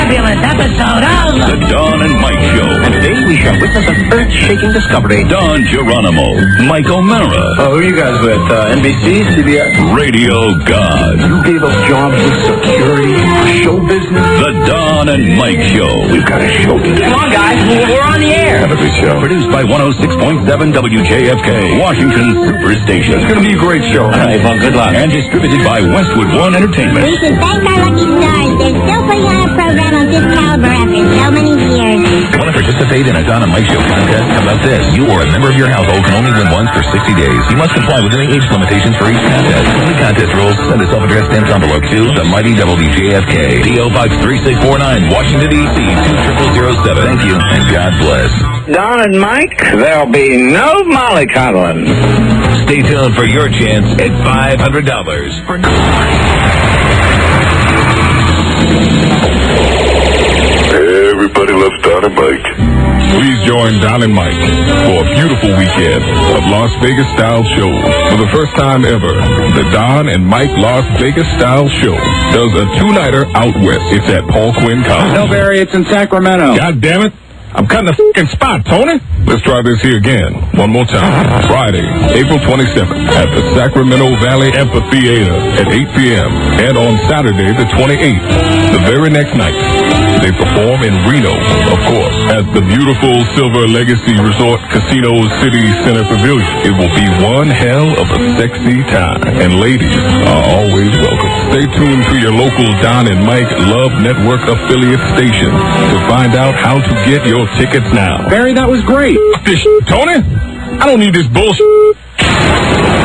fabulous episode of The Don and Mike Show. And today we shall witness an earth-shaking discovery. Don Geronimo, Mike O'Mara. Who are you guys with? NBC, CBS? Radio God. You gave us jobs with security, show business. The Don and Mike Show. We've got a show to do. Come on, guys. We're on the air. Have a good show. Produced by 106.7 WJFK, Washington Superstation. It's going to be a great show. All right, well, good luck. And distributed by Westwood One Entertainment. We should thank our lucky stars. They're still putting on a program of this caliber after so many years. Want to participate in a Don and Mike Show contest? How about this? You or a member of your household can only win once for 60 days. You must comply with any age limitations for each contest. For the contest rules, send a self-addressed stamped envelope to the mighty WJFK, P.O. Box 3649, Washington, D.C. 20007. Thank you, and God bless. Don and Mike, there'll be no mollycoddling. Stay tuned for your chance at $500 for Everybody loves Don and Mike. Please join Don and Mike for a beautiful weekend of Las Vegas style shows. For the first time ever, the Don and Mike Las Vegas style show does a two-nighter out west. It's at Paul Quinn College. No, Barry, it's in Sacramento. God damn it. I'm cutting the f***ing spot, Tony. Let's try this here again. One more time. Friday, April 27th at the Sacramento Valley Amphitheater at 8 p.m. And on Saturday, the 28th, the very next night, they perform in Reno, of course, at the beautiful Silver Legacy Resort Casino City Center Pavilion. It will be one hell of a sexy time, and ladies are always welcome. Stay tuned to your local Don and Mike Love Network affiliate station to find out how to get your tickets now. Barry, that was great. F this shit, Tony. I don't need this bullshit.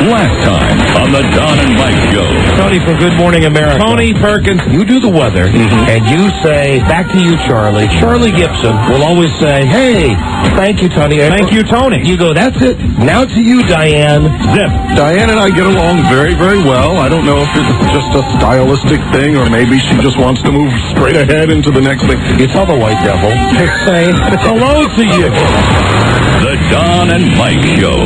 Last time on the Don and Mike Show. Tony from Good Morning America. Tony Perkins, you do the weather, and you say, back to you, Charlie. Charlie Gibson will always say, hey, thank you, Tony. Thank you, Tony. You go, that's it. Now to you, Diane. Zip. Diane and I get along very, very well. I don't know if it's just a stylistic thing or maybe she just wants to move straight ahead into the next thing. You tell the white devil to say hello to you. The Don and Mike Show.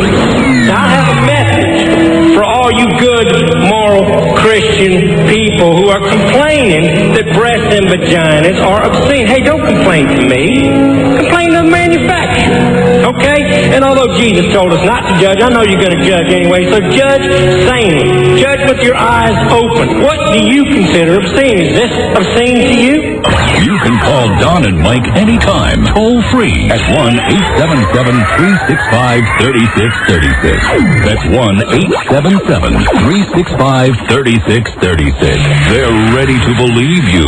Now I have a message for all you good, moral, Christian people who are complaining that breasts and vaginas are obscene. Hey, don't complain to me. Complain to the manufacturer. Okay? And although Jesus told us not to judge, I know you're going to judge anyway, so judge sanely. Judge with your eyes open. What do you consider obscene? Is this obscene to you? You can call Don and Mike anytime, toll free at 1-877-365-3636. That's 1-877-365-3636. They're ready to believe you.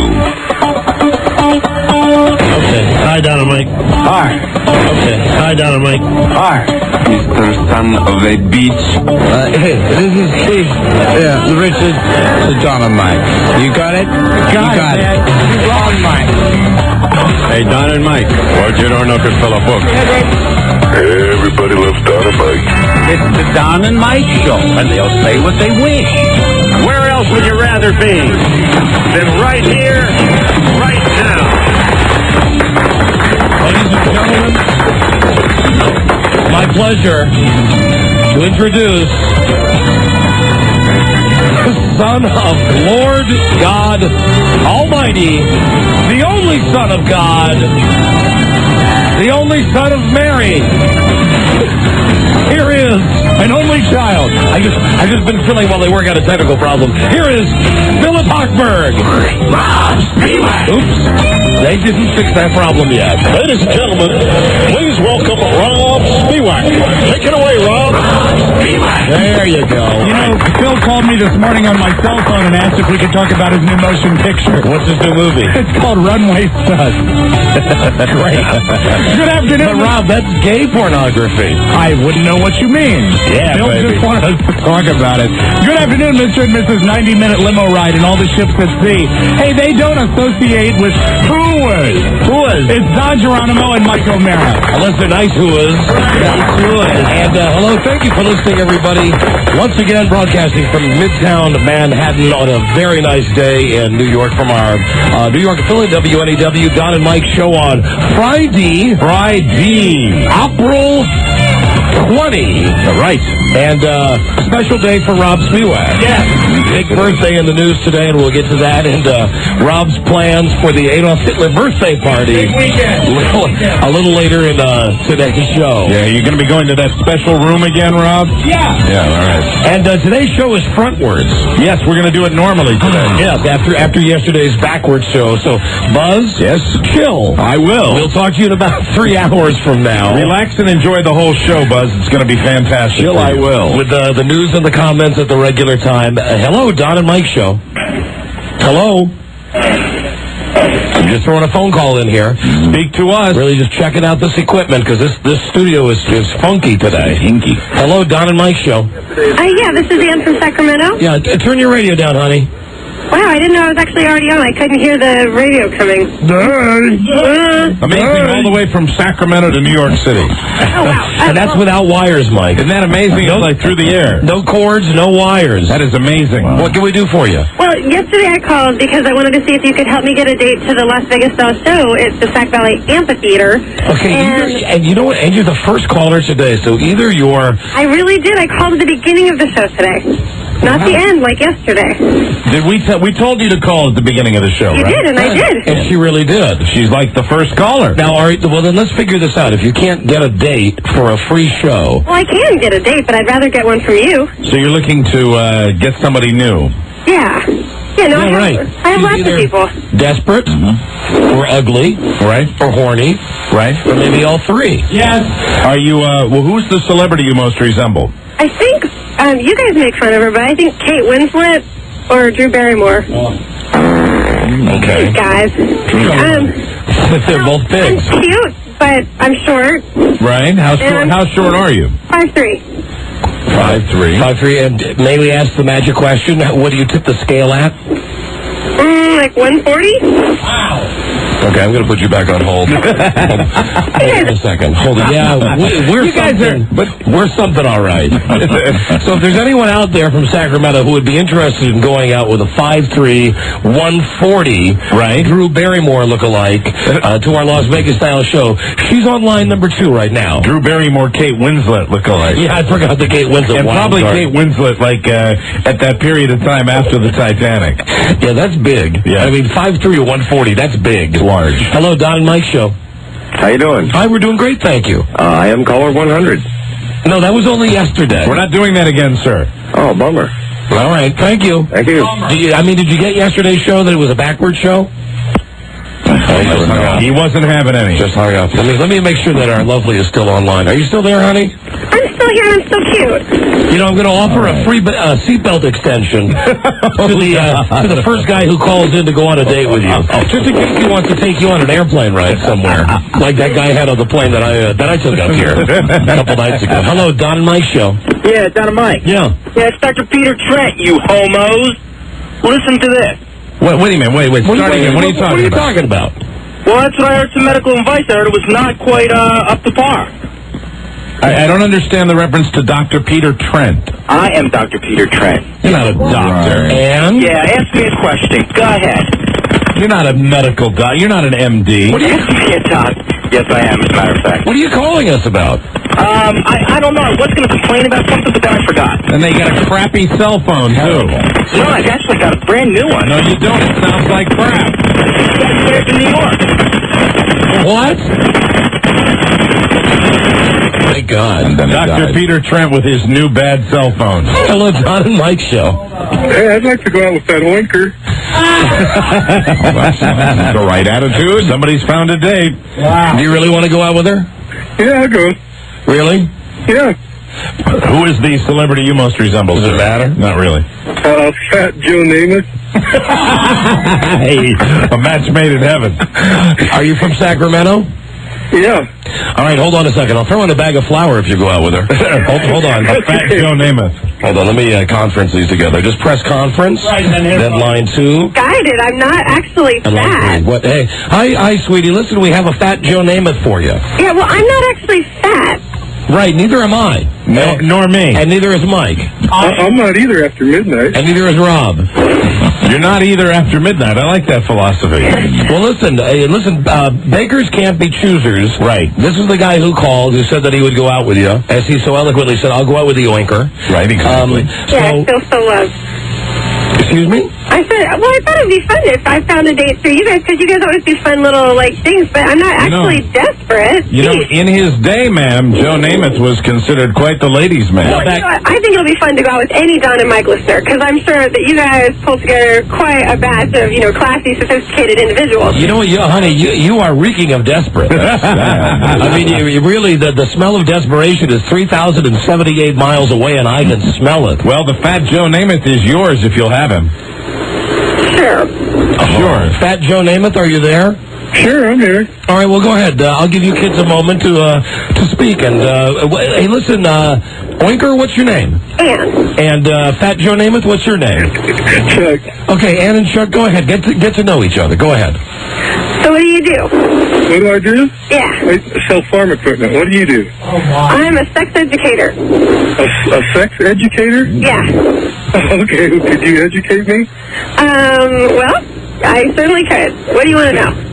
Okay. Hi, Don and Mike. Hi. Okay. Hi, Don and Mike. Hi. Mr. Son of a Beach. Hey, this is Steve. Yeah, Richard. The Don and Mike. You got it? Got it. You wrong, Mike. Hey, Don and Mike. Why'd you don't know if fill a book? Everybody loves Don and Mike. It's the Don and Mike Show, and they'll say what they wish. Where else would you rather be than right here, right now? Ladies and gentlemen, my pleasure to introduce the Son of Lord God Almighty, the only Son of God, the only Son of Mary. Here is an only child. I've just been filling while they work out a technical problem. Here is Philip Hochberg. Oops. They didn't fix that problem yet. Ladies and gentlemen, please welcome Rob Spiewak. Take it away, Rob. There you go. You know, Phil called me this morning on my cell phone and asked if we could talk about his new motion picture. What's his new movie? It's called Runway Stud. Great. Good afternoon. But Rob, that's gay pornography. I wouldn't know what you mean. Yeah, Phil baby. just wanted us to talk about it. Good afternoon, Mr. and Mrs. 90-Minute Limo Ride and all the ships at sea. Hey, they don't associate with whoas. It's Don Geronimo and Mike O'Mara. Unless they're nice whoas. Nice whoas. And hello, thank you for listening, everybody. Once again, broadcasting from Midtown Manhattan on a very nice day in New York from our New York affiliate, WNEW, Don and Mike show on Friday, April 20. Right. And special day for Rob Spiewak. Yes. Big birthday in the news today, and we'll get to that. And Rob's plans for the Adolf Hitler birthday party a little later in today's show. Yeah, you're going to be going to that special room again, Rob? Yeah. Yeah, all right. And today's show is frontwards. Yes, we're going to do it normally today. Yes, after yesterday's backwards show. So, Buzz, Yes? chill. I will. We'll talk to you in about 3 hours from now. Relax and enjoy the whole show, Buzz. It's going to be fantastic. Chill, I will. With the news and the comments at the regular time. Hello, Don and Mike show. Hello. I'm just throwing a phone call in here. Speak to us. Really just checking out this equipment because this studio is funky today. Hinky. Hello, Don and Mike show. Yeah, this is Ann from Sacramento. Yeah, turn your radio down, honey. Wow, I didn't know I was actually already on. I couldn't hear the radio coming. Amazing, all the way from Sacramento to New York City. Oh, wow. And that's without wires, Mike. Isn't that amazing? It's like through the air. No cords, no wires. That is amazing. What can we do for you? Well, yesterday I called because I wanted to see if you could help me get a date to the Las Vegas Style Show. It's the Sac Valley Amphitheater. Okay, and you know what? And you're the first caller today, so either you're... I really did. I called at the beginning of the show today. Not the end, like yesterday. Did we told you to call at the beginning of the show, You right? did, and I did. And she really did. She's like the first caller. Now, well, then let's figure this out. If you can't get a date for a free show... Well, I can get a date, but I'd rather get one from you. So you're looking to get somebody new. Yeah. Yeah, no, Yeah, right. I have She's lots either of people. desperate, or ugly, Right? or horny, Right? or maybe all three. Yes. Are you, well, who's the celebrity you most resemble? I think, you guys make fun of her, but I think Kate Winslet or Drew Barrymore. Okay. Guys. They're both pigs. I'm cute, but I'm short. Right? How short are you? 5'3". 5'3". 5'3", and may we ask the magic question? What do you tip the scale at? Like 140? Okay, I'm going to put you back on hold. Hold on a second. Hold on. Yeah, we're You guys something, but we're something all right. So if there's anyone out there from Sacramento who would be interested in going out with a 5'3", 140, Right. Drew Barrymore lookalike to our Las Vegas style show, she's on line number 2 right now. Drew Barrymore, Kate Winslet lookalike. Yeah, I forgot the Kate Winslet. And probably card. Kate Winslet, like, at that period of time after the Titanic. Yeah, that's big. Yeah. I mean, 5'3" or 140, that's big. Large. Hello, Don and Mike show. How you doing? Hi, we're doing great, thank you. I am caller 100. No, that was only yesterday. We're not doing that again, sir. Oh, bummer. All right, thank you. Thank you. Did you get yesterday's show that it was a backward show? He wasn't having any. Just hung up. Let me make sure that our lovely is still online. Are you still there, honey? I'm still here. I'm so cute. You know, I'm going to offer a free seatbelt extension to the first guy who calls in to go on a date with you. Just in case he wants to take you on an airplane ride somewhere, like that guy had on the plane that I took up here a couple nights ago. Hello, Don and Mike show. Yeah, Dynamite. Yeah. Yeah, it's Dr. Peter Trent, you homos. Listen to this. Wait a minute. Wait. Start again. What are you What are you talking about? talking about? Well, that's what I heard some medical advice. I heard it was not quite up to par. I don't understand the reference to Dr. Peter Trent. I am Dr. Peter Trent. You're not a doctor. And? Yeah, ask me a question. Go ahead. You're not a medical doctor. You're not an MD. What are you? Ask me a doc. Yes, I am, as a matter of fact. What are you calling us about? I don't know. I was going to complain about something, but then I forgot. And they got a crappy cell phone, too. No, I've actually got a brand new one. No, you don't. It sounds like crap. That's where in New York. What? My God. Dr. Peter Trent with his new bad cell phone. Hello, Don and Mike show. Hey, I'd like to go out with that oinker. That's the right attitude. Somebody's found a date. Wow. Do you really want to go out with her? Yeah, I'll go. Really? Yeah. Who is the celebrity you most resemble? Does it matter? Not really. Fat Joe Namath. Hey, a match made in heaven. Are you from Sacramento? Yeah. All right, hold on a second. I'll throw in a bag of flour if you go out with her. hold on. Fat Joe Namath. Hold on, let me conference these together. Just press conference. Right, and then then line 2. Guided. I'm not actually And line fat. 3. What? Hey, hi, sweetie. Listen, we have a Fat Joe Namath for you. Yeah, well, I'm not actually fat. Right, neither am I. No, nor me. And neither is Mike. I'm not either after midnight. And neither is Rob. You're not either after midnight. I like that philosophy. Well, listen, bakers can't be choosers. Right. This is the guy who called, who said that he would go out with you. As he so eloquently said, I'll go out with the oinker. Right, exactly. Yeah, I feel so loved. Excuse me? I said, well, I thought it'd be fun if I found a date through you guys, because you guys always do fun little, things, but I'm not actually desperate. In his day, ma'am, Joe Namath was considered quite the ladies' man. Well, I think it'll be fun to go out with any Don and Mike listener, because I'm sure that you guys pull together quite a batch of, classy, sophisticated individuals. You know what, honey, you are reeking of desperate. I mean, you really, the smell of desperation is 3,078 miles away, and I can smell it. Well, the fat Joe Namath is yours if you'll have him. Sure. Sure. Fat Joe Namath, are you there? Sure, I'm here. All right, well, go ahead. I'll give you kids a moment to speak. And hey, listen, Oinker, what's your name? Ann. And Fat Joe Namath, what's your name? Chuck. Okay, Ann and Chuck, go ahead. Get to know each other. Go ahead. So what do you do? What do I do? Yeah. I sell farm equipment. What do you do? I'm a sex educator. A sex educator? Yeah. Okay, could you educate me? Well, I certainly could. What do you want to know?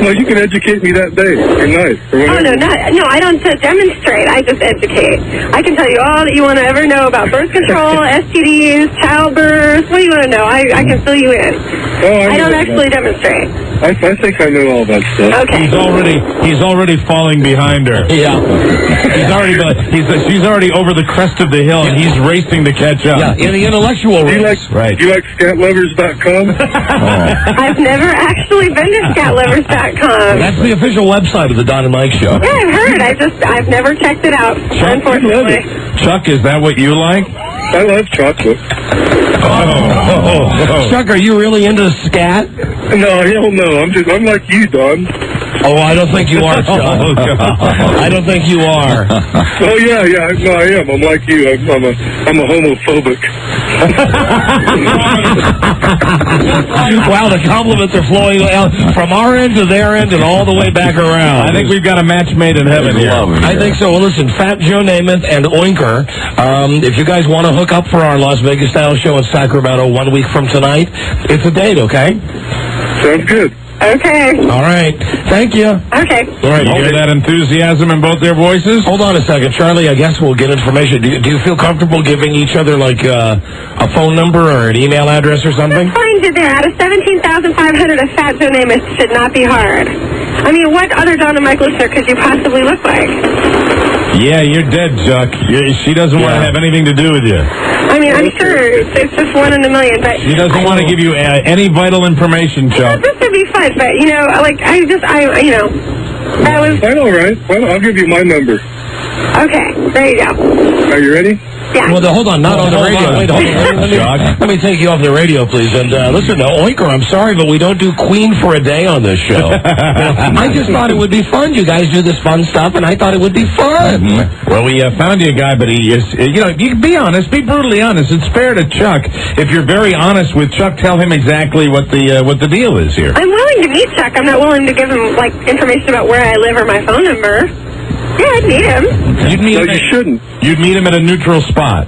Well, you can educate me that day or night or Oh, whatever. no, I don't demonstrate. I just educate. I can tell you all that you want to ever know about birth control, STDs, childbirth. What do you want to know? I can fill you in. Oh, I don't actually demonstrate. I think I know all that stuff. Okay. He's already falling behind her. Yeah. She's already over the crest of the hill, and he's racing to catch up. Yeah, in the intellectual race. Do you like scatlovers.com? I've never actually been to scatlovers.com. That's the official website of the Don and Mike Show. Yeah, I've heard. I've never checked it out, unfortunately. Chuck, is that what you like? I love chocolate. Chuck, are you really into scat? No, hell no. I'm like you, Don. Oh, I don't think you are, Chuck. I don't think you are. Oh yeah. No, I am. I'm like you. I'm a homophobic. Wow, the compliments are flowing out from our end to their end and all the way back around. I think we've got a match made in heaven here. I think so. Well, listen, Fat Joe Namath and Oinker, if you guys want to hook up for our Las Vegas style show in Sacramento 1 week from tonight, it's a date, okay? Sounds good. Okay. All right. Thank you. Okay. All right, you hear that enthusiasm in both their voices? Hold on a second, Charlie. I guess we'll get information. Do you feel comfortable giving each other, a phone number or an email address or something? Find you there. Out of 17,500, a Fat Joe Namath should not be hard. I mean, what other Don and Mike listener could you possibly look like? Yeah, you're dead, Chuck. She doesn't want to have anything to do with you. I mean, I'm sure it's just 1 in a million, but... She doesn't want to give you any vital information, Chuck. This would be fun, but, that was... All right. Well, I'll give you my number. Okay, there you go. Are you ready? Yeah. Well, hold on, not on the radio. Wait, hold on. Let me take you off the radio, please. And listen, Oinker, I'm sorry, but we don't do Queen for a day on this show. I just thought it would be fun. You guys do this fun stuff, and I thought it would be fun. Well, we found you a guy, but he is, you can be honest, be brutally honest. It's fair to Chuck. If you're very honest with Chuck, tell him exactly what the deal is here. I'm willing to meet Chuck. I'm not willing to give him, information about where I live or my phone number. Yeah, I'd meet him. You shouldn't. You'd meet him at a neutral spot.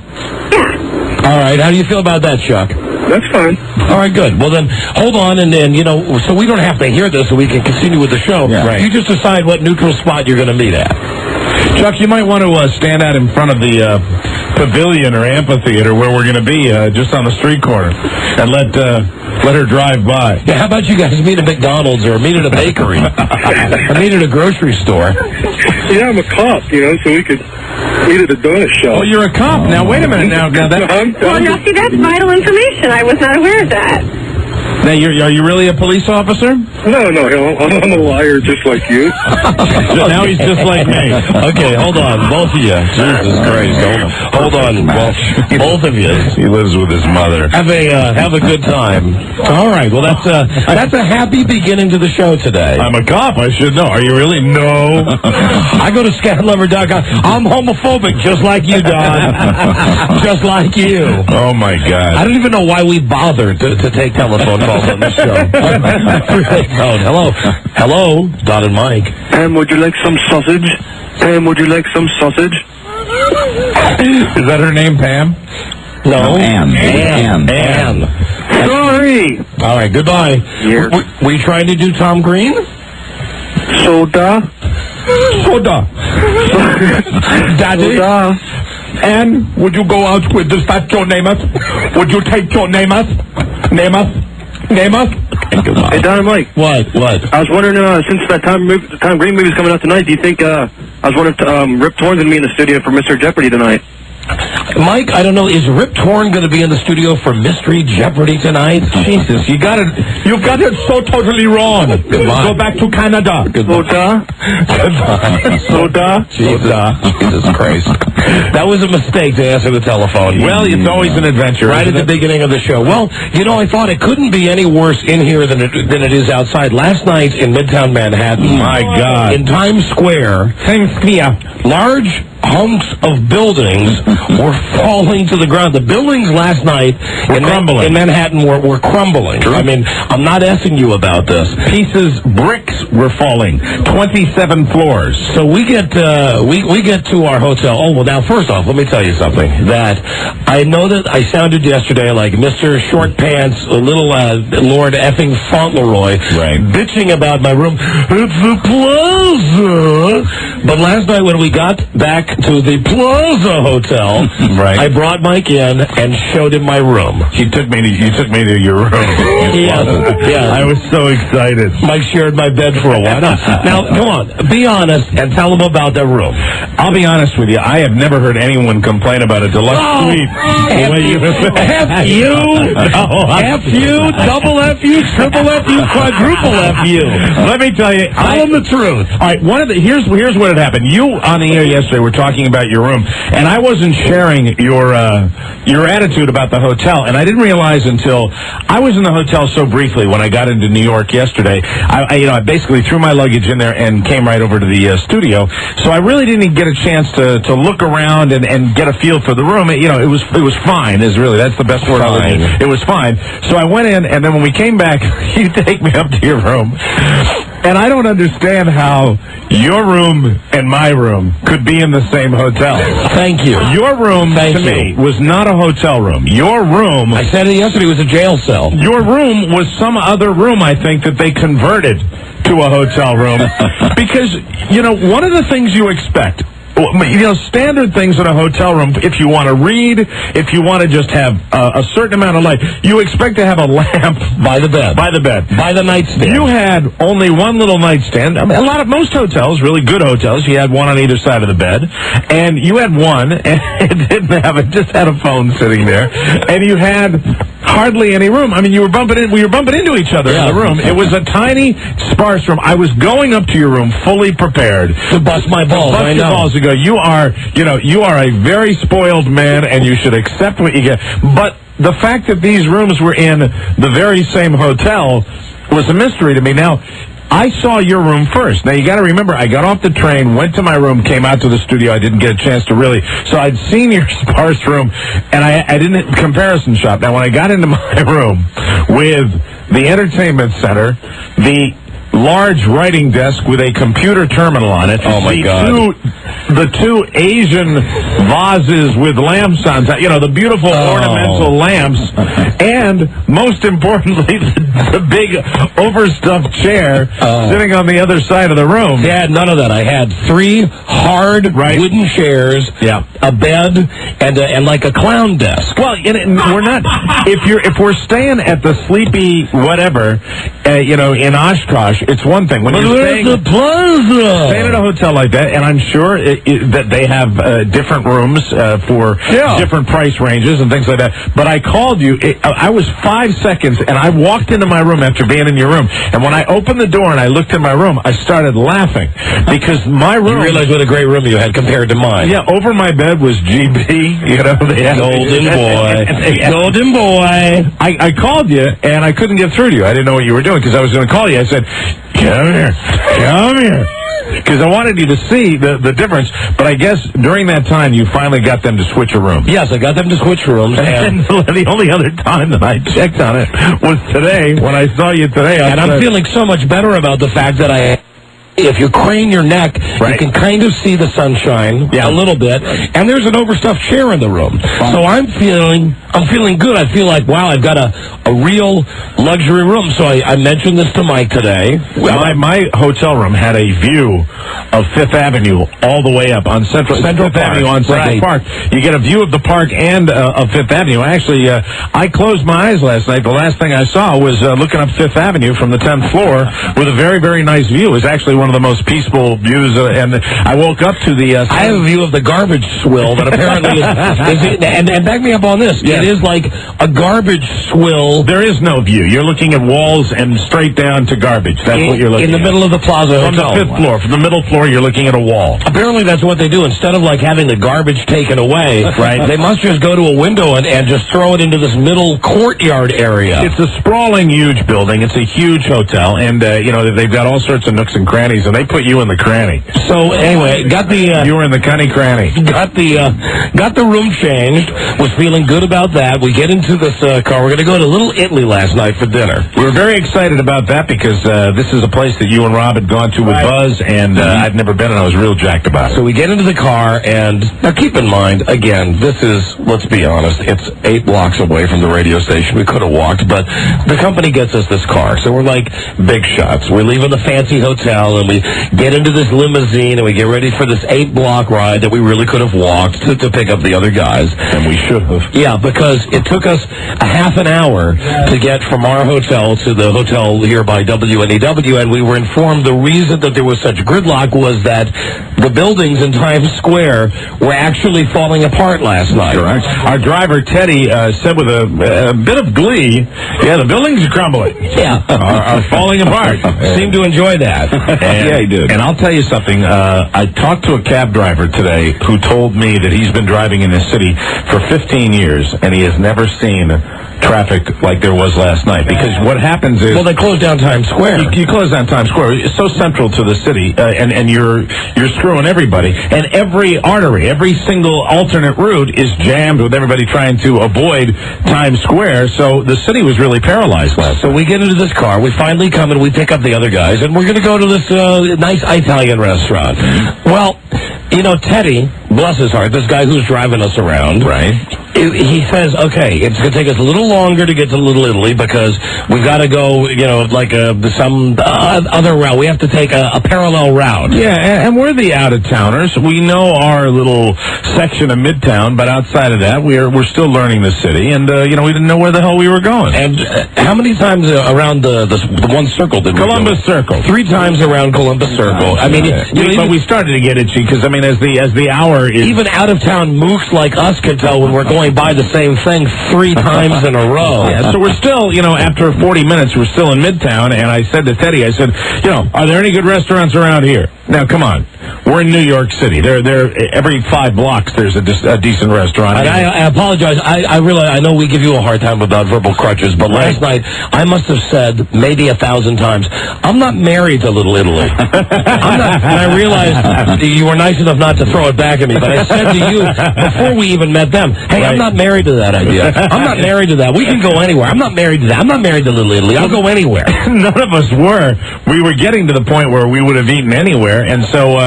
Yeah. All right. How do you feel about that, Chuck? That's fine. All right, good. Well, then, hold on, and so we don't have to hear this so we can continue with the show. Yeah. Right. You just decide what neutral spot you're going to meet at. Chuck, you might want to stand out in front of the pavilion or amphitheater where we're going to be, just on the street corner, and let her drive by. Yeah, how about you guys meet at McDonald's or meet at a bakery or meet at a grocery store? Yeah, I'm a cop, so we could meet at a donut shop. Oh, you're a cop. Now, wait a minute. Now that... See, that's vital information. I was not aware of that. Now, are you really a police officer? No, I'm a liar just like you. Now he's just like me. Okay, hold on, both of you. Jesus Christ, hold on, both of you. He lives with his mother. Have a good time. All right, well, that's a happy beginning to the show today. I'm a cop. I should know. Are you really? No. I go to scatlover.com. I'm homophobic, just like you, Don. Just like you. Oh, my God. I don't even know why we bothered to take telephone calls on this show. Hello, Don and Mike. And would you like some sausage? Pam, would you like some sausage? Is that her name, Pam? No, Ann. Sorry. All right, goodbye. Here. Were you trying to do Tom Green? Soda. Daddy? Soda. Ann, would you go out with the statue name us? Would you take your name us? Name us? Hey, Don and Mike. What? I was wondering, since that Tom Green movie's coming out tonight, do you think, I was wondering if Rip Torn's going to be in the studio for Mr. Jeopardy tonight? Mike, I don't know. Is Rip Torn going to be in the studio for Mystery Jeopardy tonight? Jesus, you got it so totally wrong. Goodbye. Go back to Canada. Soda. Soda. Jesus Christ. That was a mistake to answer the telephone. Well, it's always an adventure. Right at the beginning of the show. Well, I thought it couldn't be any worse in here than it is outside. Last night in Midtown Manhattan, my God, in Times Square, large hunks of buildings were falling to the ground. The buildings last night in Manhattan were crumbling. True. I mean, I'm not asking you about this. Bricks were falling. 27 floors. So we get to our hotel. Oh, well, now, first off, let me tell you something. That I know that I sounded yesterday like Mr. Short Pants, little Lord effing Fauntleroy, bitching about my room. It's the Plaza. But last night when we got back to the Plaza Hotel, I brought Mike in and showed him my room. You took me to your room. Yeah. I was so excited. Mike shared my bed for a while. Now, come on, be honest and tell him about that room. I'll be honest with you. I have never heard anyone complain about a deluxe suite. F you, double F you, triple F you, quadruple F you. Let me tell you, tell him the truth. All right, here's what had happened. You on the air yesterday were talking about your room, and I wasn't sharing your attitude about the hotel, and I didn't realize until I was in the hotel so briefly when I got into New York yesterday. I basically threw my luggage in there and came right over to the studio, so I really didn't get a chance to look around and get a feel for the room. It was fine. That's the best word I'll use. It was fine. So I went in, and then when we came back, you take me up to your room. And I don't understand how your room and my room could be in the same hotel. Thank you. Your room, to me, was not a hotel room. Your room... I said it yesterday, was a jail cell. Your room was some other room, I think, that they converted to a hotel room. Because, one of the things you expect... standard things in a hotel room, if you want to read, if you want to just have a certain amount of light, you expect to have a lamp by the bed. By the nightstand. You had only one little nightstand. I mean, most hotels, really good hotels, you had one on either side of the bed, and you had one, and it just had a phone sitting there, and you had hardly any room. I mean, we were bumping into each other in the room. It was a tiny, sparse room. I was going up to your room fully prepared to bust my balls. To bust your balls to go, you are a very spoiled man, and you should accept what you get. But the fact that these rooms were in the very same hotel was a mystery to me. Now, I saw your room first. Now, you got to remember, I got off the train, went to my room, came out to the studio. I didn't get a chance to really. So I'd seen your sparse room, and I didn't comparison shop. Now, when I got into my room with the entertainment center, the large writing desk with a computer terminal on it. Oh, my God. The two Asian vases with lamps on top, the beautiful ornamental lamps, and most importantly, the big overstuffed chair sitting on the other side of the room. Yeah, none of that. I had 3 hard wooden chairs, a bed, and like a clown desk. Well, we're not. If we're staying at the Sleepy whatever, in Oshkosh, it's one thing. When you're staying the Plaza, staying at a hotel like that, and I'm sure that they have different rooms for different price ranges and things like that. But I called you. I was 5 seconds, and I walked into my room after being in your room. And when I opened the door and I looked in my room, I started laughing because my room. You realized what a great room you had compared to mine. Yeah, over my bed was GB. They had Golden boy. Golden boy. I called you, and I couldn't get through to you. I didn't know what you were doing because I was going to call you. I said, come here. Because I wanted you to see the difference, but I guess during that time you finally got them to switch a room. Yes, I got them to switch rooms. And the only other time that I checked on it was today, when I saw you today. And I'm feeling so much better about the fact that I if you crane your neck, you can kind of see the sunshine a little bit, and there's an overstuffed chair in the room. So I'm feeling good. I feel like, wow, I've got a real luxury room. So I mentioned this to Mike today. My hotel room had a view of Fifth Avenue all the way up on Central Avenue on Central Park. You get a view of the park and of Fifth Avenue. Actually, I closed my eyes last night. The last thing I saw was looking up Fifth Avenue from the 10th floor with a very, very nice view. It was actually one of the most peaceful views, and I woke up to the... I have a view of the garbage swill that apparently is and back me up on this. It is like a garbage swill. There is no view. You're looking at walls and straight down to garbage. That's what you're looking at. In the middle of the Plaza Hotel. From the 5th floor. From the middle floor, you're looking at a wall. Apparently that's what they do. Instead of like having the garbage taken away, they must just go to a window and just throw it into this middle courtyard area. It's a sprawling, huge building. It's a huge hotel, and they've got all sorts of nooks and crannies, and they put you in the cranny. So anyway, you were in the cunny cranny. Got the room changed. Was feeling good about that. We get into this car. We're going to go to Little Italy last night for dinner. We were very excited about that because this is a place that you and Rob had gone to with Buzz, and I'd never been, and I was real jacked about it. So we get into the car, and now keep in mind, again, this is, let's be honest, it's 8 blocks away from the radio station. We could have walked, but the company gets us this car. So we're like big shots. We're leaving the fancy hotel, and we get into this limousine, and we get ready for this 8-block ride that we really could have walked to pick up the other guys. And we should have. Yeah, because it took us a half an hour to get from our hotel to the hotel here by WNEW, and we were informed the reason that there was such gridlock was that the buildings in Times Square were actually falling apart last night. Correct. Our driver, Teddy, said with a bit of glee, the buildings are crumbling. Yeah. are falling apart. Seemed to enjoy that. Yeah, he did. And I'll tell you something. I talked to a cab driver today who told me that he's been driving in this city for 15 years, and he has never seen traffic like there was last night. Because what happens is... Well, they closed down Times Square. You close down Times Square. It's so central to the city, and you're screwing everybody. And every artery, every single alternate route is jammed with everybody trying to avoid Times Square. So the city was really paralyzed last night. So we get into this car. We finally come and we pick up the other guys, and we're going to go to this nice Italian restaurant. Well, Teddy, bless his heart, this guy who's driving us around, he says, okay, it's going to take us a little longer to get to Little Italy because we've got to go, some other route. We have to take a parallel route. Yeah, and we're the out-of-towners. We know our little section of Midtown, but outside of that, we're still learning the city, and, we didn't know where the hell we were going. And how many times around the one circle did we Columbus Circle. 3 times around Columbus Circle. I mean, but we started to get itchy because, as the hour is... Even out-of-town mooks like us can tell when we're going by the same thing 3 times in a row. Yeah, so we're still, after 40 minutes, we're still in Midtown, and I said to Teddy, I said, are there any good restaurants around here? Now, come on. We're in New York City. There, every 5 blocks, there's a decent restaurant. And I apologize. I realize, I know we give you a hard time about verbal crutches, but last night, I must have said maybe 1,000 times, I'm not married to Little Italy. And I realized you were nice enough not to throw it back at me, but I said to you before we even met them, hey, I'm not married to that idea. I'm not married to that. We can go anywhere. I'm not married to that. I'm not married to Little Italy. I'll go anywhere. None of us were. We were getting to the point where we would have eaten anywhere, and so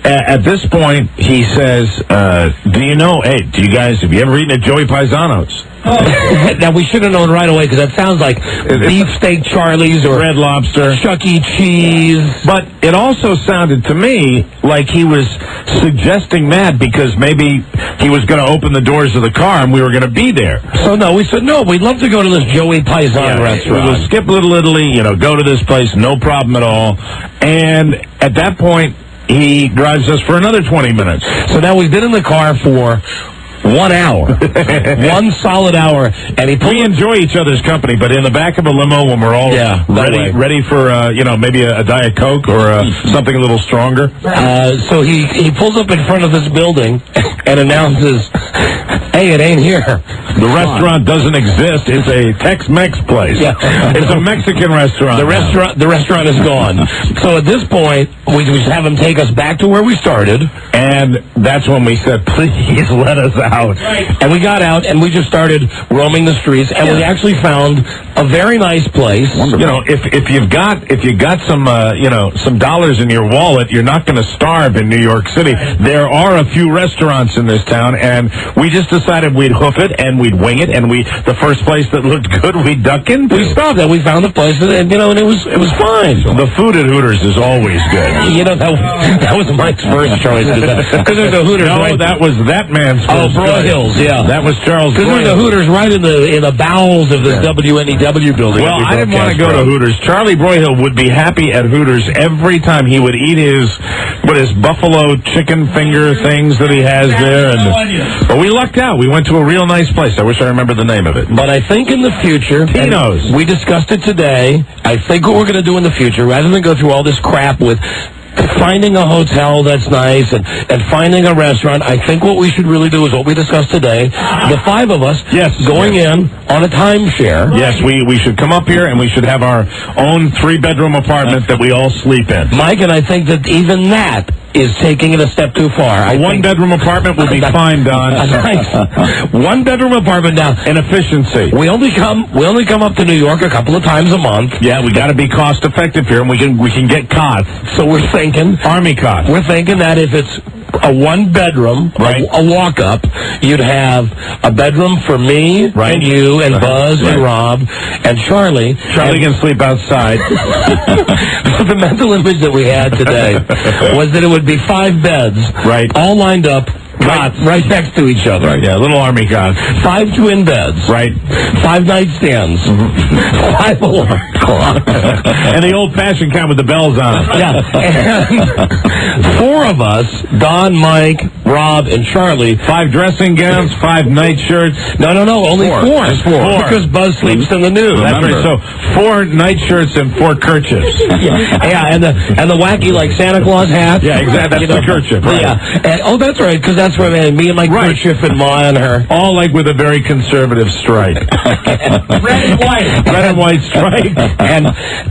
at this point, he says, do you ever eaten at Joey Paisano's? Now, we should have known right away, because that sounds like Beefsteak Charlie's or Red Lobster. Chuck E. Cheese. But it also sounded to me like he was suggesting that because maybe he was going to open the doors of the car and we were going to be there. So, no, we said, no, we'd love to go to this Joey Paisan restaurant. We'll skip Little Italy, go to this place, no problem at all. And at that point, he drives us for another 20 minutes. So now we've been in the car for 1 hour. 1 solid hour. And we enjoy each other's company, but in the back of a limo when we're all ready for, maybe a Diet Coke or something a little stronger. So he pulls up in front of this building and announces, hey, it ain't here. The restaurant doesn't exist. It's a Tex-Mex place. Yeah. It's a Mexican restaurant. The restaurant is gone. So at this point, we just have him take us back to where we started. And that's when we said, please let us out. out. And we got out, and we just started roaming the streets, and we actually found a very nice place. Wonderful. You know, if you've got some some dollars in your wallet, you're not going to starve in New York City. There are a few restaurants in this town, and we just decided we'd hoof it and we'd wing it, and the first place that looked good, we'd duck into. We stopped and we found a place, and and it was fine. The food at Hooters is always good. You know, that was Mike's first choice because there's a Hooters. No, that was that man's first choice. Hills, yeah. That was Charles. Because there's a Hooters right in the bowels of this WNEW building. Well, I didn't want to go to Hooters. Charlie Broyhill would be happy at Hooters every time he would eat his buffalo chicken finger things that he has there. But we lucked out. We went to a real nice place. I wish I remember the name of it. But I think in the future, Tino's. We discussed it today. I think what we're going to do in the future, rather than go through all this crap with finding a hotel that's nice and finding a restaurant, I think what we should really do is what we discussed today. The five of us going in on a timeshare. Yes, we should come up here and we should have our own 3-bedroom apartment that we all sleep in. Mike, and I think that even that is taking it a step too far. A 1-bedroom apartment would be fine, Don. Nice. 1-bedroom apartment now. In efficiency. We only come up to New York a couple of times a month. Yeah, we got to be cost effective here, and we can get cots. So we're thinking Army cots. We're thinking that if it's a 1-bedroom, a walk-up, you'd have a bedroom for me and you and Buzz and Rob and Charlie. Charlie can sleep outside. The mental image that we had today was that it would be 5 beds, all lined up. Right next to each other. Yeah, little army cots. 5 twin beds. 5 nightstands. 5 alarm clocks. And the old-fashioned kind with the bells on. Yeah. And 4 of us, Don, Mike, Rob, and Charlie. 5 dressing gowns, 5 nightshirts. No, only 4. Just 4. Because Buzz sleeps in the nude. That's right. So 4 nightshirts and 4 kerchiefs. Yeah, and the wacky like Santa Claus hat. Yeah, exactly. That's the kerchief. Right. Yeah. And, that's right, because that's where me and my kerchief and Ma and her. All like with a very conservative stripe. Red and white. Red and white stripe. And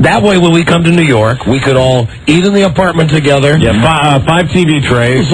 that way, when we come to New York, we could all eat in the apartment together. Yeah, 5 TV trays.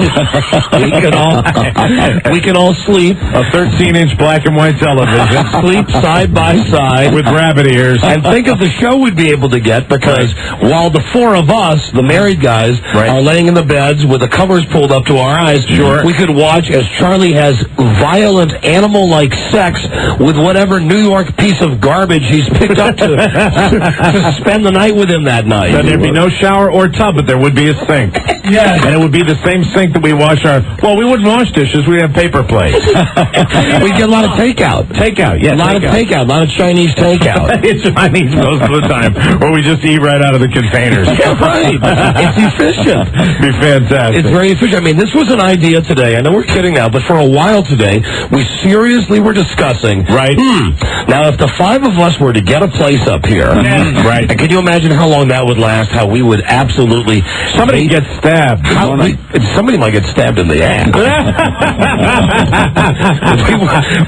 we can all sleep. A 13-inch black and white television. Sleep side by side. With rabbit ears. And think of the show we'd be able to get, because while the 4 of us, the married guys, are laying in the beds with the covers pulled up to our eyes, we could watch as Charlie has violent animal-like sex with whatever New York piece of garbage he's picked up to spend the night with him that night. Then there'd be no shower or tub, but there would be a sink. Yes. And it would be the same sink that we wash we wouldn't wash dishes, we'd have paper plates. We'd get a lot of takeout. Yeah, a lot of Chinese takeout. It's Chinese most of the time, where we just eat right out of the containers. Yeah, right. It's efficient. Be fantastic. It's very efficient. I mean, this was an idea today. I know we're kidding now, but for a while today, we seriously were discussing. Now, if the 5 of us were to get a place up here, and can you imagine how long that would last? How we would absolutely somebody gets stabbed. Somebody might get stabbed in the ass.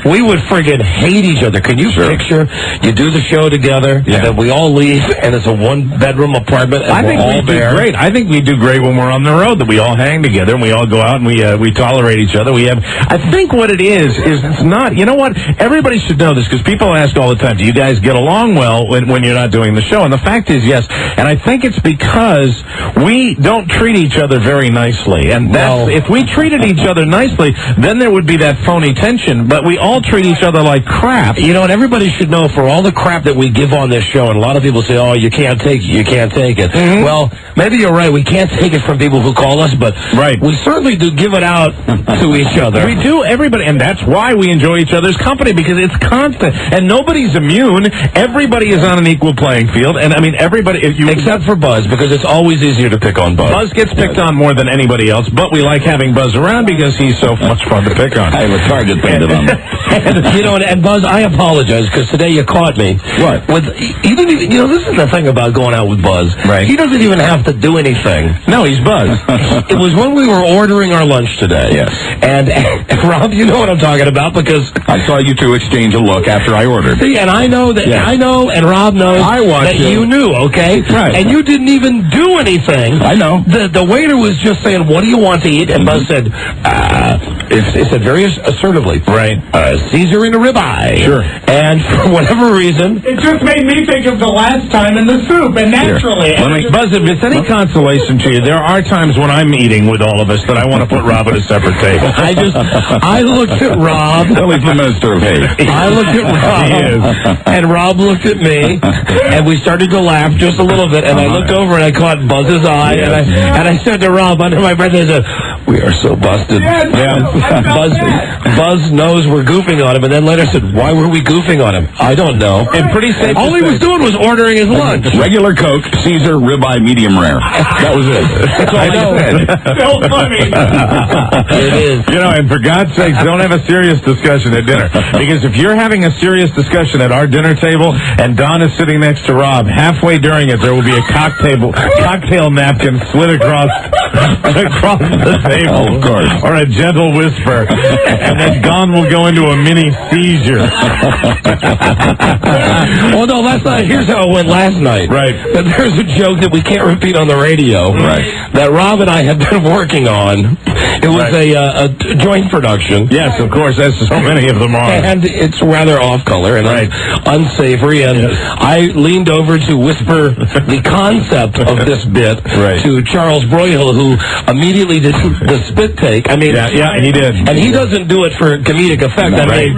we would friggin' hate each other. Can you picture? You do the show together, and then we all leave, and it's a 1-bedroom apartment, and I think we do great. I think we do great when we're on the road. That we all hang together and we all go out and we tolerate each other. I think what it is it's not. You know what? Everybody should know this, because people ask all the time, "Do you guys get along well when you're not doing the show?" And the fact is, yes. And I think it's because we don't treat each other very nicely. And if we treated each other nicely, then there would be that phony tension. But we all treat each other like crap. You know, and everybody should know, for all the crap that we give on this show, and a lot of people say, "Oh, you can't take it. You can't take it." Well, maybe you're right. We can't take it from people who call us, but we certainly do give it out to each other. We do, everybody, and that's why we enjoy each other's company, because it's constant, and nobody's immune. Everybody is on an equal playing field, and I mean, everybody, except for Buzz, because it's always easier to pick on Buzz. Buzz gets picked on more than anybody else, but we like having Buzz around because he's so much fun to pick on. I have a target painted on him. And Buzz, I apologize, because today you caught me. What? He didn't even, this is the thing about going out with Buzz. He doesn't even have to do anything. No, he's Buzz. It was when we were ordering our lunch today. Yes. And Rob, you know what I'm talking about, because I saw you two exchange a look after I ordered. See, and I know that I know, and Rob knows that you knew, okay? Right. And you didn't even do anything. I know. The way waiter was just saying, "What do you want to eat?" And Buzz said, it said very assertively, right, Caesar and a ribeye. Sure. And for whatever reason, it just made me think of the last time in the soup, and naturally. Buzz, if it's any consolation to you, there are times when I'm eating with all of us that I want to put Rob at a separate table. I looked at Rob. He's the minister of hate. I looked at Rob, and Rob looked at me, and we started to laugh just a little bit, and I looked over and I caught Buzz's eye, and I said to Rob under my breath, I said, "We are so busted." Buzz knows we're goofing on him, and then later said, "Why were we goofing on him?" I don't know. And pretty safe. All he was doing was ordering his lunch. Regular Coke, Caesar, ribeye, medium rare. That was it. That's all I know. he said. So funny. It is. You know, and for God's sakes, don't have a serious discussion at dinner. Because if you're having a serious discussion at our dinner table and Don is sitting next to Rob, halfway during it there will be a cocktail napkin slid across the table. Of course. Or a gentle whisper. And then Don will go into a mini seizure. Well, no, last night, here's how it went last night. Right. But there's a joke that we can't repeat on the radio. Right. That Rob and I have been working on. It was a joint production. Yes, of course, as so many of them are. And it's rather off color and unsavory. And I leaned over to whisper the concept of this bit to Charles Broyhill, who immediately did the spit take. I mean, yeah, he did. And he doesn't do it for comedic effect. I mean,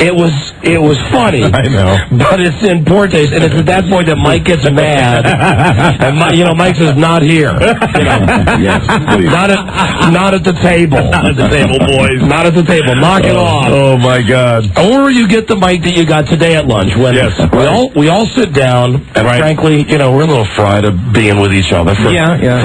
it was funny. I know. But it's in poor taste, and it's at that point that Mike gets mad. And Mike says, "Not here." Yes, please. Not at the table. Not at the table, boys. Not at the table. Knock it off. Oh my God. Or you get the mic that you got today at lunch. When we all sit down, and frankly, we're a little fried of being with each other for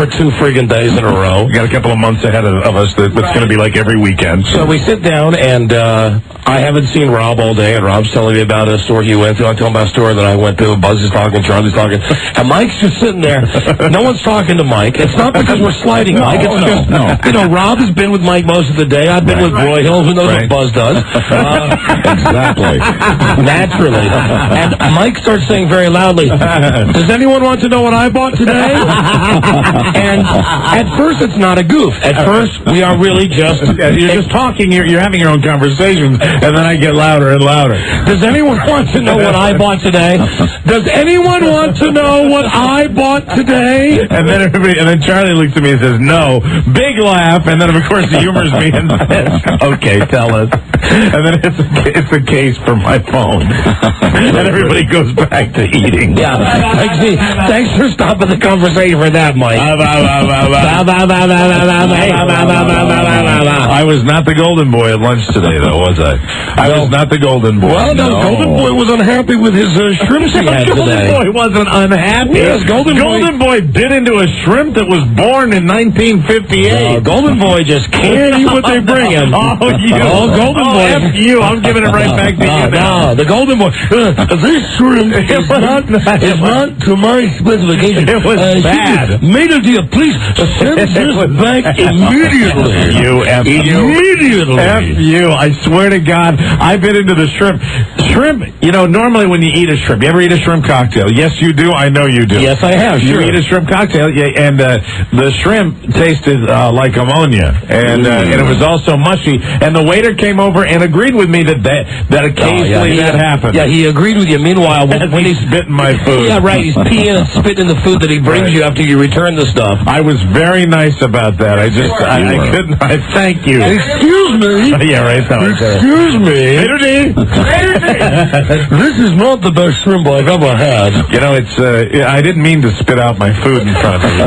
2 friggin' days in a row. We got a couple of months ahead of us that's going to be like every weekend. So we sit down, and I haven't seen Rob all day, and Rob's telling me about a store he went to. I told him about a store that I went to. Buzz is talking, Charlie's talking, and Mike's just sitting there. No one's talking to Mike. It's not because we're sliding Mike. It's just, Rob has been with Mike most of the day. I've been with Broyhill. Who knows what Buzz does? Exactly. Naturally. And Mike starts saying very loudly, "Does anyone want to know what I bought today?" And at first, it's not a goof. At first, we are really just... You're just talking. You're having your own conversations, and then I get louder and louder. Does anyone want to know what I bought today? Does anyone want to know what I bought today? And then Charlie looks at me and says, "No." Big laugh, and then of course he humors me and says, "Okay, tell us." And then it's a case for my phone. And everybody goes back to eating. Yeah. Thanks for stopping the conversation for that, Mike. I was not the golden boy at lunch today, though, was I? I was not the golden boy. Well, no, Golden Boy was unhappy with his shrimps he had today. Golden Boy wasn't unhappy. Yes, Golden Boy bit into a shrimp that was born in 1958. Golden Boy just can't eat what they bring him. Golden Boy. F you. I'm giving it right back to you. No, the Golden Boy. This shrimp is not to my specification. It was bad. Major, please send this back immediately. Immediately. F you. I swear to God, I bit into the shrimp. Shrimp, normally when you eat a shrimp, you ever eat a shrimp cocktail? Yes, you do. I know you do. Yes, I have. You eat a shrimp cocktail, and the shrimp tasted like ammonia, and it was also mushy. And the waiter came over and agreed with me that occasionally that happens. Yeah, he agreed with you. Meanwhile, when he's spitting my food. Yeah, right. He's peeing and spitting in the food that he brings you after you return the stuff. I was very nice about that. I couldn't. Thank you. Excuse me. Yeah, right. Excuse me. This is not the best shrimp I've ever had. I didn't mean to spit out my food in front of you.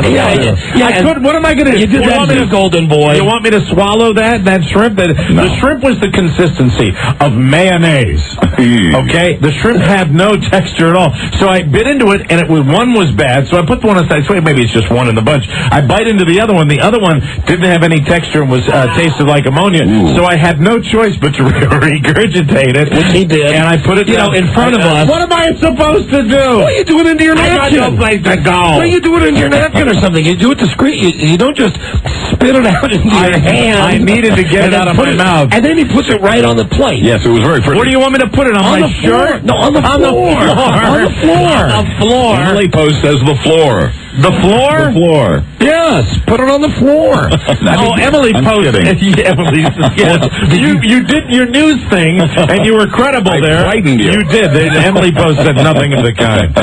What am I going to do? You did that to Golden Boy. You want me to swallow that shrimp? The shrimp was the consistency of mayonnaise. Okay? The shrimp had no texture at all. So I bit into it, and one was bad, so I put the one aside. So maybe it's just one in the bunch. I bite into the other one. The other one didn't have any texture and was tasted like ammonia. So I had no choice but to regurgitate it. Which he did. And I put it in front of us. What am I supposed to do? Well, you do it into your napkin. I got no place to go. Well, you do it into your napkin or something. You do it discreetly. You don't just spit it out into your hand. I needed to get it out of my mouth. And then he puts it right on the plate. Yes, it was very pretty. Where do you want me to put it? On my shirt? No, on the floor. On the floor. The floor. Emily Post says the floor. The floor? The floor. Yes, put it on the floor. Emily I'm posted. kidding. Emily, you did your news thing, and you were credible I there. frightened you. You did. Emily Post said nothing of the kind.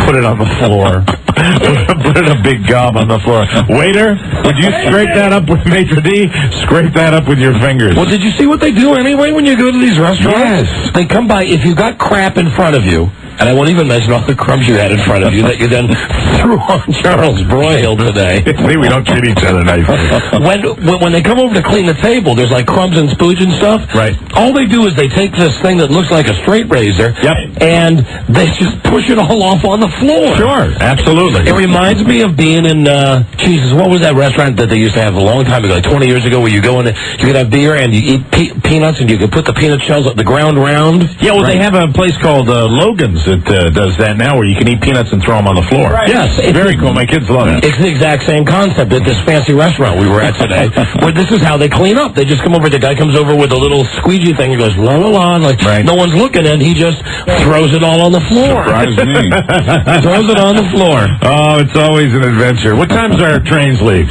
Put it on the floor. Put it a big gob on the floor. Waiter, would you scrape that up with Maitre D? Scrape that up with your fingers. Well, did you see what they do anyway when you go to these restaurants? Yes. They come by, if you got crap in front of you, and I won't even mention all the crumbs you had in front of you that you then threw on Charles Broyhill today. See, we don't kid each other nicely. When they come over to clean the table, there's like crumbs and spooge and stuff. Right. All they do is they take this thing that looks like a straight razor, and they just push it all off on the floor. Sure, absolutely. It reminds me of being in, Jesus, what was that restaurant that they used to have a long time ago, like 20 years ago, where you go in, you could have beer and you eat peanuts and you could put the peanut shells at the ground round? Yeah, well, they have a place called Logan's that does that now, where you can eat peanuts and throw them on the floor. Right. Yes. It's very cool. My kids love it. It's the exact same concept at this fancy restaurant we were at today, where this is how they clean up. They just come over, the guy comes over with a little squeegee thing and goes, la la la, like no one's looking, and he just throws it all on the floor. Surprise me. Throws it on the floor. Oh, it's always an adventure. What time's our trains leave?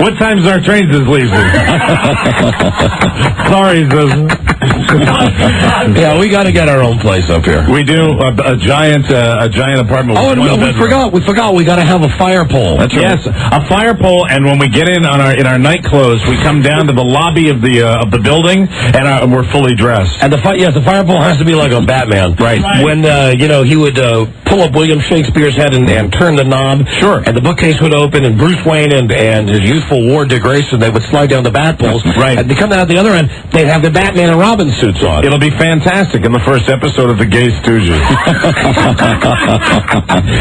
What time's our trains leave? Sorry, yeah, we got to get our own place up here. We do a giant apartment. Oh, with and one we bedroom. forgot. We got to have a fire pole. That's right. Yes, a fire pole, and when we get in our night clothes, we come down to the lobby of the building, and we're fully dressed. And the fire pole has to be like a Batman. Right. When he would pull up William Shakespeare's head and turn the knob. Sure. And the bookcase would open, and Bruce Wayne and his youthful ward Dick Grayson, they would slide down the bat poles. Right. And they come out the other end, they'd have the Batman and Robin suits on. It'll be fantastic in the first episode of The Gay Stooges.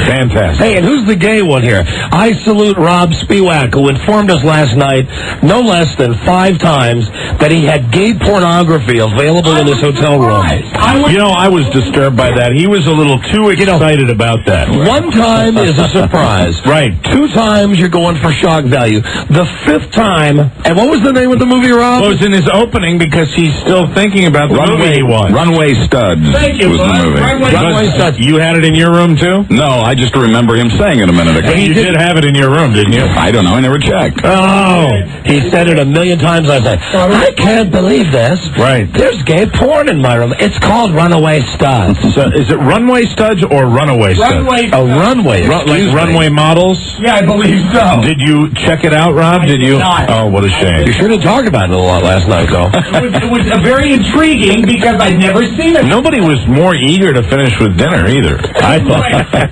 Fantastic. Hey, and who's the gay one here? I salute Rob Spiewak, who informed us last night, no less than 5 times, that he had gay pornography available in his hotel room. I was disturbed by that. He was a little too excited about that. 1 time is a surprise. Right. 2 times you're going for shock value. The 5th time, and what was the name of the movie, Rob? Well, it was in his opening because he's still thinking about the movie he won. Runway Studs was the movie. Runway Studs. You had it in your room, too? No, I just remember him saying it a minute ago. You did have it in your room, didn't you? I don't know. I never checked. Oh, he said it a million times last night. I can't believe this. Right. There's gay porn in my room. It's called Runaway Studs. So, is it Runway Studs or Runaway Studs? A runway. Like runway models? Yeah, I believe so. Did you check it out, Rob? Did you? not. Oh, what a shame. You should have talked about it a lot last night, though. It was very intriguing because I'd never seen it. Nobody was more eager to finish with dinner, either. I thought.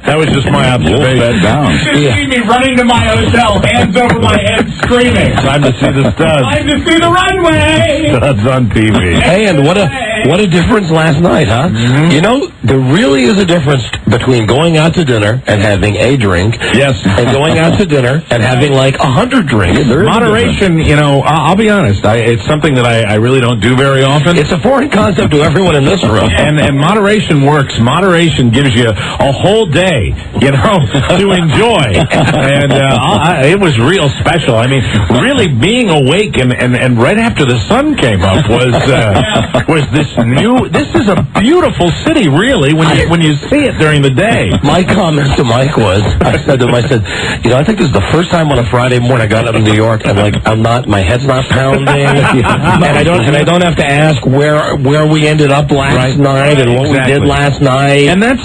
That was just my observation. Bed down. You should see me running to my hotel, hands over my head, screaming. Time to see the studs. Time to see the runway! Studs on TV. Hey, and what a difference last night, huh? Mm-hmm. You know, there really is a difference between going out to dinner and having a drink, Yes. and going out to dinner and having like 100 drinks. Moderation, I'll be honest. It's something that I really don't do very often. It's a foreign concept to everyone in this room. And moderation works. Moderation gives you a whole day, to enjoy. And it was real special. I mean, really being awake and right after the sun came up was this new. This is a beautiful city, really, when you see it during the day. My comment to Mike was, I said to him, I think this is the first time on a Friday morning I got up in New York and my head's not pounding, and I don't have to ask where we ended up last night and what we did last night. And that's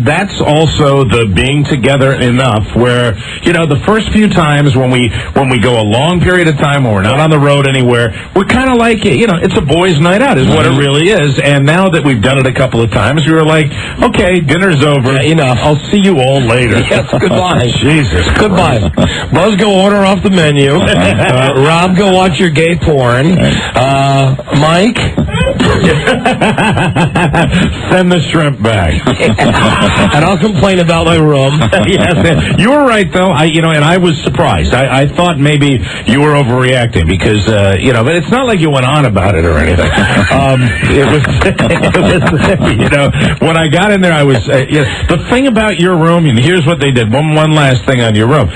that's also the being together enough where the first few times when we go a long period of time when we're not on the road anywhere, we're kind of like it's a boys' night out is what it really is. And now that we've done it a couple of times, we were like, okay, dinner's over. Yeah, enough. I'll see you all later. Yes, goodbye. Jesus. Goodbye. Buzz, go order off the menu. Rob, go watch your gay porn. Mike? Send the shrimp back. And I'll complain about my room. Yes, you were right, though. And I was surprised. I thought maybe you were overreacting because, but it's not like you went on about it or anything. It was when I got in there, I was, the thing about your room, and here's what they did. One last thing on your room.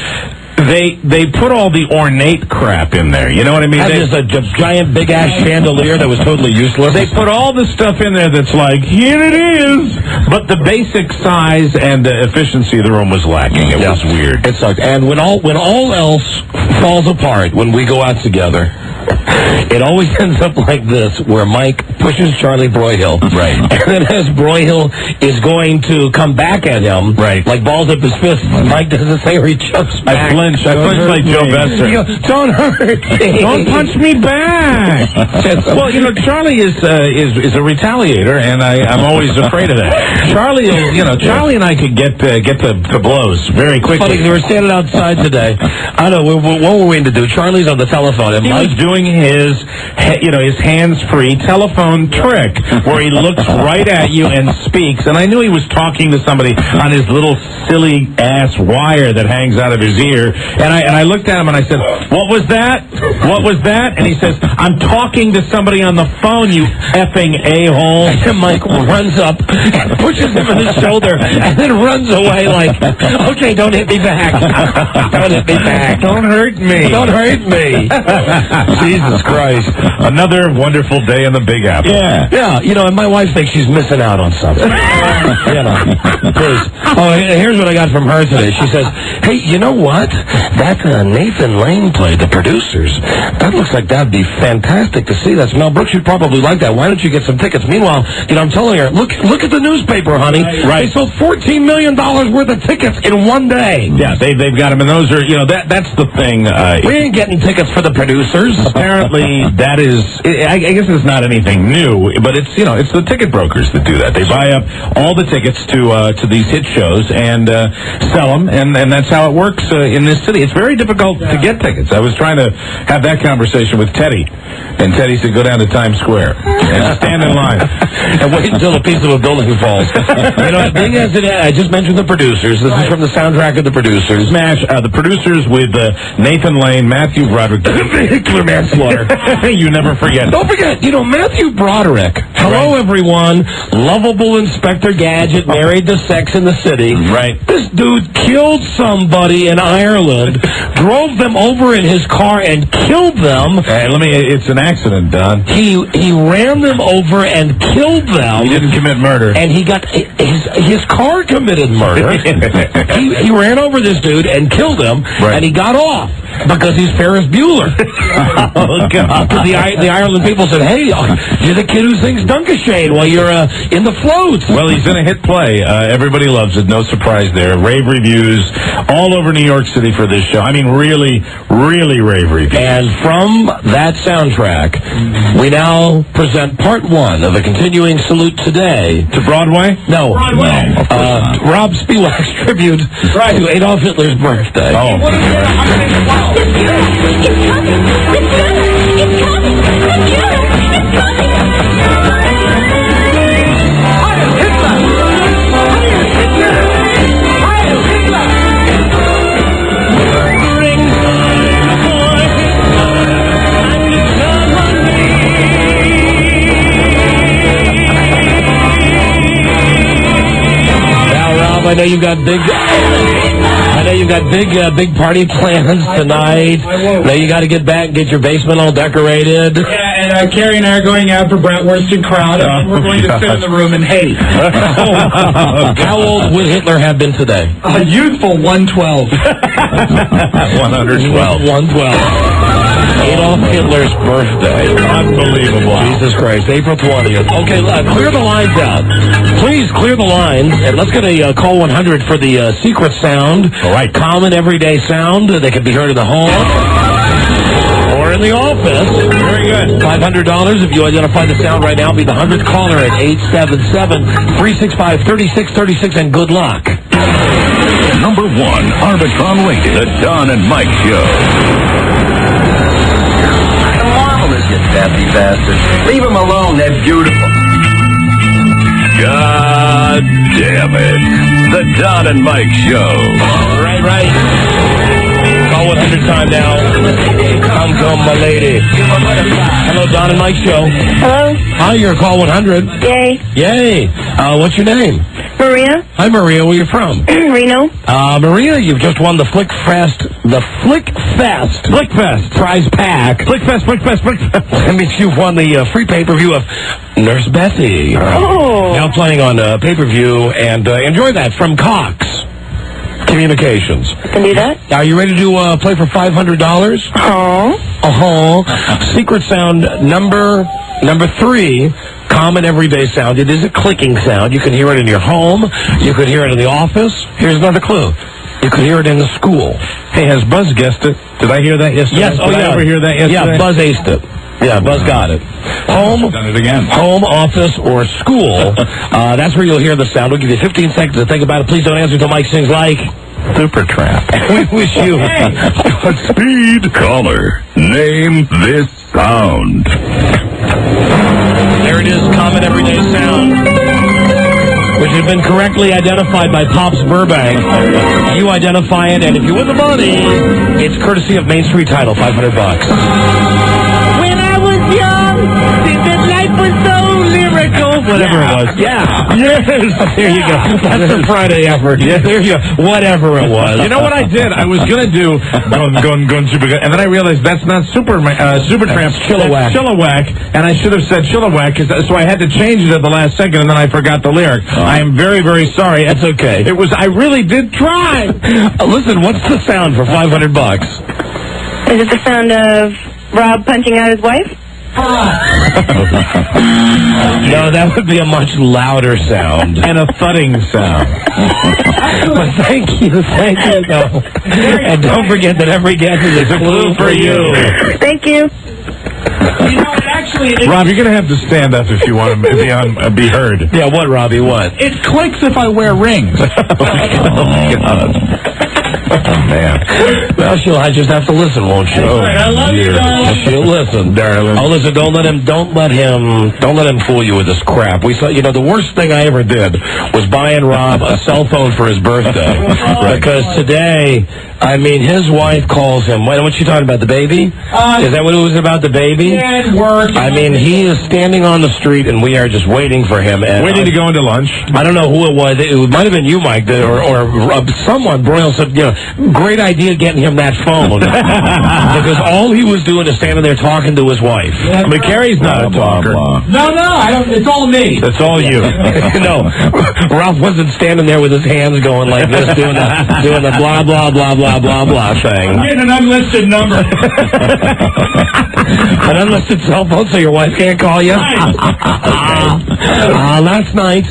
they put all the ornate crap in there. You know what I mean? Had just a giant big ass chandelier that was totally useless. They put all the stuff in there that's like, here it is. But the basic size and efficiency of the room was lacking. It was weird. It sucked. And when all else falls apart, when we go out together, it always ends up like this, where Mike pushes Charlie Broyhill. Right. And then as Broyhill is going to come back at him, right, like balls up his fist, Mike doesn't say, or he jumps back. I flinch like Joe Besser. Don't hurt me. Don't punch me back. Well, you know, Charlie is a retaliator, and I'm always afraid of that. Charlie and I could get to blows very quickly. Funny, we were standing outside today. I don't know, what were we waiting to do? Charlie's on the telephone, and Mike's doing his hands-free telephone trick where he looks right at you and speaks. And I knew he was talking to somebody on his little silly ass wire that hangs out of his ear. And I looked at him and I said, "What was that? What was that?" And he says, "I'm talking to somebody on the phone, you effing a-hole." And Mike runs up and pushes him in his shoulder and then runs away like, "Okay, don't hit me back. Don't hit me back. Don't hurt me. Don't hurt me." Jesus Christ. Another wonderful day in the Big Apple. Yeah, you know, and my wife thinks she's missing out on something. You know, please. Oh, here's what I got from her today. She says, "Hey, you know what? That Nathan Lane play, The Producers, that looks like that'd be fantastic to see. That's Mel Brooks. You'd probably like that. Why don't you get some tickets?" Meanwhile, you know, I'm telling her, look at the newspaper, honey. Right. They sold $14 million worth of tickets in one day. Yeah, they've got them, and those are, you know, that's the thing. We ain't getting tickets for The Producers. Apparently, that is, I guess it's not anything new, but it's, you know, it's the ticket brokers that do that. They buy up all the tickets to these hit shows and sell them, and that's how it works in this city. It's very difficult to get tickets. I was trying to have that conversation with Teddy, and Teddy said, "Go down to Times Square and stand in line and wait until a piece of a building falls." You know, the thing is, I just mentioned The Producers. This is from the soundtrack of The Producers. Smash, The Producers with Nathan Lane, Matthew Broderick, vehicular manslaughter. You never forget. Don't forget, you know, Matthew Broderick. Hello, everyone. Lovable Inspector Gadget, married to Sex in the City. Right. This dude killed somebody in Ireland, drove them over in his car and killed them. Hey, it's an accident, Don. He ran them over and killed them. He didn't commit murder. And he got his car committed murder. he ran over this dude and killed him, and he got off because he's Ferris Bueller. Oh, God. The Ireland people said, "Hey, you're the kid who sings Dunkashane while you're in the floats." Well, he's in a hit play. Everybody loves it. No surprise there. Rave reviews all over New York City for this show. I mean, really, really rave reviews. And from that soundtrack, we now present part one of a continuing salute today to Broadway. No, Broadway. No, of course not. Rob Spiewak's tribute to Adolf Hitler's birthday. Oh. I know you got big party plans tonight. Now you got to get back and get your basement all decorated. Yeah, and Carrie and I are going out for Bratwurst and Kraut, and we're going to sit in the room and hate. How old would Hitler have been today? A youthful 112. 112. 112. Adolf Hitler's birthday. Unbelievable. Jesus Christ. April 20th. Okay, clear the lines out. Please clear the lines, and let's get a call 100 for the secret sound. All right. Common everyday sound that can be heard in the home or in the office. Very good. $500 if you identify the sound right now. Be the 100th caller at 877-365-3636, and good luck. Number one, Arbitron rated, The Don and Mike Show. Marvelous, you sassy bastard. Leave them alone. They're beautiful. God damn it. The Don and Mike Show. Right. Call 100 time now. Come, my lady. Hello, Don and Mike Show. Hello? Hi, you're call 100. Yay. Yay. What's your name? Maria. Hi, Maria. Where you from? Reno. Maria, you've just won the Flickfest prize pack. Flickfest. That means you've won the free pay-per-view of Nurse Betty. Oh. Now playing on pay-per-view, and enjoy that from Cox Communications. Can do that. Are you ready to play for $500? Secret sound number 3. Common everyday sound. It is a clicking sound. You can hear it in your home. You could hear it in the office. Here's another clue. You could hear it in the school. Hey, has Buzz guessed it? Did I hear that yesterday? Yes. Did I ever hear that yesterday? Yeah, Buzz aced it. Yeah, Buzz got it. Home, Done it again. Home, office, or school. That's where you'll hear the sound. We'll give you 15 seconds to think about it. Please don't answer until Mike sings like Supertramp. We wish you Speed caller. Name this sound. There it is, common everyday sound, which has been correctly identified by Pops Burbank. You identify it, and if you win the money, it's courtesy of Main Street Title, $500. When I was young, that life was so lyrical. Whatever it was. Yeah. Yes. There you go. That's the Friday effort. Yeah, there you go. Whatever it was. You know what I did? I was going to do going super good, and then I realized that's not Supertramp. Chilliwack. Chilliwack, and I should have said Chilliwack, so I had to change it at the last second, and then I forgot the lyric. I am very, very sorry. That's okay. I really did try. Listen, what's the sound for $500? Is it the sound of Rob punching out his wife? No, that would be a much louder sound. And a thudding sound. But thank you. No. And don't forget that every guess is a clue for you. Thank you. You know, Rob, you're going to have to stand up if you want to be heard. Yeah, what, Robbie, what? it clicks if I wear rings. Oh, man. Well, she'll just have to listen, won't she? All right, I love you, darling. She'll listen, darling. Oh, listen, don't let him fool you with this crap. We saw, the worst thing I ever did was buying Rob a cell phone for his birthday. Because today, his wife calls him. What's she talking about, the baby? Is that what it was about, the baby? Yeah, it worked. He is standing on the street, and we are just waiting for him. And waiting to go into lunch? I don't know who it was. It might have been you, Mike, or someone. Broyle said, great idea getting him that phone. Because all he was doing is standing there talking to his wife. Yeah, McCarry's not a talker. No, I don't. It's all me. It's all you. No, Ralph wasn't standing there with his hands going like this, doing the blah, blah, blah, blah, blah, blah thing. I'm getting an unlisted number. An unlisted cell phone so your wife can't call you? Last night,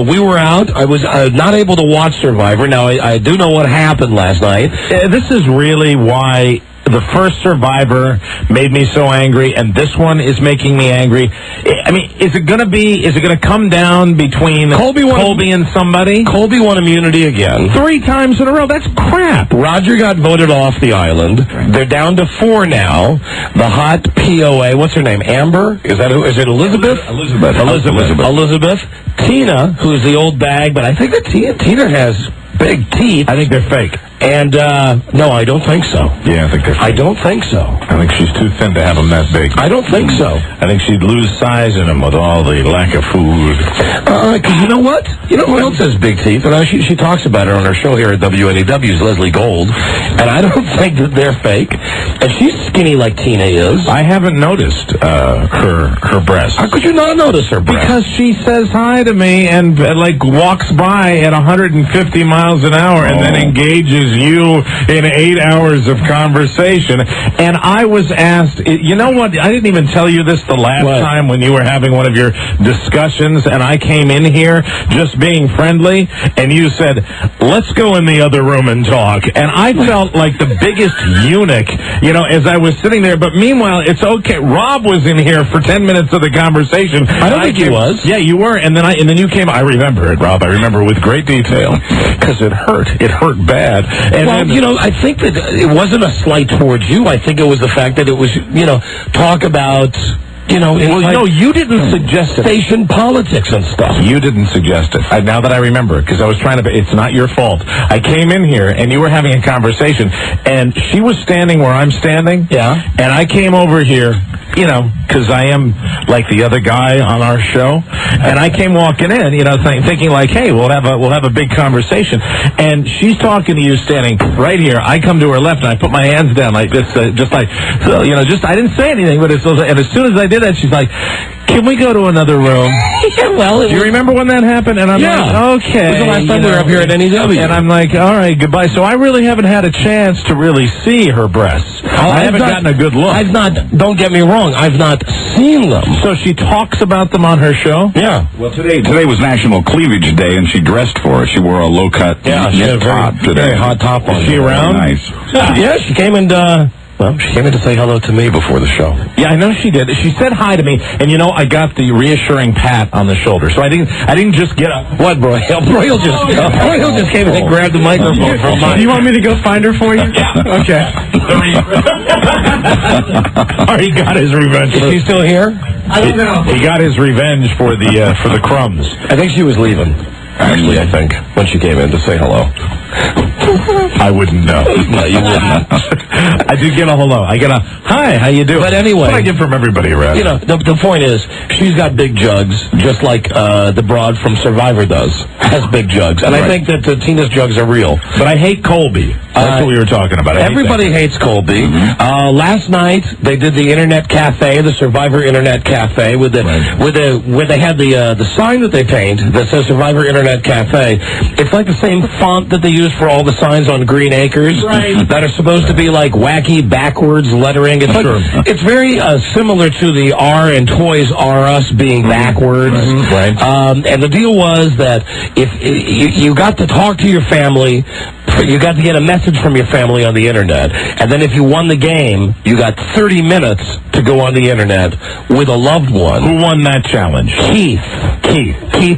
we were out. I was not able to watch Survivor. Now, I do know what happened last night. This is really why the first Survivor made me so angry, and this one is making me angry. Is it going to come down between Colby and somebody? Colby won immunity again. 3 times in a row. That's crap. Roger got voted off the island. They're down to 4 now. The hot POA, what's her name? Amber? Is it Elizabeth? Elizabeth. Tina, who's the old bag, but I think that Tina has big teeth. I think they're fake. And, no, I don't think so. Yeah, I think they're fake. I don't think so. I think she's too thin to have them that big. I don't think so. I think she'd lose size in them with all the lack of food. Because you know what? You know who else has big teeth? And she talks about it on her show here at WNEW's, Leslie Gold. And I don't think that they're fake. And she's skinny like Tina is. I haven't noticed her breasts. How could you not notice her breasts? Because she says hi to me and walks by at 150 miles an hour and then engages you in 8 hours of conversation. And I was asked, you know what? I didn't even tell you this the last time when you were having one of your discussions, and I came in here just being friendly, and you said, let's go in the other room and talk. And I felt like the biggest eunuch, as I was sitting there. But meanwhile, it's okay. Rob was in here for 10 minutes of the conversation. I don't think he was. Yeah, you were. And then you came. I remember it, Rob. I remember with great detail because it hurt. It hurt bad. And I think that it wasn't a slight towards you. I think it was the fact that it was, talk about, no, you didn't suggest it. Station politics and stuff. You didn't suggest it. Now that I remember it, because I was trying to, it's not your fault. I came in here, and you were having a conversation, and she was standing where I'm standing. Yeah. And I came over here because I am like the other guy on our show, and I came walking in, thinking like, hey, we'll have a big conversation, and she's talking to you standing right here. I come to her left, and I put my hands down like this, I didn't say anything, but and as soon as I did that, she's like, can we go to another room? Do you remember when that happened? And I'm like, okay. It was the last time we were up here at NEW. And I'm like, all right, goodbye. So I really haven't had a chance to really see her breasts. I haven't gotten a good look. Don't get me wrong, I've not seen them. So she talks about them on her show? Yeah. Well, today was National Cleavage Day, and she dressed for it. She wore a low-cut knit top today. Very hot top on. Is she around? Nice. Yeah, she came in to say hello to me before the show. Yeah, I know she did. She said hi to me, and I got the reassuring pat on the shoulder. So I didn't just get up. What, Broyle? Broyle just came in and grabbed the microphone from mine. Do you want me to go find her for you? Yeah. Okay. He got his revenge. Is she still here? I don't know. He got his revenge for the crumbs. I think she was leaving. Actually, I think, when she came in to say hello. I wouldn't know. No, you wouldn't. I did get a hello. I get a, hi, how you doing? But anyway. That's what I get from everybody around. The point is, she's got big jugs, just like the broad from Survivor does. Has big jugs. And I think that Tina's jugs are real. But I hate Colby. That's what we were talking about. Everybody hates Colby. Last night, they did the Internet Cafe, the Survivor Internet Cafe, where they had the sign that they paint that says Survivor Internet Cafe. It's like the same font that they use for all the signs on Green Acres that are supposed to be like wacky backwards lettering. It's very similar to the R and Toys R Us being backwards. And the deal was that if you got to talk to your family, you got to get a message from your family on the internet, and then if you won the game, you got 30 minutes to go on the internet with a loved one. Who won that challenge? Keith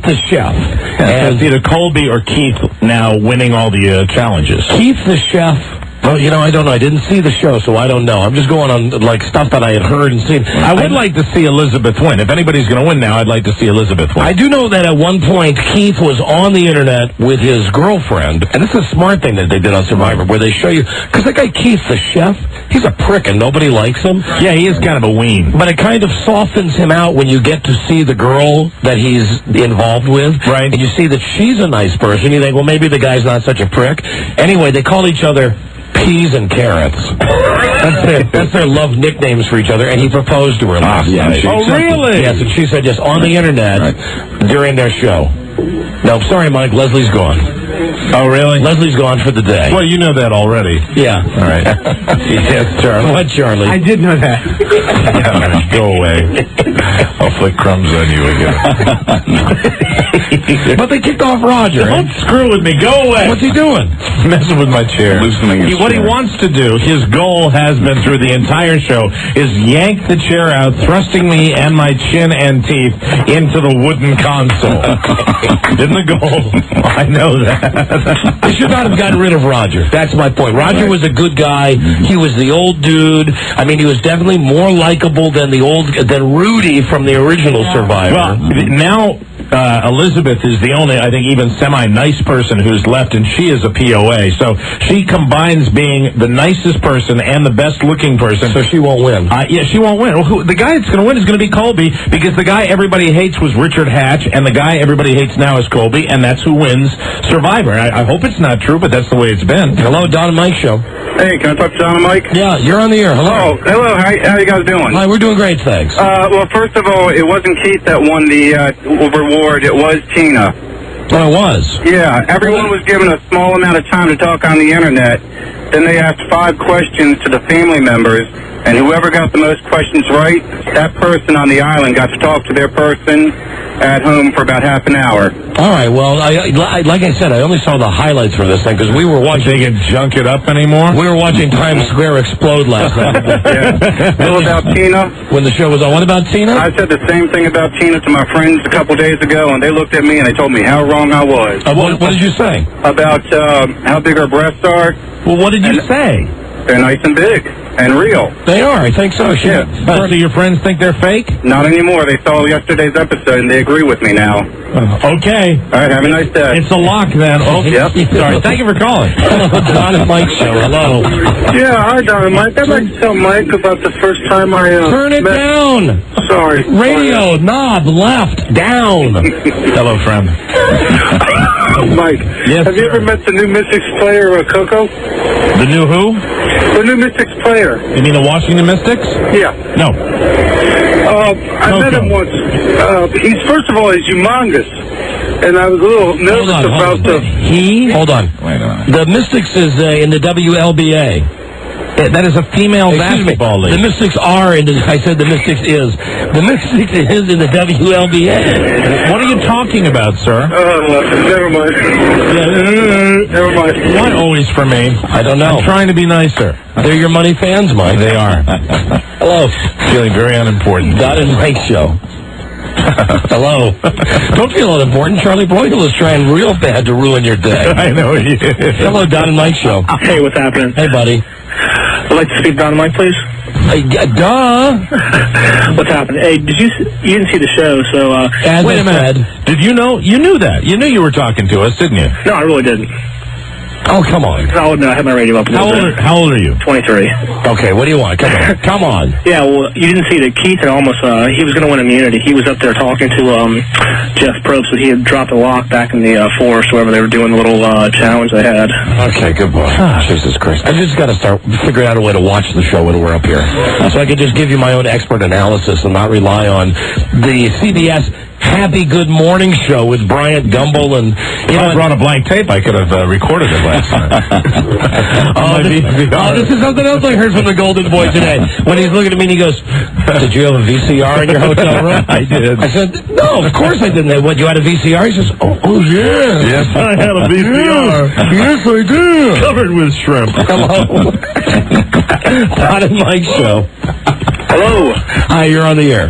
the chef. And it's either Colby or Keith now winning all the challenges. Keith the chef. Well, I don't know. I didn't see the show, so I don't know. I'm just going on, stuff that I had heard and seen. I would like to see Elizabeth win. If anybody's going to win now, I'd like to see Elizabeth win. I do know that at one point, Keith was on the internet with his girlfriend, and this is a smart thing that they did on Survivor, where they show you, because that guy Keith, the chef, he's a prick, and nobody likes him. Yeah, he is kind of a ween. But it kind of softens him out when you get to see the girl that he's involved with. Right. And you see that she's a nice person. You think, well, maybe the guy's not such a prick. Anyway, they call each other peas and carrots. That's their love nicknames for each other, and he proposed to her last night. Oh, really? Yes, and she said just on the internet during their show. No, sorry, Mike, Leslie's gone. Oh, really? Leslie's gone for the day. Well, you know that already. Yeah. All right. Yes, Charlie. What, Charlie? I did know that. Go away. I'll flick crumbs on you again. But they kicked off Roger. Don't screw with me. Go away. What's he doing? Messing with my chair. Loosening his What he chair. wants to do, his goal has been through the entire show, is yank the chair out, thrusting me and my chin and teeth into the wooden console. Isn't the goal? I know that. They should not have gotten rid of Roger. That's my point. Roger was a good guy. He was the old dude. I mean, he was definitely more likable than Rudy from the original Survivor. Well, now Elizabeth is the only, I think, even semi-nice person who's left, and she is a POA. So she combines being the nicest person and the best-looking person. So she won't win. Yeah, she won't win. Well, the guy that's going to win is going to be Colby, because the guy everybody hates was Richard Hatch, and the guy everybody hates now is Colby, and that's who wins Survivor. I hope it's not true, but that's the way it's been. Hello, Don and Mike show. Hey, can I talk to John and Mike? Yeah, you're on the air. Hello. Oh, hello. How you guys doing? Hi, we're doing great, thanks. Well, first of all, it wasn't Keith that won the reward. It was Tina. Oh, it was? Yeah, everyone was given a small amount of time to talk on the internet. Then they asked 5 questions to the family members, and whoever got the most questions right, that person on the island got to talk to their person at home for about half an hour. All right, well, like I said, I only saw the highlights for this thing, because we were watching... They can junk it up anymore? We were watching Times Square explode last night. Yeah. What about Tina? When the show was on. What about Tina? I said the same thing about Tina to my friends a couple days ago, and they looked at me and they told me how wrong I was. What did you say? About how big her breasts are. Well, what did you say? They're nice and big and real. They are, I think so, Yeah. So your friends think they're fake? Not anymore. They saw yesterday's episode and they agree with me now. Okay. All right, have a nice day. It's a lock then. Oh, Yep. Sorry. Thank you for calling. Don and Mike show. Hello. Yeah, hi, Don and Mike. I'd like to tell Mike about the first time I Turn it down. Sorry. Radio, knob, left, down. Hello, friend. Mike, Yes, have you ever met the new Mystics player, Coco? The new who? The new Mystics player. You mean the Washington Mystics? Yeah. No. I met him once. He's, first of all, he's humongous. And I was a little nervous about the... Hold on. Wait a minute. The Mystics is in the WLBA. That is a female Excuse me. basketball league. The Mystics are in the... I said the Mystics is. The Mystics is in the WLBA. What are you talking about, sir? Never mind. Never mind. Why always for me? I don't know. I'm trying to be nicer. They're your money fans, Mike. They are. Hello. Feeling very unimportant. Don and Mike show. Hello. Don't feel unimportant. Charlie Broyle is trying real bad to ruin your day. I know he is. Hello, Don and Mike show. Hey, what's happening? Hey, buddy. I'd like to speak to Don and Mike, please. Duh. What's happening? Hey, you didn't see the show, so... As Wait I a minute. said- Did you know? You knew that. You knew you were talking to us, didn't you? No, I really didn't. Oh, come on. I had my radio up a little bit. How old are you? 23. Okay, what do you want? Come on. Come on. Yeah, well, you didn't see that Keith had almost, he was going to win immunity. He was up there talking to Jeff Probst, but he had dropped a lock back in the forest wherever they were doing the little challenge they had. Okay, good boy. Jesus Christ. I just got to start figuring out a way to watch the show when we're up here. So I can just give you my own expert analysis and not rely on the CBS Happy Good Morning show with Bryant Gumbel and... If I brought a blank tape, I could have recorded it last night. This is something else I heard from the Golden Boy today. When he's looking at me and he goes, did you have a VCR in your hotel room? I did. I said, no, of course I didn't. What, you had a VCR? He says, oh yeah. Yes, I had a VCR. Yes, I did. Covered with shrimp. Hello. Don and Mike show. Hello. Hi, you're on the air.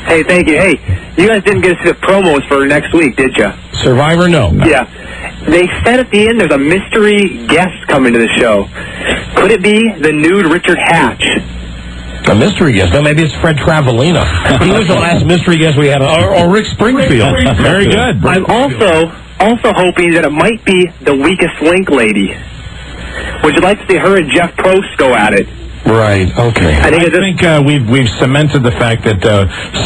Hey, thank you. Hey, you guys didn't get to see the promos for next week, did you? Survivor, no. Yeah. They said at the end there's a mystery guest coming to the show. Could it be the nude Richard Hatch? A mystery guest? No, maybe it's Fred Travolina. He was the last mystery guest we had. Or Rick Springfield. Very good. I'm also hoping that it might be the weakest link lady. Would you like to see her and Jeff Probst go at it? Right, okay. I think we've cemented the fact that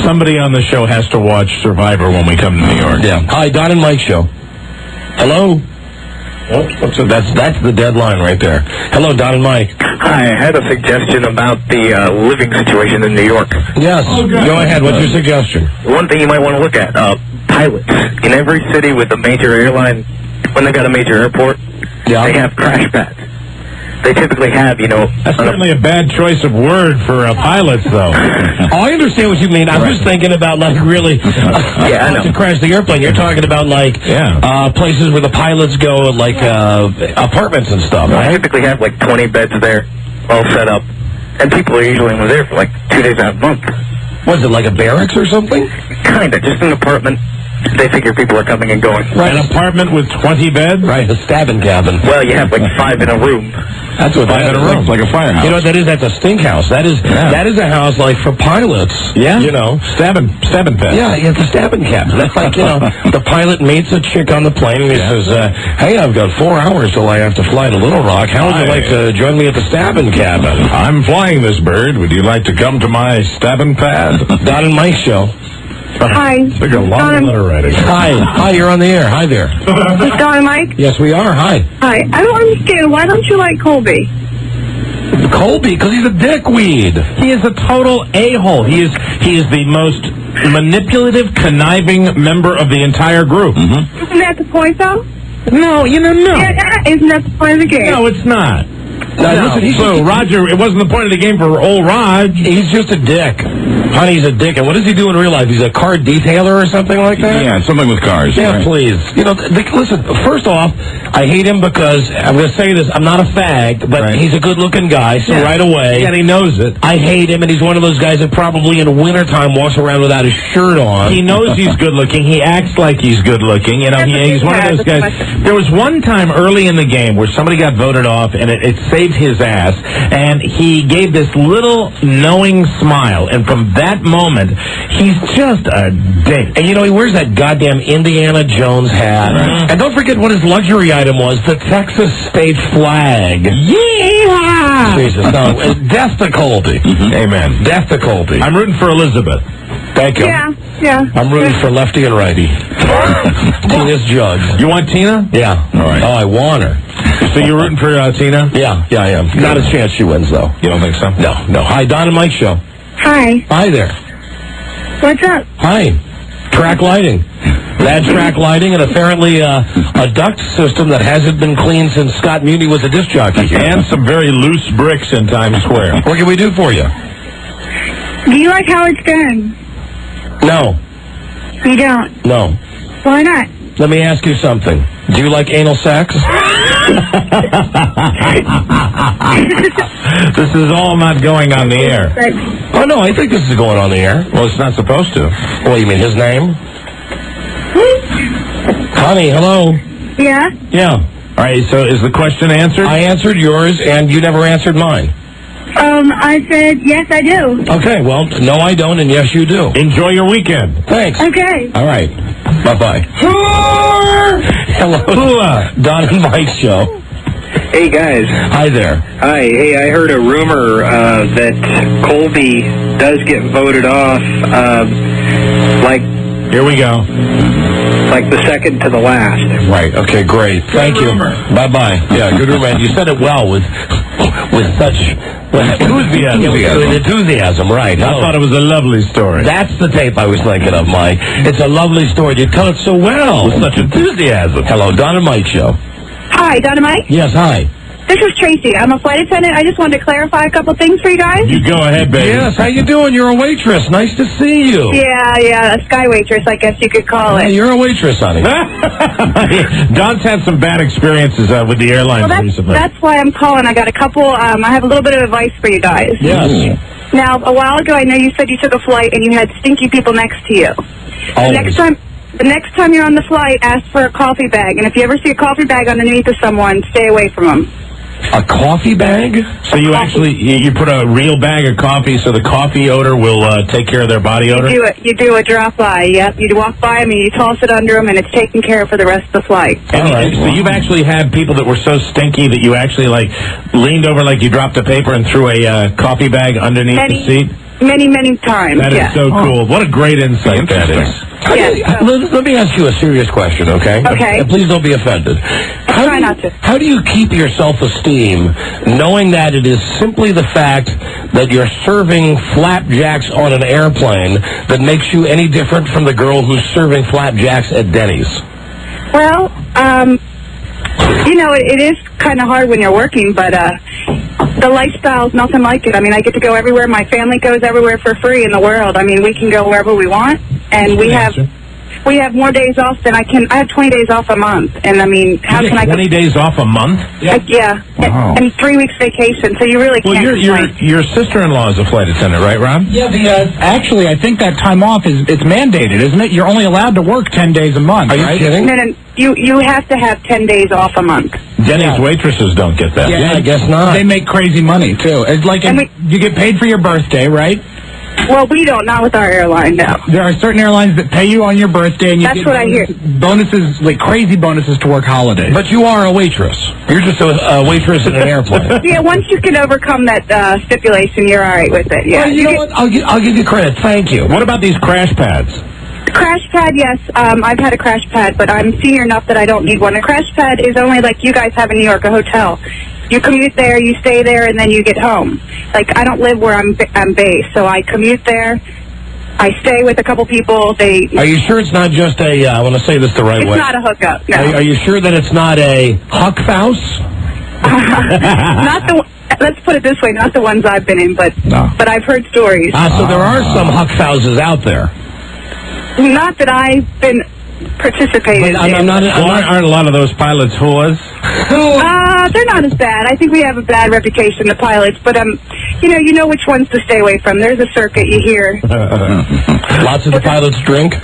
somebody on the show has to watch Survivor when we come to New York. Yeah. Hi, Don and Mike show. Hello? So that's the deadline right there. Hello, Don and Mike. Hi, I had a suggestion about the living situation in New York. Yes. Go ahead. What's your suggestion? One thing you might want to look at, pilots. In every city with a major airline, when they got a major airport, they have crash pads. They typically have, That's certainly a bad choice of word for pilots, though. Oh, I understand what you mean. I was thinking about, really, to crash the airplane. You're talking about, places where the pilots go, apartments and stuff, They right? typically have, 20 beds there, all set up. And people are usually only there for, 2 days out of the month. Was it like a barracks or something? Kinda, just an apartment. They figure people are coming and going. Right. An apartment with 20 beds? Right, a stabbing cabin. Well, you have 5 in a room. That's what 5 in a room. It's like a firehouse. You know what that is? That's a stink house. That is a house for pilots. Yeah. Stabbing pad. Yeah, it's a stabbing cabin. That's the pilot meets a chick on the plane and he says, hey, I've got 4 hours till I have to fly to Little Rock. How would you like to join me at the stabbing cabin? I'm flying this bird. Would you like to come to my stabbing pad? Don and Mike show. Hi. It's like a long letter writing. Hi, you're on the air. Hi there. Is Don and Mike? Yes, we are. Hi. Hi. I don't understand. Why don't you like Colby? Colby, because he's a dickweed. He is a total a-hole. He is the most manipulative, conniving member of the entire group. Mm-hmm. Isn't that the point, though? No. Yeah, isn't that the point of the game? No, it's not. Listen, Roger, it wasn't the point of the game for old Raj. He's just a dick. Honey's a dick. And what does he do in real life? He's a car detailer or something like that? Yeah, something with cars. Yeah, right? please. Listen, first off, I hate him because, I'm going to say this, I'm not a fag, but he's a good-looking guy, so right away... Yeah, he knows it. I hate him, and he's one of those guys that probably in wintertime walks around without his shirt on. He knows he's good-looking. He acts like he's good-looking. He's one of those guys. There was one time early in the game where somebody got voted off, and it saved saved his ass, and he gave this little knowing smile, and from that moment, he's just a dink. And, he wears that goddamn Indiana Jones hat. Right. And don't forget what his luxury item was, the Texas state flag. Yeah! Jesus, no. Death to Colby. Amen. Death to Colby. I'm rooting for Elizabeth. Thank you. Yeah. I'm rooting for lefty and righty. Tina's judge. You want Tina? Yeah. All right. Oh, I want her. So you're rooting for Tina? Yeah, I am. Not a chance she wins, though. You don't think so? No. Hi, Don and Mike Show. Hi. Hi there. What's up? Hi. Track lighting. Bad track lighting and apparently a duct system that hasn't been cleaned since Scott Muni was a disc jockey. And some very loose bricks in Times Square. What can we do for you? Do you like Howard Stern? No. You don't? No. Why not? Let me ask you something. Do you like anal sex? This is all not going on the air. Oh, no, I think this is going on the air. Well, it's not supposed to. Well, you mean his name? Honey, hello? Yeah? Yeah. All right, so is the question answered? I answered yours, and you never answered mine. I said, yes, I do. Okay, well, no, I don't, and yes, you do. Enjoy your weekend. Thanks. Okay. All right. Bye-bye. Hello. Don and Mike Show. Hey, guys. Hi there. Hi. Hey, I heard a rumor that Colby does get voted off, Here we go. Like the second to the last. Right. Okay, great. Thank you. Bye-bye. Yeah, good rumor. You said it well with such enthusiasm, right. I thought it was a lovely story. That's the tape I was thinking of, Mike. It's a lovely story. You tell it so well. With such enthusiasm. Hello, Don and Mike Show. Hi, Don and Mike? Yes, hi. This is Tracy. I'm a flight attendant. I just wanted to clarify a couple things for you guys. You go ahead, baby. Yes, how you doing? You're a waitress. Nice to see you. Yeah, a sky waitress, I guess you could call it. You're a waitress, honey. Don's had some bad experiences with the airlines recently. That's why I'm calling. I got a couple, I have a little bit of advice for you guys. Yes. Now, a while ago, I know you said you took a flight and you had stinky people next to you. The next time you're on the flight, ask for a coffee bag. And if you ever see a coffee bag underneath of someone, stay away from them. A coffee bag? So you actually, you put a real bag of coffee so the coffee odor will take care of their body odor? You do a drop-by, yep. You walk by them and you toss it under them and it's taken care of for the rest of the flight. All right. So you've actually had people that were so stinky that you actually, leaned over like you dropped a paper and threw a coffee bag underneath the seat? Many, many times. That is so cool. What a great insight that is. Let me ask you a serious question, okay? Okay. And please don't be offended. Try not to. How do you keep your self-esteem knowing that it is simply the fact that you're serving flapjacks on an airplane that makes you any different from the girl who's serving flapjacks at Denny's? Well, it is kind of hard when you're working, but the lifestyle's nothing like it. I mean, I get to go everywhere. My family goes everywhere for free in the world. I mean, we can go wherever we want, and we have more days off than I can. I have 20 days off a month, and I mean, how can I? 20 days off a month? Yeah. Wow. And 3 weeks vacation. So you really can't. Well, your sister-in-law is a flight attendant, right, Rob? Yeah. Actually, I think that time off it's mandated, isn't it? You're only allowed to work 10 days a month. Are you kidding? No, you have to have 10 days off a month. Denny's waitresses don't get that. Yeah, I guess not. They make crazy money too. It's like you get paid for your birthday, right? Well, we don't. Not with our airline, no. There are certain airlines that pay you on your birthday, and you get what I hear. Bonuses, like crazy bonuses to work holidays. But you are a waitress. You're just a waitress in an airplane. Yeah, once you can overcome that stipulation, you're all right with it. Yeah. Well, you know what? I'll give you credit. Thank you. What about these crash pads? Crash pad, yes. I've had a crash pad, but I'm senior enough that I don't need one. A crash pad is only like you guys have in New York, a hotel. You commute there, you stay there, and then you get home. Like, I don't live where I'm based, so I commute there. I stay with a couple people. Are you sure it's not just a, I want to say this the right way. It's not a hookup, no. Are you sure that it's not a huckhouse? Let's put it this way, not the ones I've been in, but I've heard stories. So there are some huckhouses out there. Not that I've been participating in. Aren't a lot of those pilots whores? They're not as bad. I think we have a bad reputation, the pilots, but you know which ones to stay away from. There's a circuit you hear. Lots of the pilots drink?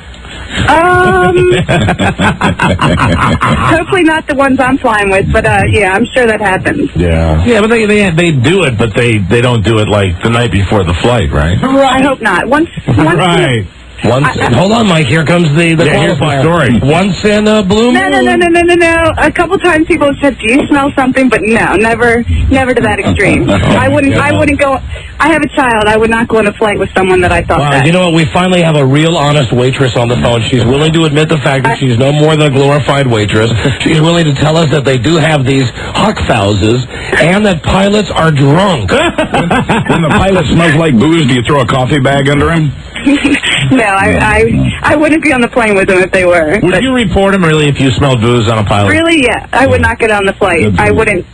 Hopefully not the ones I'm flying with, but yeah, I'm sure that happens. Yeah. Yeah, but they do it, but they don't do it like the night before the flight, right? I hope not. Once right. Hold on, Mike. Here comes the qualifier. Story. Once in a blue moon. No. A couple times people have said, "Do you smell something?" But no, never to that extreme. I wouldn't go. I have a child. I would not go on a flight with someone that I thought that. You know what? We finally have a real, honest waitress on the phone. She's willing to admit the fact that she's no more than a glorified waitress. She's willing to tell us that they do have these Huckfauses and that pilots are drunk. When the pilot smells like booze, do you throw a coffee bag under him? No, I wouldn't be on the plane with them if they were. Would you report them really if you smelled booze on a pilot? Really? Yeah, I would not get on the flight. I wouldn't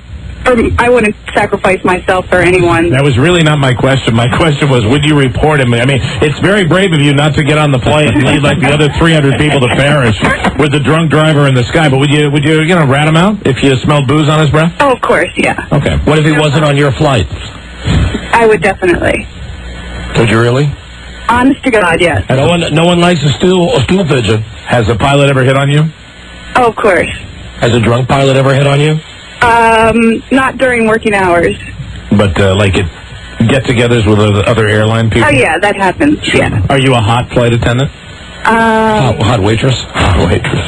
sacrifice myself for anyone. That was really not my question. My question was, would you report him? I mean, it's very brave of you not to get on the plane and leave like the other 300 people to perish with the drunk driver in the sky. But would you rat him out if you smelled booze on his breath? Oh, of course, yeah. Okay. What if he wasn't on your flight? I would definitely. Would you really? Honest to God, yes. No one likes a stool pigeon. Has a pilot ever hit on you? Oh, of course. Has a drunk pilot ever hit on you? Not during working hours. But like at get-togethers with other airline people? Oh, yeah, that happens. Sure. Yeah. Are you a hot flight attendant? Hot waitress? Hot waitress.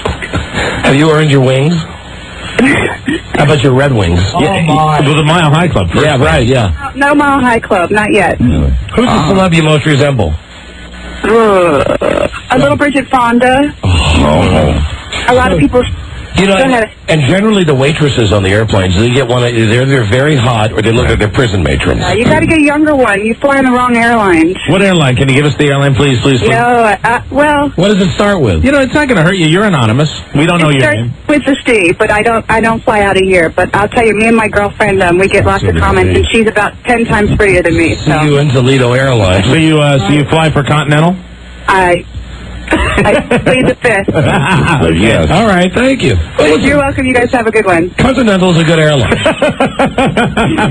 Have you earned your wings? How about your Red Wings? With the Mile High Club. Yeah, right, yeah. No Mile High Club, not yet. Who's the celeb you most resemble? A little Bridget Fonda. A lot of people... You know, and generally the waitresses on the airplanes, they get they're very hot, or they look like they're prison matrons. You got to get a younger one. You fly on the wrong airlines. What airline? Can you give us the airline, please? No, well... What does it start with? You know, it's not going to hurt you. You're anonymous. We don't know your name. With the Steve, but I don't fly out of here. But I'll tell you, me and my girlfriend, we get lots of comments, and she's about 10 times prettier than me. So. See you in Toledo Airlines. So you fly for Continental? I plead the fifth. Yes. All right, thank you. You're welcome. You guys have a good one. Continental's a good airline.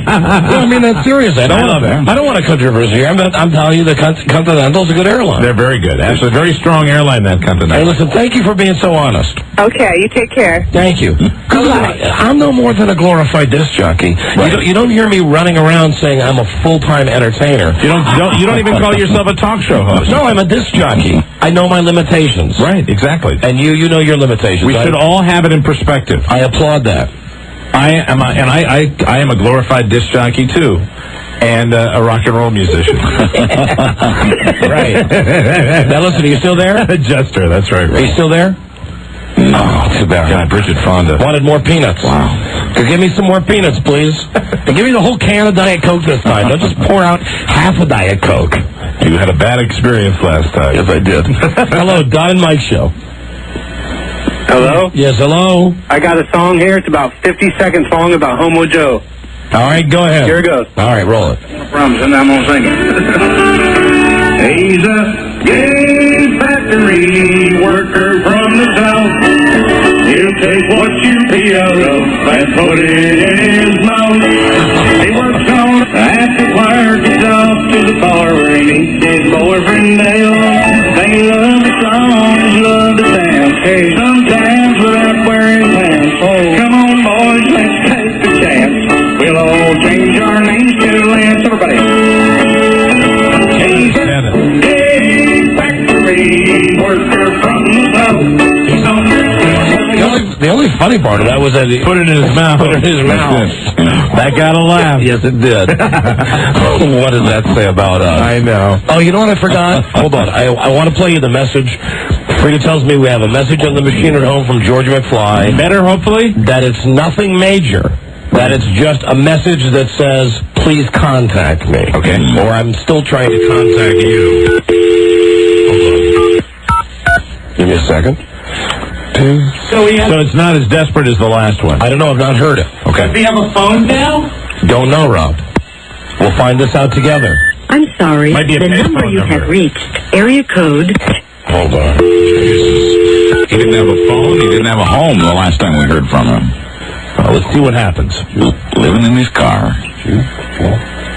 I mean that seriously. I don't want a controversy here. I'm telling you, the Continental's a good airline. They're very good. Actually, a very strong airline, that Continental. Hey, listen, thank you for being so honest. Okay, you take care. Thank you. I'm no more than a glorified disc jockey. Right. You don't hear me running around saying I'm a full-time entertainer. You don't even call yourself a talk show host. No, I'm a disc jockey. I know my limitations. Right, exactly. And you know your limitations. We should all have it in perspective. I applaud that. I am a glorified disc jockey too, and a rock and roll musician. Right. Now listen, are you still there? Jester, that's right. Are you still there? No, too bad. God, Bridget Fonda. Wanted more peanuts. Wow. So give me some more peanuts, please. And give me the whole can of Diet Coke this time. Don't just pour out half a Diet Coke. You had a bad experience last time. Yes, I did. Hello, Don and Mike Show. Hello? Yes, hello. I got a song here. It's about 50-second song about Homo Joe. All right, go ahead. Here it goes. All right, roll it. No problem, and I'm going to sing it. He's a gay factory worker from the south. He'll take what you pee out of and put it in his mouth. He works on at the choir, gets off to the bar and meets his boyfriend Dale. They love the songs, love to dance. Hey, sometimes without wearing pants. Oh, come on, boys, let's take a chance. We'll all change our names to Lance. Everybody. He's a gay factory worker from the south. The only funny part of that was that he put it in his mouth. Put it in his mouth. That got a laugh. Yes, it did. What does that say about us? I know. Oh, you know what I forgot? Hold on. I want to play you the message. Frida tells me we have a message on the machine at home from George McFly. Better, hopefully? That it's nothing major. That it's just a message that says, please contact me. Okay. Or I'm still trying to contact you. Hold on. Give me a second. So it's not as desperate as the last one. I don't know. I've not heard it. Okay. Does he have a phone now? Don't know, Rob. We'll find this out together. I'm sorry. Might be a the number you have reached, area code. Hold on. He didn't have a phone. He didn't have a home the last time we heard from him. Let's see what happens. Living in his car.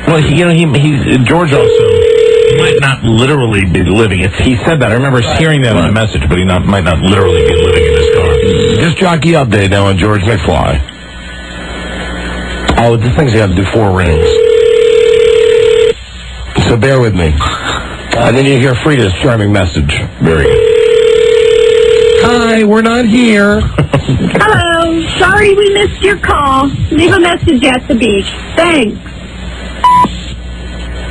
Well, George also might not literally be living. He said that. I remember hearing that in a message, but he might not literally be living in his car. Disc jockey update now on George McFly. Oh, the thing's got to do 4 rings. So bear with me. And then you hear Frida's charming message. Very good. Hi, we're not here. Hello. Sorry we missed your call. Leave a message at the beach. Thanks.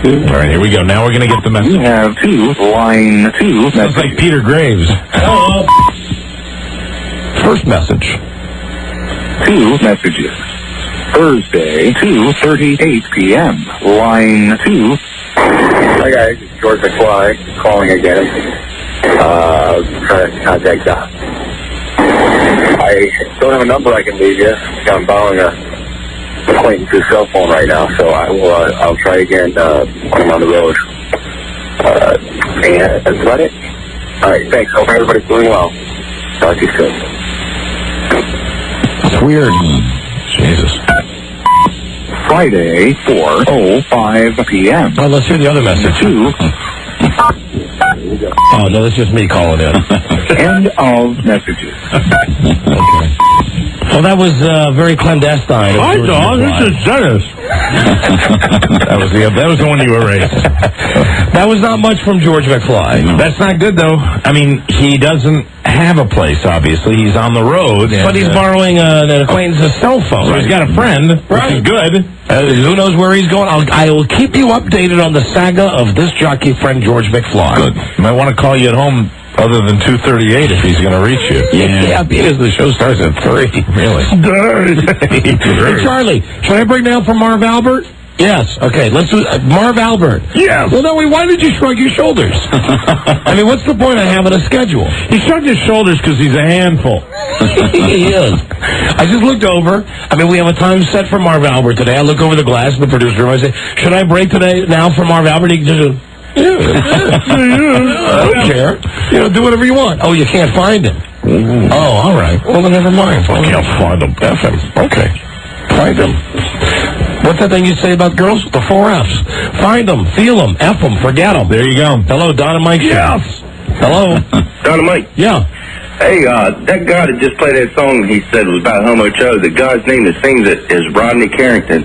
All right, here we go. Now we're going to get the message. You have line 2. Sounds like Peter Graves. Hello. First message. 2 messages. Thursday, 2:38 p.m. Line 2. Hi guys, it's George McFly calling again. Trying to contact Doc. I don't have a number I can leave you. I'm borrowing a acquaintance's cell phone right now, so I'll try again when I'm on the road. And that's about it. All right, thanks. Hope everybody's doing well. Talk to you soon. It's weird. Jesus. Friday, 4:05 p.m. Well, let's hear the other message. 2. Oh, no, that's just me calling in. End of messages. Okay. Well, that was very clandestine. Hi, dog. This is Dennis. that was the one you erased. That was not much from George McFly. No. That's not good, though. I mean, he doesn't have a place, obviously. He's on the road. But he's borrowing an acquaintance's cell phone. So he's got a friend, which is good. Who knows where he's going? I will keep you updated on the saga of this jockey friend, George McFly. Good. You might want to call you at home other than 2:38 if he's going to reach you. Yeah, because the show starts at 3. Really? Hey, Charlie, should I bring down from Marv Albert? Yes. Okay, let's do Marv Albert. Yes. Well, no, why did you shrug your shoulders? I mean, what's the point of having a schedule? He shrugged his shoulders because he's a handful. He is. I just looked over. I mean, we have a time set for Marv Albert today. I look over the glass in the producer room. I say, should I break today now for Marv Albert? He just goes, I don't care. You know, do whatever you want. Oh, you can't find him. Ooh. Oh, all right. Well, then never mind. I can't find him. F him. Okay. Find him. What's that thing you say about girls? The 4 Fs. Find them, feel them, F them, forget them. There you go. Hello, Don and Mike. Yes. Hello. Don and Mike. Yeah. Hey, that guy that just played that song he said was about Homo Cho, the guy's name that sings it is Rodney Carrington.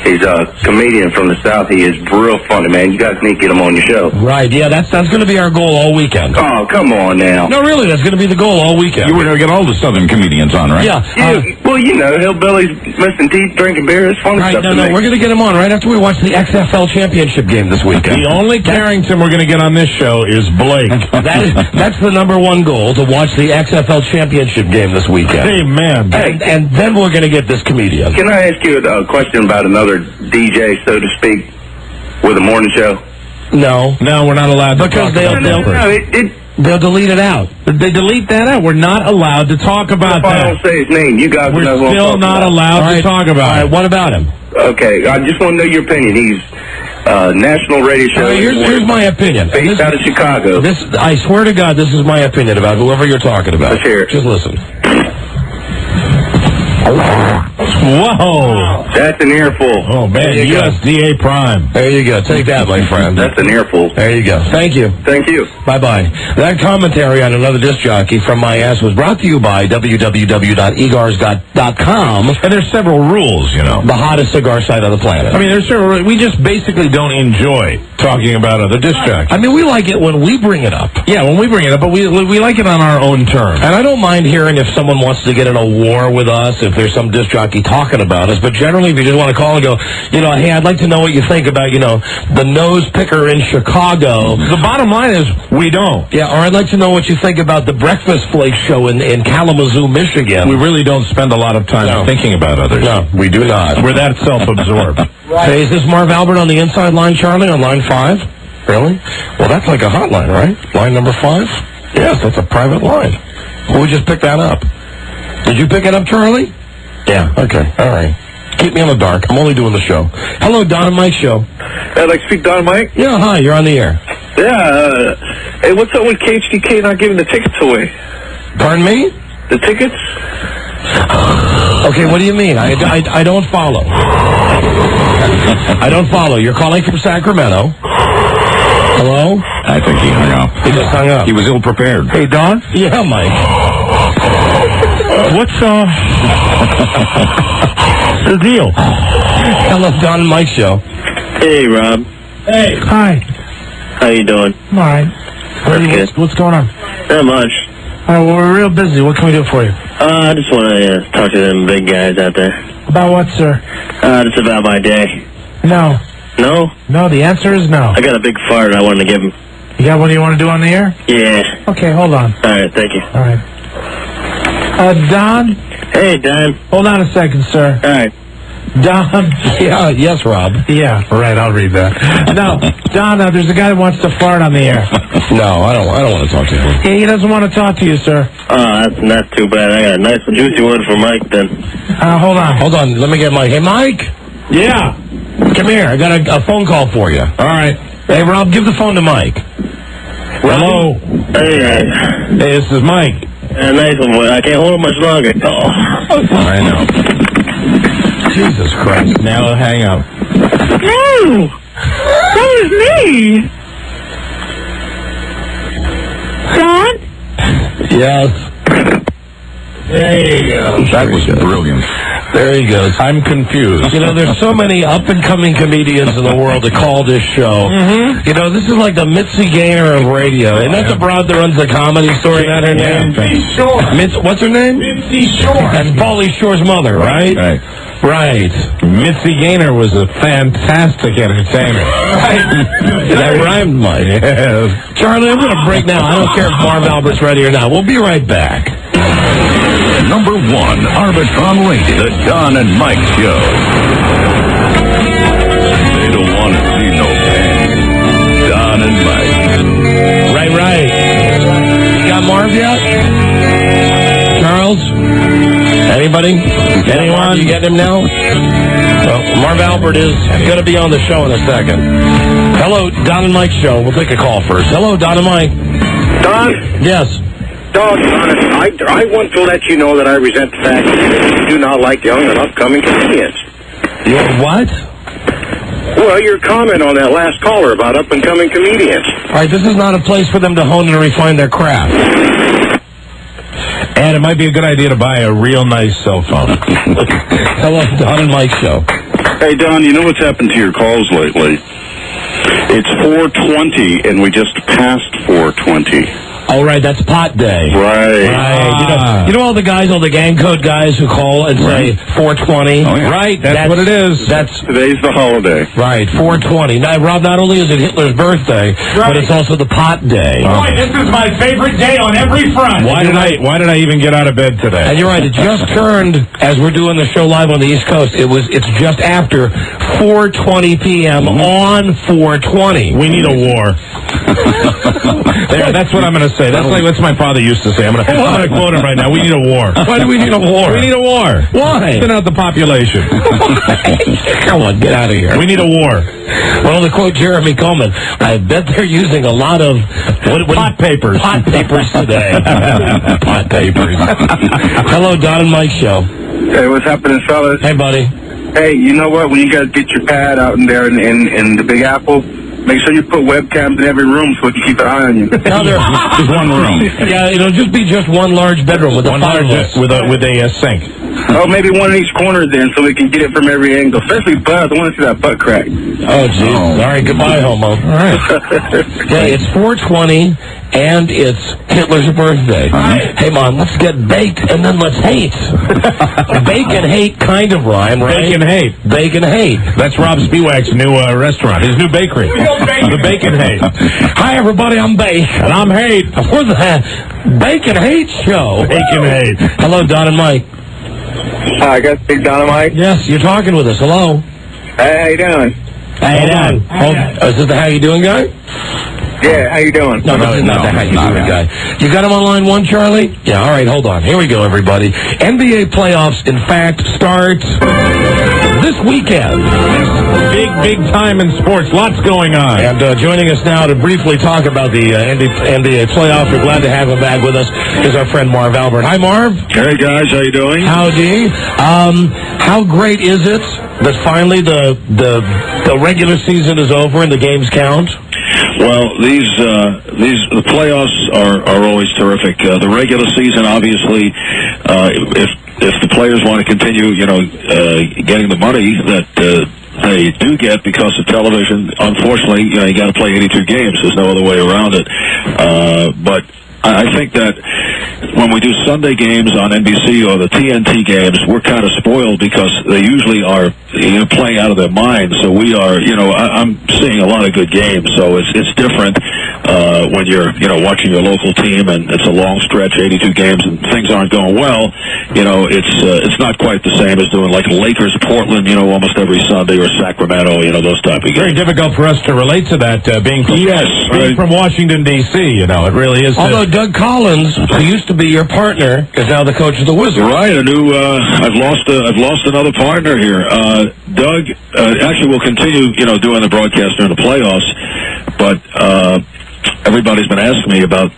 He's a comedian from the South. He is real funny, man. You guys need to get him on your show. Right, yeah, that's going to be our goal all weekend. Oh, come on now. No, really, that's going to be the goal all weekend. You were going to get all the Southern comedians on, right? Yeah. Well, you know, hillbillies missing teeth, drinking beer. It's fun stuff. No, we're going to get him on right after we watch the XFL championship game this weekend. The only Carrington we're going to get on this show is Blake. That's the number one goal, to watch the XFL championship game this weekend. Hey, man. And then we're going to get this comedian. Can I ask you a question about another DJ, so to speak, with a morning show? No, we're not allowed to because talk about that. they'll delete it out. They delete that out. We're not allowed to talk about If I that. don't say his name, you guys We're know who I'm still talking not about. allowed to talk about All right, it. what about him? Okay, I just want to know your opinion. He's national radio show. Here's my opinion. Based out of Chicago. I swear to God, this is my opinion about whoever you're talking about. Let's hear it. Just listen. Whoa. That's an earful. Oh, man, USDA Prime. There you go. Take that, my friend. That's an earful. There you go. Thank you. Thank you. Bye-bye. That commentary on another disc jockey from my ass was brought to you by www.egars.com. And there's several rules, you know. The hottest cigar site on the planet. I mean, there's several rules. We just basically don't enjoy talking about other disc jockeys. I mean, we like it when we bring it up. Yeah, when we bring it up, but we like it on our own terms. And I don't mind hearing if someone wants to get in a war with us, if there's some disc jockey talking about us. But generally, if you just want to call and go, hey, I'd like to know what you think about, the nose picker in Chicago. The bottom line is, we don't. Yeah, or I'd like to know what you think about the Breakfast Flake show in Kalamazoo, Michigan. We really don't spend a lot of time thinking about others. No, we do not. We're that self-absorbed. Hey, is this Marv Albert on the inside line, Charlie, on line 5? Really? Well, that's like a hotline, right? Line number 5? Yes, that's a private line. Who just picked that up? Did you pick it up, Charlie? Yeah, okay, all right. Keep me on the dark. I'm only doing the show. Hello, Don and Mike show. I'd like to speak to Don and Mike. Yeah, hi, you're on the air. Yeah, hey, what's up with KHDK not giving the tickets away? Pardon me? The tickets? Okay, what do you mean? I don't follow. I don't follow. You're calling from Sacramento. Hello? I think he hung up. He just hung up. He was ill-prepared. Hey, Don? Yeah, Mike. What's the deal? Hello, Don and Mike show. Hey, Rob. Hey. Hi. How you doing? I'm all right. What's going on? Not much. All right, well, we're real busy. What can we do for you? I just want to talk to them big guys out there. About what, sir? Just about my day. No. No? No, the answer is no. I got a big fart I wanted to give him. You got what you want to do on the air? Yeah. Okay, hold on. All right, thank you. All right. Don? Hey, Don. Hold on a second, sir. All right. Don? Yeah, yes, Rob. Yeah, right, I'll read that. No, Don, there's a guy who wants to fart on the air. No, I don't want to talk to him. Yeah, he doesn't want to talk to you, sir. Oh, that's not too bad. I got a nice juicy one for Mike, then. Hold on. Hold on, let me get Mike. Hey, Mike? Yeah. Come here, I got a phone call for you. All right. Hey, Rob, give the phone to Mike. Hello. Hey, this is Mike. a nice one, boy. I can't hold it much longer. Oh. I know. Jesus Christ. Now hang up. No! That was me! Don? Yes. There you go. That was brilliant. There he goes. I'm confused. You know, there's so many up-and-coming comedians in the world that call this show. Mm-hmm. You know, this is like the Mitzi Gaynor of radio. And that's the broad that runs the Comedy Store. Is that her name? Mitzi Shore. What's her name? Mitzi Shore. That's Pauly Shore's mother, right? Right. Right. Mitzi Gaynor was a fantastic entertainer. Right. That rhymed, Mike. Yes. Charlie, I'm going to break now. I don't care if Marv Albert's ready or not. We'll be right back. Number 1, Arbitron Radio, the Don and Mike Show. They don't want to see no pain. Don and Mike. Right. You got Marv yet? Charles? Anybody? Anyone? You getting him now? Well, Marv Albert is going to be on the show in a second. Hello, Don and Mike Show. We'll take a call first. Hello, Don and Mike. Don? Yes. Doggone it. I want to let you know that I resent the fact that you do not like young and upcoming comedians. You what? Well, your comment on that last caller about up-and-coming comedians. All right, this is not a place for them to hone and refine their craft. And it might be a good idea to buy a real nice cell phone. Hello, Don and Mike Show. Hey, Don, you know what's happened to your calls lately? It's 4:20, and we just passed 4:20. Oh, right, that's pot day. Right. Right. You know all the guys, all the gang code guys who call and say 420? Oh, yeah. Right. That's what it is. Today's the holiday. Right, 420. Now, Rob, not only is it Hitler's birthday, but it's also the pot day. Boy, this is my favorite day on every front. Why did I even get out of bed today? And you're right, it just turned, as we're doing the show live on the East Coast, it's just after 4:20 p.m. on 420. We need a war. There, that's what I'm going to say. That's like what my father used to say. I'm going to quote him right now. We need a war. Why do we need a war? We need a war. Why? Thin out the population. Come on, get out of here. We need a war. Well, to quote Jeremy Coleman, I bet they're using a lot of pot papers. Pot papers today. Pot papers. Hello, Don and Mike Show. Hey, what's happening, fellas? Hey, buddy. Hey, you know what? When you guys get your pad out in there in the Big Apple, make sure you put webcams in every room so we can keep an eye on you. Now Just one room. Yeah, it'll just be just one large bedroom with One large with a sink. Oh, maybe one in each corner then, so we can get it from every angle. Especially Buzz. I want to see that butt crack. Oh, jeez. All right, goodbye, homo. All right. Yeah, it's 420, and it's Hitler's birthday. Hey, Mom, let's get baked, and then let's hate. Bake and hate kind of rhyme, right? Bake and hate. Bake and hate. That's Rob Spiewak's new restaurant, his new bakery. The Bake and Hate. Hi, everybody, I'm Bake. And I'm Hate. We're the Bake and Hate Show. Bake and Hate. Hello, Don and Mike. Hi, I got Big Dynamite. Yes, you're talking with us. Hello. Hey, how you doing? How you doing? Is this the how you doing guy? Yeah, how you doing? No, this is not the how you doing guy. You got him on line one, Charlie? Yeah, all right, hold on. Here we go, everybody. NBA playoffs, in fact, start this weekend. Big time in sports. Lots going on. And joining us now to briefly talk about the NBA playoffs, we're glad to have him back with us, is our friend Marv Albert. Hi, Marv. Hey, guys, how you doing? Howdy. How great is it that finally the regular season is over and the games count? Well, the playoffs are always terrific. The regular season, obviously, if the players want to continue, getting the money that they do get because of television, unfortunately, you got to play 82 games. There's no other way around it. But I think that when we do Sunday games on NBC or the TNT games, we're kind of spoiled because they usually are playing out of their minds. So we are, I'm seeing a lot of good games. So it's different when you're, watching your local team and it's a long stretch, 82 games, and things aren't going well. It's not quite the same as doing like Lakers Portland, almost every Sunday, or Sacramento, those type of games. Very difficult for us to relate to that, being from Washington D.C. It really is. Although Doug Collins, who used to be your partner, is now the coach of the Wizards. Right, I've lost another partner here. Doug actually will continue, doing the broadcast during the playoffs, but everybody's been asking me about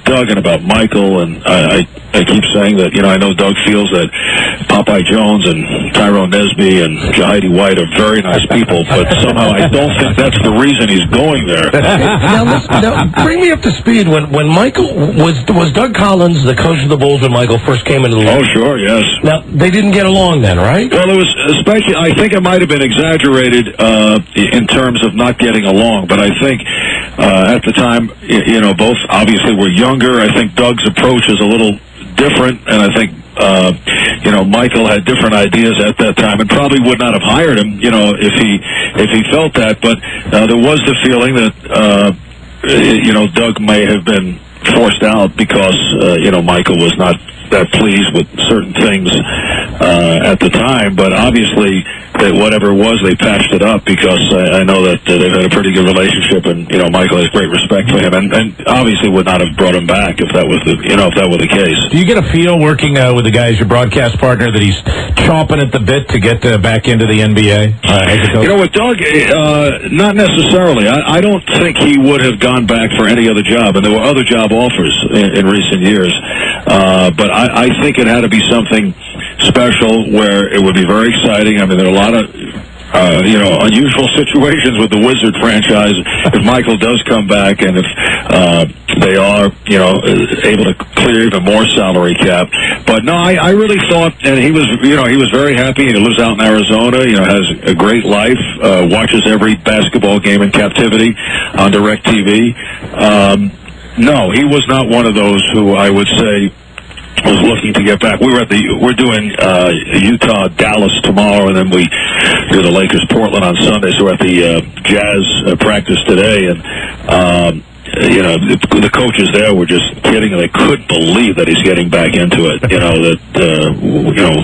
Doug and about Michael, and I keep saying that, I know Doug feels that Popeye Jones and Tyrone Nesby and Jahidi White are very nice people, but somehow I don't think that's the reason he's going there. Now, bring me up to speed. When Michael was Doug Collins the coach of the Bulls when Michael first came into the league? Oh, sure, yes. Now, they didn't get along then, right? Well, it was especially, I think it might have been exaggerated in terms of not getting along, but I think at the time, both obviously were younger. I think Doug's approach is a little different, and I think Michael had different ideas at that time, and probably would not have hired him, if he felt that. But there was the feeling that Doug may have been forced out because Michael was not that pleased with certain things at the time. But obviously, that whatever it was, they patched it up because I know that they've had a pretty good relationship, and Michael has great respect for him, and obviously would not have brought him back if that was the case. Do you get a feel working with the guy as your broadcast partner that he's chomping at the bit to get back into the NBA? With Doug, not necessarily. I don't think he would have gone back for any other job, and there were other job offers in recent years. But I think it had to be something special where it would be very exciting. I mean, there are a lot of unusual situations with the Wizard franchise if Michael does come back, and if they are able to clear even more salary cap. But no, I really thought, and he was very happy. He lives out in Arizona, has a great life, watches every basketball game in captivity on DirecTV. No, he was not one of those who I would say was looking to get back. We're doing Utah Dallas tomorrow, and then we do the Lakers Portland on Sunday. So we're at the Jazz practice today, and the coaches there were just kidding, and they couldn't believe that he's getting back into it.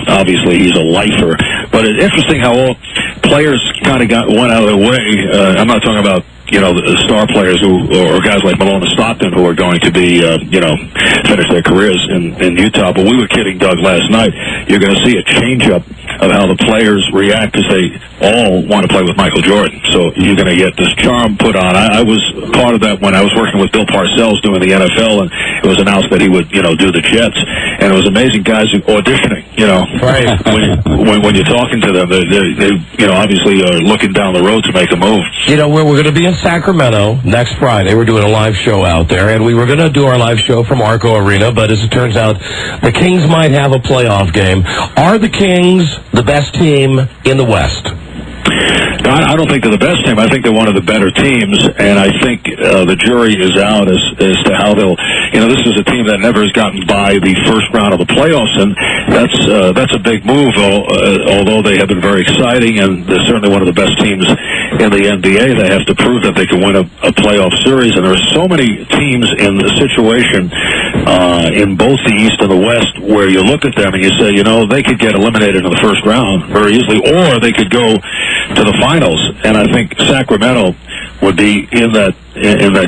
Obviously he's a lifer, but it's interesting how all players kind of went out of their way. I'm not talking about the star players or guys like Malone and Stockton who are going to be, finish their careers in Utah. But we were kidding Doug last night. You're going to see a change-up of how the players react because they all want to play with Michael Jordan. So you're going to get this charm put on. I was part of that when I was working with Bill Parcells doing the NFL, and it was announced that he would, do the Jets. And it was amazing guys auditioning, Right. when you're talking to them, they obviously are looking down the road to make a move. We're going to be in Sacramento next Friday. We're doing a live show out there, and we were going to do our live show from Arco Arena, but as it turns out, the Kings might have a playoff game. Are the Kings the best team in the West? I don't think they're the best team. I think they're one of the better teams, and I think the jury is out as to how they'll. This is a team that never has gotten by the first round of the playoffs, and that's a big move. Although they have been very exciting, and they're certainly one of the best teams in the NBA, they have to prove that they can win a playoff series. And there are so many teams in the situation in both the East and the West where you look at them and you say, they could get eliminated in the first round very easily, or they could go to the finals. And I think Sacramento would be in that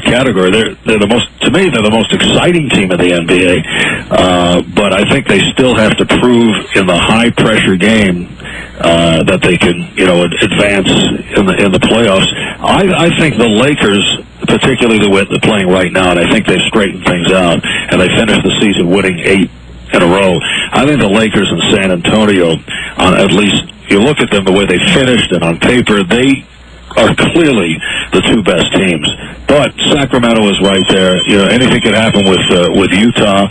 category. They're the most exciting team in the NBA. But I think they still have to prove in the high pressure game that they can advance in the playoffs. I think the Lakers, particularly the way they're playing right now, and I think they've straightened things out, and they finished the season winning 8 in a row. I think the Lakers in San Antonio, at least you look at them the way they finished, and on paper they are clearly the two best teams. But Sacramento is right there. You know, anything could happen with Utah,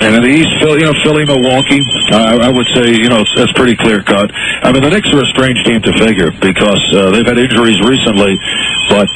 and in the East, Philly, Milwaukee, I would say, that's pretty clear cut. I mean, the Knicks are a strange team to figure because they've had injuries recently, but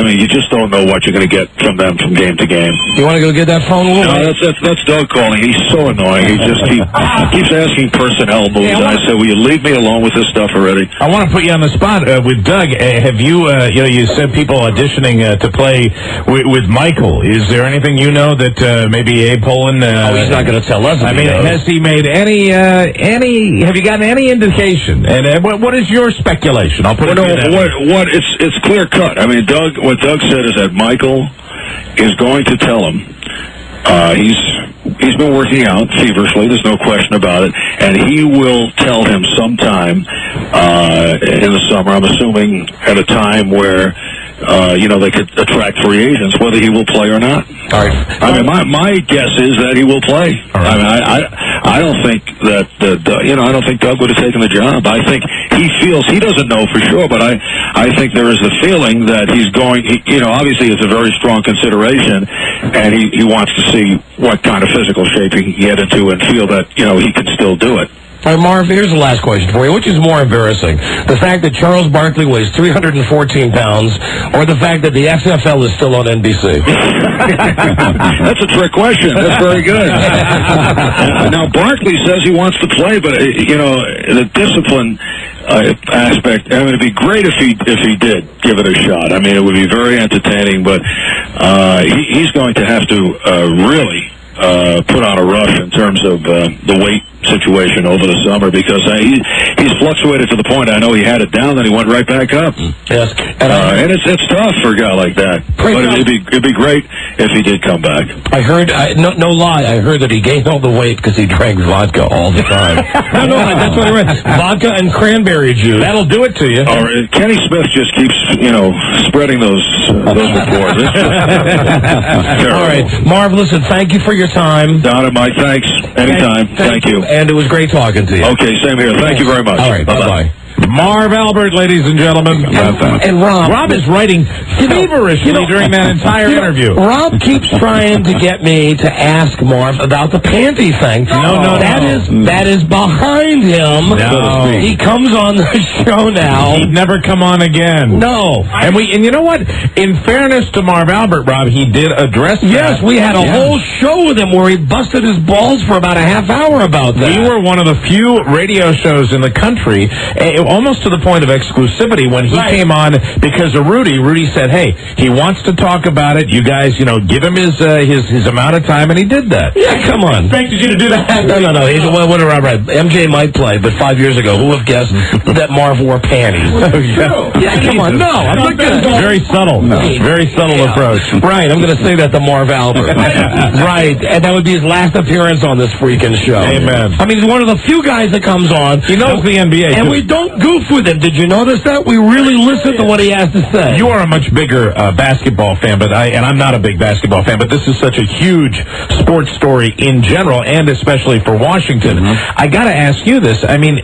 you just don't know what you're going to get from them from game to game. You want to go get that phone? No, that's Doug calling. He's so annoying. He just keeps asking personnel moves, and I said, will you leave me alone with this stuff already? I want to put you on the spot with Doug. Have you, you said people auditioning to play with Michael. Is there anything you know that maybe Abe Pollin? He's not going to tell us. I mean, has he made any? Have you gotten any indication? And what is your speculation? I'll put it in there. It's clear cut. I mean, what Doug said is that Michael is going to tell him he's been working out feverishly. There's no question about it, and he will tell him sometime in the summer. I'm assuming at a time where they could attract free agents, whether he will play or not. All right. I mean, my guess is that he will play. Right. I mean, I don't think that I don't think Doug would have taken the job. I think he feels he doesn't know for sure, but I think there is the feeling that he's going. Obviously it's a very strong consideration, and he wants to see what kind of physical shape he can get into and feel that he can still do it. All right, Marv, here's the last question for you. Which is more embarrassing? The fact that Charles Barkley weighs 314 pounds or the fact that the XFL is still on NBC? That's a trick question. That's very good. Now, Barkley says he wants to play, but, the discipline aspect, I mean, it'd be great if he did give it a shot. I mean, it would be very entertaining, but he's going to have to really put on a rush in terms of the weight situation over the summer because he's fluctuated to the point I know he had it down, then he went right back up. Yes, and it's tough for a guy like that. But it'd be great if he did come back. I heard, no lie, I heard that he gained all the weight because he drank vodka all the time. no, that's what I read. Vodka and cranberry juice. That'll do it to you. Or Kenny Smith just keeps, spreading those reports. All right, Marv, listen, thank you for your time. Donna, Mike, thanks. Anytime. Thank you. And it was great talking to you. Okay, same here. Thank you very much. All right, bye-bye. Marv Albert, ladies and gentlemen. And Rob is writing feverishly during that entire interview. Rob keeps trying to get me to ask Marv about the panty thing. No, that is behind him. No. He comes on the show now. He'd never come on again. No. And you know what? In fairness to Marv Albert, Rob, he did address that. Yes, we had a whole show with him where he busted his balls for about a half hour about that. We were one of the few radio shows in the country, almost to the point of exclusivity, when he came on because of Rudy. Rudy said, hey, he wants to talk about it. You guys, give him his amount of time, and he did that. Yeah, come on. Expected you to do that. No. Right. MJ might play, but 5 years ago, who would have guessed that Marv wore panties? Yeah, come on. No, I'm not going to. Very subtle. No. Very subtle approach. Right, I'm going to say that to Marv Albert. Right, and that would be his last appearance on this freaking show. Amen. I mean, he's one of the few guys that comes on. He knows the NBA, and we don't goof with him. Did you notice that? We really listen to what he has to say. You are a much bigger basketball fan, and I'm not a big basketball fan, but this is such a huge sports story in general, and especially for Washington. I got to ask you this. I mean,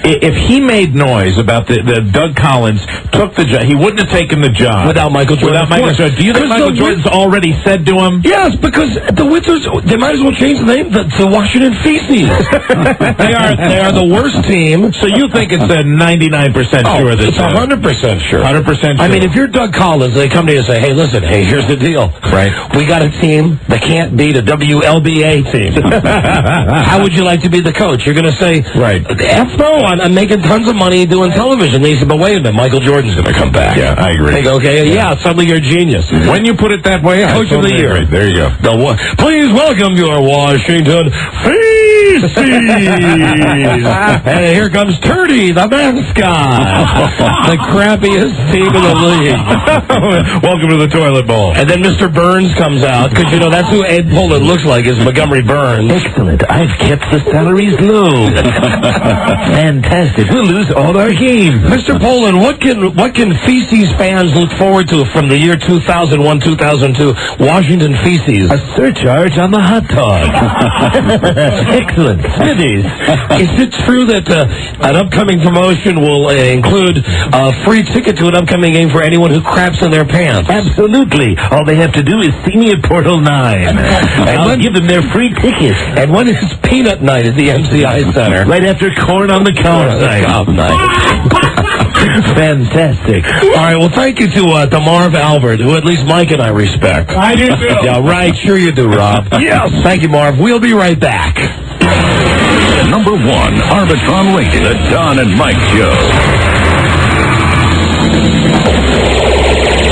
if he made noise about the Doug Collins took the job, he wouldn't have taken the job without Michael Jordan. Do you think Michael Jordan's already said to him? Yes, because the Wizards, they might as well change the name to Washington Feces. they are the worst team. So you think it's a 99% sure that it's 100% sure. 100% sure. I mean, if you're Doug Collins, they come to you and say, hey, listen, here's the deal. Right. We got a team that can't beat a WLBA team. How would you like to be the coach? You're going to say, right. F no, I'm making tons of money doing television. They say, but wait a minute, Michael Jordan's going to come back. Yeah, I agree. They go, okay, suddenly you're a genius. When you put it that way, Coach of the year. Agree. There you go. Please welcome your Washington Feces. And here comes Turdy, the mascot. The crappiest team in the league. Welcome to the toilet bowl. And then Mr. Burns comes out, because, that's who Ed Pollin looks like, is Montgomery Burns. Excellent. I've kept the salaries low. Fantastic. We'll lose all our games. Mr. Pollin, what can Feces fans look forward to from the year 2001-2002 Washington Feces? A surcharge on the hot dog. Excellent. It is. Is it true that an upcoming promotion will include a free ticket to an upcoming game for anyone who craps in their pants? Absolutely. All they have to do is see me at Portal 9. And I'll give them their free ticket. And when is Peanut Night at the MCI Center? Right after Corn on the Cob night. Fantastic. All right, well, thank you to Marv Albert, who at least Mike and I respect. I do too. Yeah, right. Sure you do, Rob. Yes. Thank you, Marv. We'll be right back. Number 1 Arbitron Radio, the Don and Mike Show.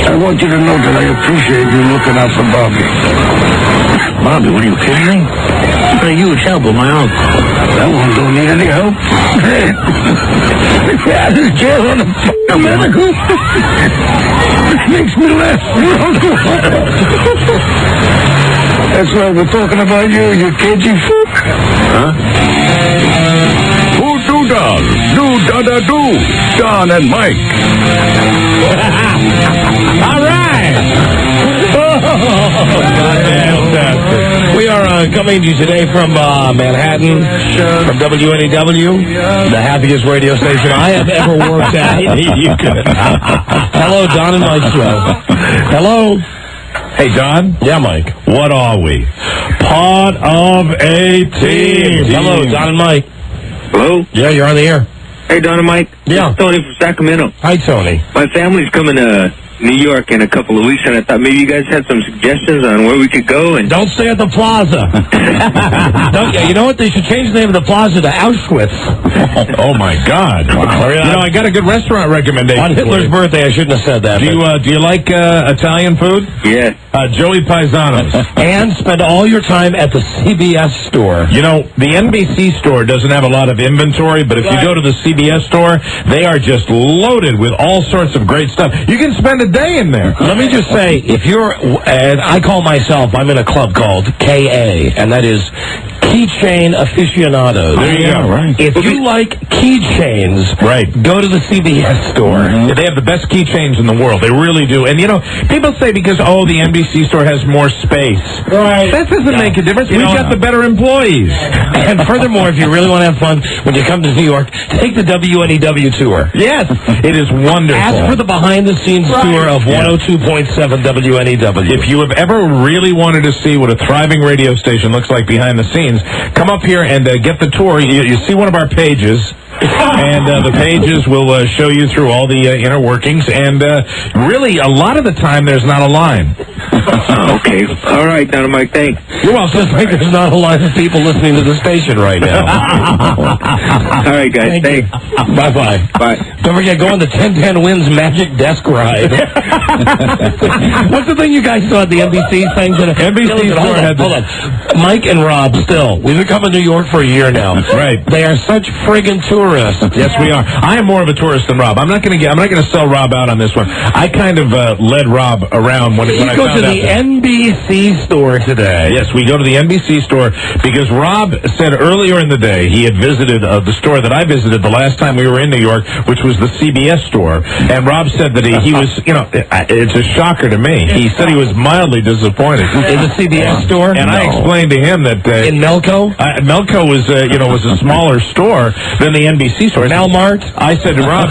I want you to know that I appreciate you looking out for Bobby. Bobby, what are you kidding me? You've been a huge help with my uncle. That one don't need any help. Out of jail on a medical. Makes me laugh. That's right, we're talking about you cagey fuck. Huh? Who do Don? Do. Don and Mike. All right. Fantastic. We are coming to you today from Manhattan, from WNEW, the happiest radio station I have ever worked at. You could. Hello, Don and Mike Show. Hello. Hey, Don? Yeah, Mike. What are we? Part of a team. Hello, Don and Mike. Hello? Yeah, you're on the air. Hey, Don and Mike. Yeah. It's Tony from Sacramento. Hi, Tony. My family's coming to New York in a couple of weeks, and I thought maybe you guys had some suggestions on where we could go. And don't stay at the Plaza. You know what? They should change the name of the Plaza to Auschwitz. Oh my God! Wow. You know, I got a good restaurant recommendation. On Hitler's birthday, I shouldn't have said that. Do you like Italian food? Yeah. Joey Paisano's. And spend all your time at the CBS store. You know, the NBC store doesn't have a lot of inventory, but if you go to the CBS store, they are just loaded with all sorts of great stuff. You can spend a day in there. Let me just say, if you're, and I call myself, I'm in a club called KA, and that is Keychain Aficionados. There you go. Right. If you like keychains, go to the CBS store. Mm-hmm. They have the best keychains in the world. They really do. And, you know, people say because, the NBC store has more space. Right. That doesn't make a difference. We've got the better employees. And furthermore, if you really want to have fun when you come to New York, take the WNEW tour. Yes. It is wonderful. Ask for the behind-the-scenes tour of 102.7 WNEW. If you have ever really wanted to see what a thriving radio station looks like behind the scenes, come up here and get the tour. You see one of our pages, and the pages will show you through all the inner workings. And really, a lot of the time, there's not a line. Okay. All right, Don and Mike, thanks. You're welcome. Just like there's not a line of people listening to the station right now. All right, guys, thanks. Bye-bye. Bye. Don't forget, go on the 1010 Wins Magic Desk Ride. What's the thing you guys saw at the NBC thing? NBC store had hold on. Mike and Rob, still. We've been coming to New York for a year now. Right. They are such friggin' tourists. Yes, we are. I am more of a tourist than Rob. I'm not going to sell Rob out on this one. I kind of led Rob around when I found out. You go to the NBC store today. Yes, we go to the NBC store because Rob said earlier in the day he had visited the store that I visited the last time we were in New York, which was the CBS store. And Rob said that he was, it's a shocker to me. He said he was mildly disappointed. In the CBS store? And I explained to him that... in Melco? Melco was a smaller store than the NBC store. Melmart? I said to Rob,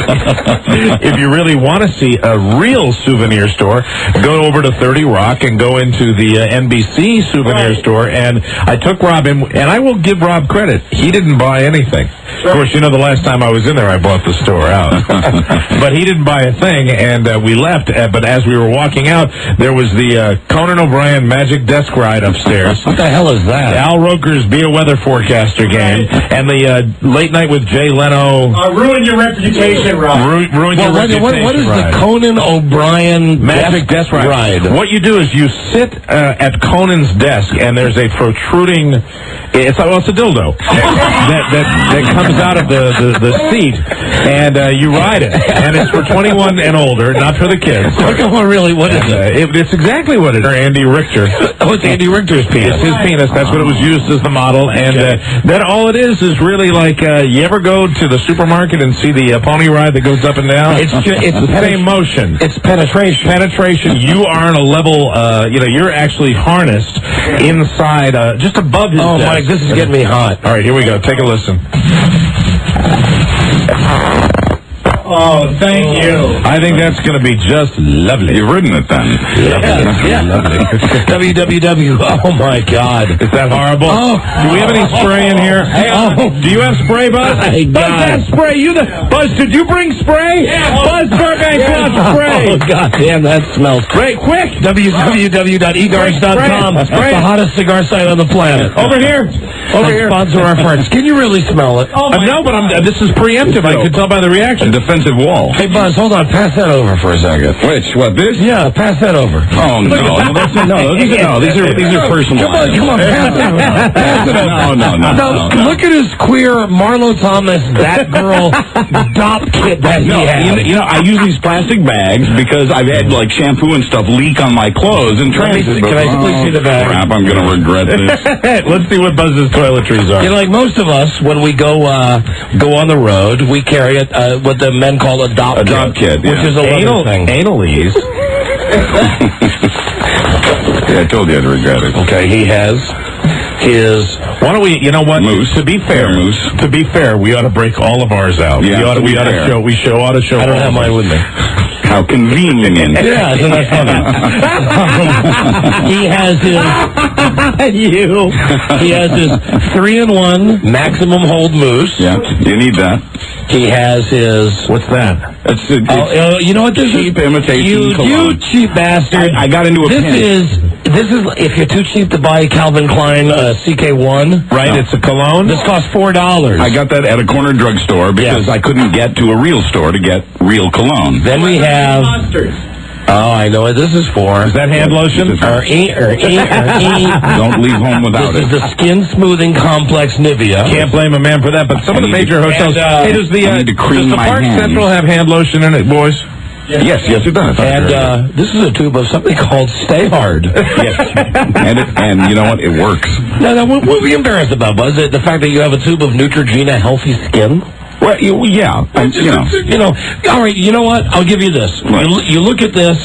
if you really want to see a real souvenir store, go over to 30 Rock and go into the NBC souvenir store. And I took Rob in, and I will give Rob credit. He didn't buy anything. Of course, the last time I was in there, I bought the store out. But he didn't buy a thing, and we left. But as we were walking out, there was the Conan O'Brien Magic Desk Ride upstairs. What the hell is that? Al Roker's Be a Weather Forecaster game, and the Late Night with Jay Leno. Ruin your reputation, Rob. Ruin your reputation. What is the Conan O'Brien Magic Desk Ride? What you do is you sit at Conan's desk, and there's a protruding... It's a dildo that comes out of the seat, and you ride it. And it's for 21 and older, not for the kids. Really, what is it? It's exactly what it is. Andy Richter. Oh, it's Andy Richter's penis. It's his penis. That's what it was used as the model. And then all it is really like, you ever go to the supermarket and see the pony ride that goes up and down? It's the same motion. It's penetration. Penetration. You are on a level. You're actually harnessed inside, just above his. Oh, desk. Mike, this is getting me hot. All right, here we go. Take a listen. Oh, thank you. I think that's going to be just lovely. You've ridden it then. Lovely. WWW. Oh, my God. Is that horrible? Oh. Do we have any spray in here? Do you have spray, Buzz? My Buzz, God. that spray. Buzz, did you bring spray? Yeah. Buzz Burbank wants spray. Oh, God damn, that smells Great, quick. www.egars.com. That's Spray. the hottest cigar site on the planet. Over here. Over here. Sponsor our friends. Can you really smell it? No, but this is preemptive. I could tell by the reaction. Defensive wall. Hey, Buzz, hold on. Pass that over for a second. Which? What, this? Yeah, pass that over. Oh, no. These are personal. Come on, pass it over. Pass it over. No. Look at his queer Marlo Thomas, that girl, dop kit that he had. I use these plastic bags because I've had, like, shampoo and stuff leak on my clothes in transit. Can I please see the bag? Crap, I'm going to regret this. Let's see what Buzz's toiletries are. Like most of us, when we go on the road, we carry what the men call a dop kit, which is a leather thing. Anal-ese. Yeah, I told you I'd regret it. Okay, he has his. Why don't we? You know what? Moose. To be fair, we ought to break all of ours out. Yeah, we ought to show. I don't have mine with me. How convenient. Yeah, isn't that funny? He has his. He has his 3-in-1 maximum hold moose. Yeah, you need that. He has his. What's that? It's you know what? This cheap is imitation cologne. You cheap bastard! I got into a This pin. is if you're too cheap to buy Calvin Klein CK1. Right, it's a cologne. This costs $4. I got that at a corner drugstore because I couldn't get to a real store to get real cologne. Then we have. Oh, I know what this is for. Is that hand lotion? Don't leave home without This is the Skin Smoothing Complex Nivea. Can't blame a man for that, but some of the major hotels. Hey, does the Park Central have hand lotion in it, boys? Yes, it does. And this is a tube of something called Stay Hard. Yes, and you know what? It works. Now, what were you embarrassed about, Buzz? The fact that you have a tube of Neutrogena Healthy Skin? Well, yeah, all right, you know what? I'll give you this. You look at this.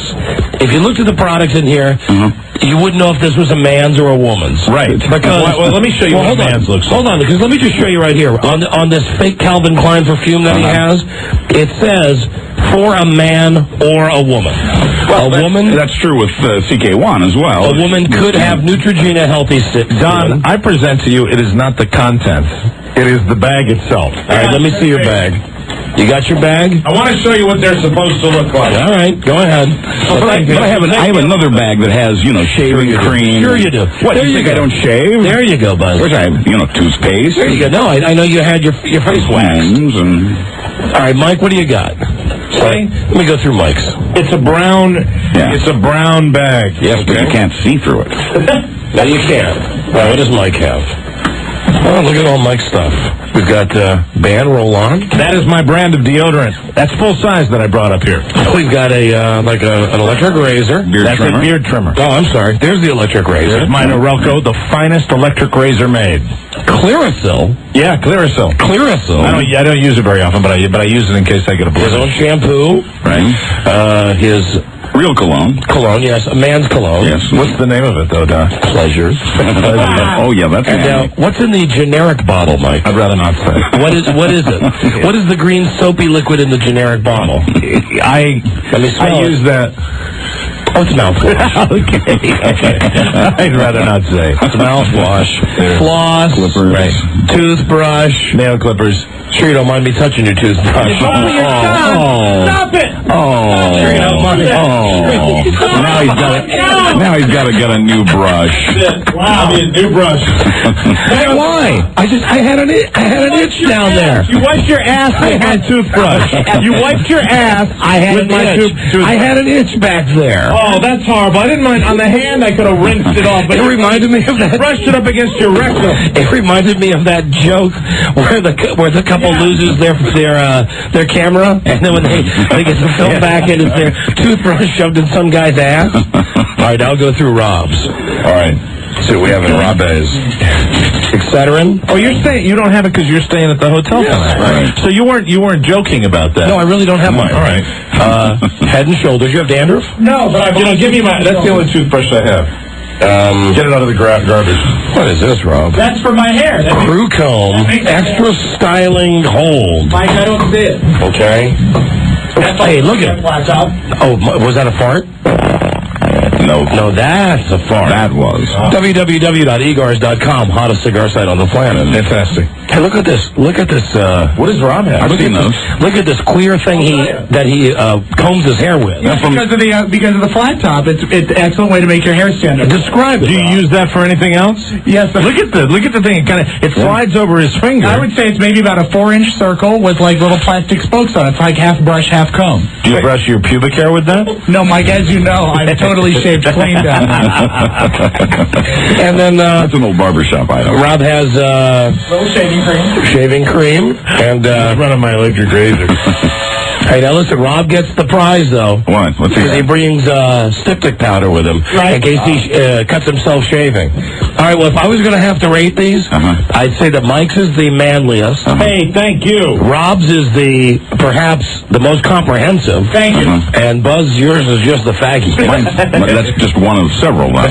If you looked at the products in here, you wouldn't know if this was a man's or a woman's. Right. Because, let me show you what a man's looks like. Hold on, because let me just show you right here. On this fake Calvin Klein perfume that he has, it says for a man or a woman. Well, that's true with CK1 as well. A woman could have Neutrogena Healthy Skin. Don, I present to you, it is not the content. It is the bag itself. All right, let me see your bag. You got your bag? I want to show you what they're supposed to look like. All right, go ahead. But I have another bag that has, shaving cream. Sure you do. What, you think I don't shave? There you go, Buzz. Which I have, toothpaste. There you go. No, I know you had your face waxed. All right, Mike, what do you got? Sorry. Let me go through Mike's. It's a brown bag. Yes, but you can't see through it. No, you can't. Well, what does Mike have? Oh, look at all Mike's stuff. We've got Ban Roll-On. That is my brand of deodorant. That's full size that I brought up here. We've got an electric razor. That's a beard trimmer. Oh, I'm sorry. There's the electric razor. There's mine, Orelco, the finest electric razor made. Clearasil? Yeah, Clearasil. I don't use it very often, but I use it in case I get a blister. His own shampoo. Right. His real cologne. Cologne, yes. A man's cologne. Yes. What's the name of it, though, Don? Pleasures. Oh, yeah, that's it. Now, what's in the generic bottle, Mike? I'd rather not say. What is it? What is the green soapy liquid in the generic bottle? I use that. Oh, it's mouthwash. Okay. I'd rather not say. It's mouthwash. Floss. Clippers. Right. Toothbrush. Nail clippers. Sure you don't mind me touching your toothbrush. Stop it! Oh. Sure you don't mind. Oh. Now he's got to get a new brush. Wow. I mean, a new brush. Hey, why? I had an itch down there. You wiped your ass with my toothbrush. You wiped your ass with my toothbrush. I had an itch back there. Oh, that's horrible. I didn't mind. On the hand, I could have rinsed it off. But it reminded me of that. Brushed it up against your rectum. It reminded me of that joke where the couple loses their camera, and then when they get the film back, and it's their toothbrush shoved in some guy's ass. All right, I'll go through Rob's. All right. So we have it. Rob is Excedrin. Oh, you're staying. You don't have it because you're staying at the hotel tonight. Right. So you weren't joking about that. No, I really don't have mine. All right. Head and Shoulders. You have dandruff? No, but give me my. That's the only toothbrush I have. Get it out of the garbage. What is this, Rob? That's for my hair. Crew comb, extra styling hold. Mike, I don't see it. Okay. Hey, look at it. Oh, was that a fart? No, that's a fart. That was. www.egars.com, hottest cigar site on the planet. Fantastic. Hey, look at this. What does Rob have? I've seen those. Look at this queer thing that he combs his hair with. Yeah, because of the flat top, it's an excellent way to make your hair stand up. Describe it. Do you use that for anything else? Yes. Look at the thing. It slides over his finger. I would say it's maybe about a 4-inch circle with like little plastic spokes on it. It's like half brush, half comb. Do you brush your pubic hair with that? No, Mike, as you know, I'm totally shaved clean down. And then that's an old barbershop item. Rob has Little shaving cream and running my electric razor. Hey, now listen, Rob gets the prize, though. What? What's he? He brings styptic powder with him in case he cuts himself shaving. All right, well, if I was going to have to rate these, I'd say that Mike's is the manliest. Hey, thank you. Rob's is perhaps the most comprehensive. Thank you. And Buzz, yours is just the faggy. That's just one of several, though.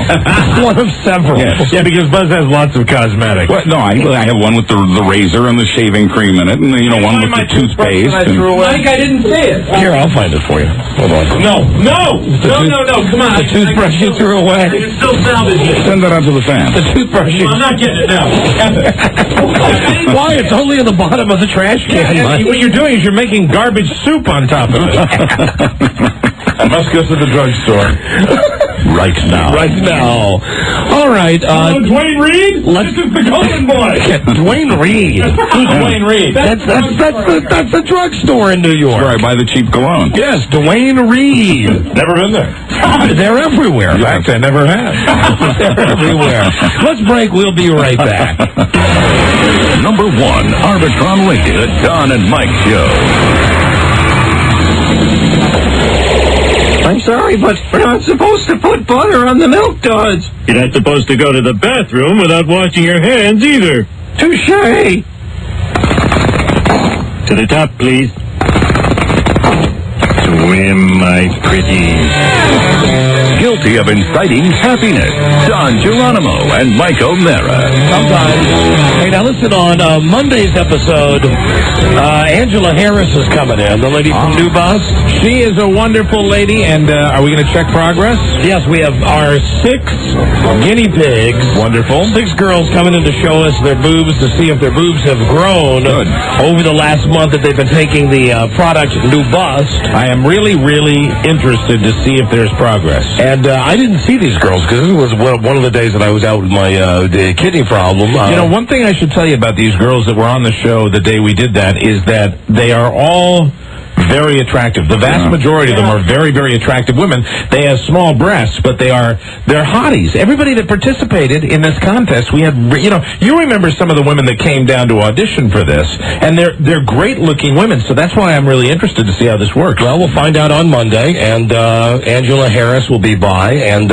One of several. Yeah, because Buzz has lots of cosmetics. Well, no, I have one with the razor and the shaving cream in it, and one with the toothpaste. Mike, I didn't see it. Here, I'll find it for you. Hold on. No. Come on. The toothbrush you threw away. I can still salvage it. Send that out to the fan. The toothbrush. I'm not getting it now. Why? It's only in the bottom of the trash can. What you're doing is you're making garbage soup on top of it. I must go to the drugstore. Right now. All right. Dwayne Reed? This is the Golden Boy. Dwayne Reed. Who's Dwayne Reed? That's the drugstore in New York. Where I buy the cheap cologne. Yes, Dwayne Reed. Never been there. They're everywhere. In fact, I never have. They're everywhere. Let's break. We'll be right back. Number 1, Arbitron Radio, the Don and Mike Show. I'm sorry, but we're not supposed to put butter on the milk duds. You're not supposed to go to the bathroom without washing your hands either. Touché. To the top, please. Swim, my pretties. Guilty of inciting happiness, Don Geronimo and Mike O'Mara. Sometimes. Hey, now listen, on Monday's episode, Angela Harris is coming in, the lady from New Bust. She is a wonderful lady, and are we going to check progress? Yes, we have our 6 guinea pigs. Wonderful. 6 girls coming in to show us their boobs to see if their boobs have grown over the last month that they've been taking the product New Bust. I am really, really interested to see if there's progress. And I didn't see these girls because this was one of the days that I was out with my kidney problem. One thing I should tell you about these girls that were on the show the day we did that is that they are all very attractive. The vast majority of them are very, very attractive women. They have small breasts, but they're hotties. Everybody that participated in this contest, we had, you remember some of the women that came down to audition for this, and they're great-looking women, so that's why I'm really interested to see how this works. Well, we'll find out on Monday, and Angela Harris will be by, and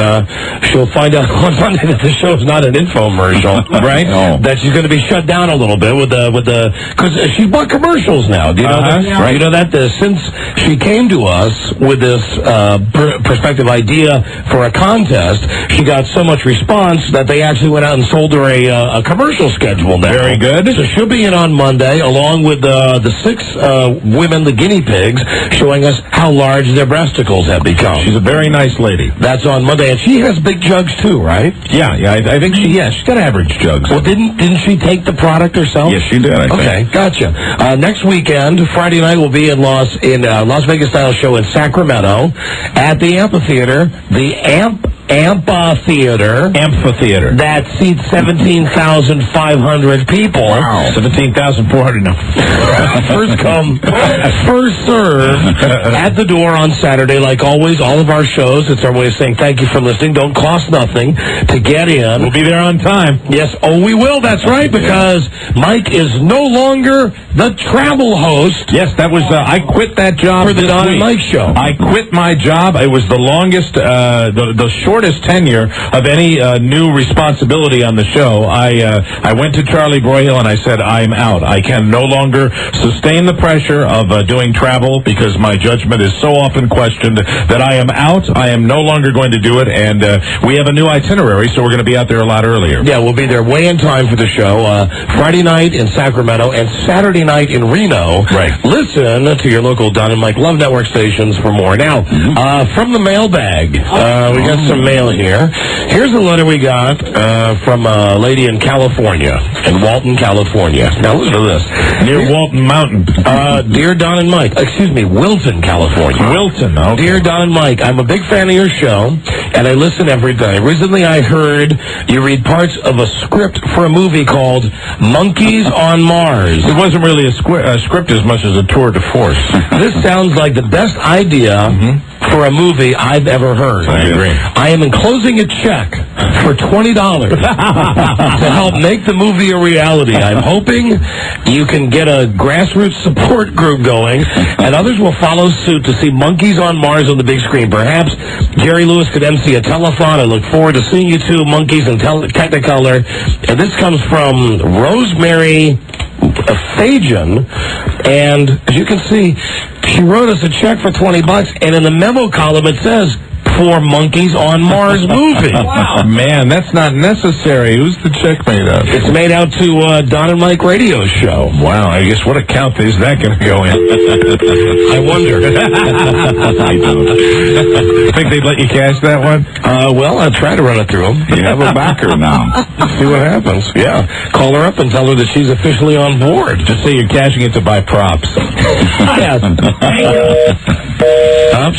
she'll find out on Monday that the show's not an infomercial, right? No. That she's going to be shut down a little bit because she's bought commercials now. Do you know that? Right. You know that since she came to us with this prospective idea for a contest, she got so much response that they actually went out and sold her a commercial schedule now. Very good. So she'll be in on Monday, along with the 6 women, the guinea pigs, showing us how large their breasticles have become. She's a very nice lady. That's on Monday, and she has big jugs too, right? Yeah, I think she's got average jugs. Well, didn't she take the product herself? Yes, she did, I think. Okay, gotcha. Next weekend, Friday night, we'll be in Las Vegas Style Show in Sacramento at the amphitheater, the Amphitheater. That seats 17,500 people. Wow. 17,400. No. First come, first serve at the door on Saturday. Like always, all of our shows, it's our way of saying thank you for listening. Don't cost nothing to get in. We'll be there on time. Yes. Oh, we will. That's right, because Mike is no longer the travel host. Yes, that was, I quit that job for the Don and Mike show. I quit my job. It was the longest, the shortest shortest tenure of any new responsibility on the show. I went to Charlie Broyhill and I said, I'm out. I can no longer sustain the pressure of doing travel because my judgment is so often questioned that I am out. I am no longer going to do it, and we have a new itinerary, so we're going to be out there a lot earlier. Yeah, we'll be there way in time for the show. Friday night in Sacramento and Saturday night in Reno. Right. Listen to your local Don and Mike Love Network stations for more. Now, from the mailbag, we got some mail here. Here's a letter we got from a lady in California, in Walton, California. Now, listen to this. Near Walton Mountain. Dear Don and Mike, Wilton, California. Wilton, okay. Dear Don and Mike, I'm a big fan of your show, and I listen every day. Recently, I heard you read parts of a script for a movie called Monkeys on Mars. It wasn't really a script as much as a tour de force. This sounds like the best idea for a movie I've ever heard. I agree. I am enclosing a check for $20 to help make the movie a reality. I'm hoping you can get a grassroots support group going, and others will follow suit to see Monkeys on Mars on the big screen. Perhaps Jerry Lewis could MC a telethon. I look forward to seeing you two, Monkeys in Technicolor. And this comes from Rosemary Fajan, and as you can see, she wrote us a check for $20, and in the memo column it says, for Monkeys on Mars movie. Wow. Man, that's not necessary. Who's the check made out? It's made out to Don and Mike radio show. Wow, I guess what account is that going to go in? I wonder. I don't. Think they'd let you cash that one? Well, I'll try to run it through them. You have a backer now. See what happens. Yeah. Call her up and tell her that she's officially on board. Just say you're cashing it to buy props. Yes.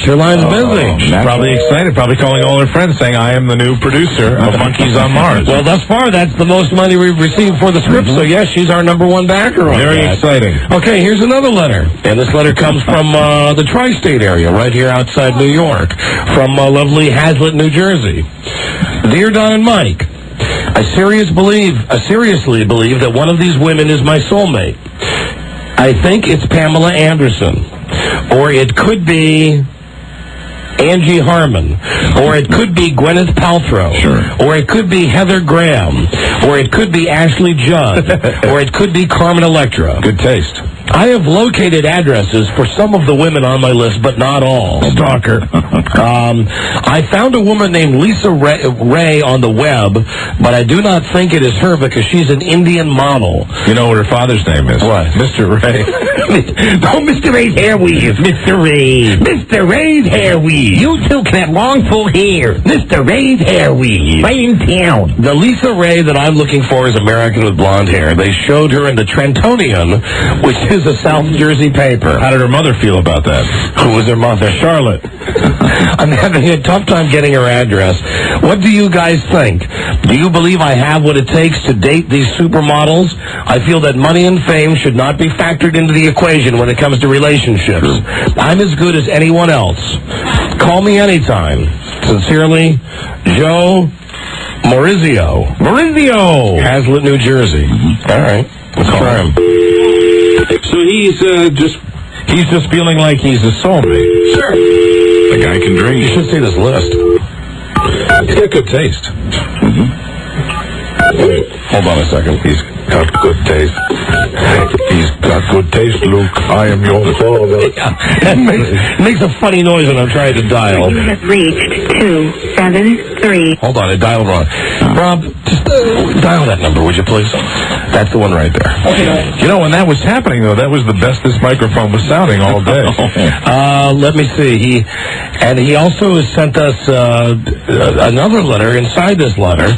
Your line's busy. She's probably excited, probably calling all her friends saying, I am the new producer of Monkeys on Mars. Well, thus far, that's the most money we've received for the script, so yes, she's our number one backer on Very that. exciting. Okay, here's another letter. And this letter comes from the tri-state area, right here outside New York, from lovely Hazlet, New Jersey. Dear Don and Mike, I seriously believe that one of these women is my soulmate. I think it's Pamela Anderson. Or it could be Angie Harmon, or it could be Gwyneth Paltrow, or it could be Heather Graham, or it could be Ashley Judd, or it could be Carmen Electra. Good taste. I have located addresses for some of the women on my list, but not all. Stalker. I found a woman named Lisa Ray on the web, but I do not think it is her because she's an Indian model. You know what her father's name is? What? Mr. Ray. Oh, Mr. Ray's hair weave. Mr. Ray. Mr. Ray's hair weave. You two can have long, full hair. Mr. Ray's hair weave. Right in town. The Lisa Ray that I'm looking for is American with blonde hair. They showed her in the Trentonian, which is a South Jersey paper. How did her mother feel about that? Who was her mother? Charlotte. I'm having a tough time getting her address. What do you guys think? Do you believe I have what it takes to date these supermodels? I feel that money and fame should not be factored into the equation when it comes to relationships. I'm as good as anyone else. Call me anytime. Sincerely, Joe Maurizio. Hazlet, New Jersey. All right. Let's try him. So he's just feeling like he's a soulmate. Sure. The guy can drink. You should see this list. He's got good taste. Hold on a second. He's got good taste. He's got good taste, Luke. I am your father. It makes a funny noise when I'm trying to dial. You have reached 273. Hold on, it dialed wrong. Rob, just dial that number, would you please? That's the one right there. Okay. You know, when that was happening, though, that was the best this microphone was sounding all day. Let me see. He also has sent us another letter inside this letter.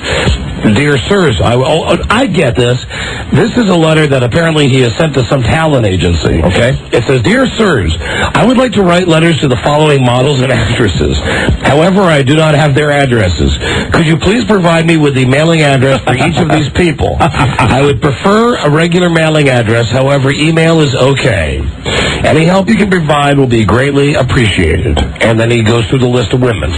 Dear sirs, I get this. This is a letter that apparently he has sent to some talent agency. Okay. It says, Dear sirs, I would like to write letters to the following models and actresses. However, I do not have their addresses. Could you please provide me with the mailing address for each of these people? I would prefer a regular mailing address. However, email is okay. Any help you can provide will be greatly appreciated. And then he goes through the list of women.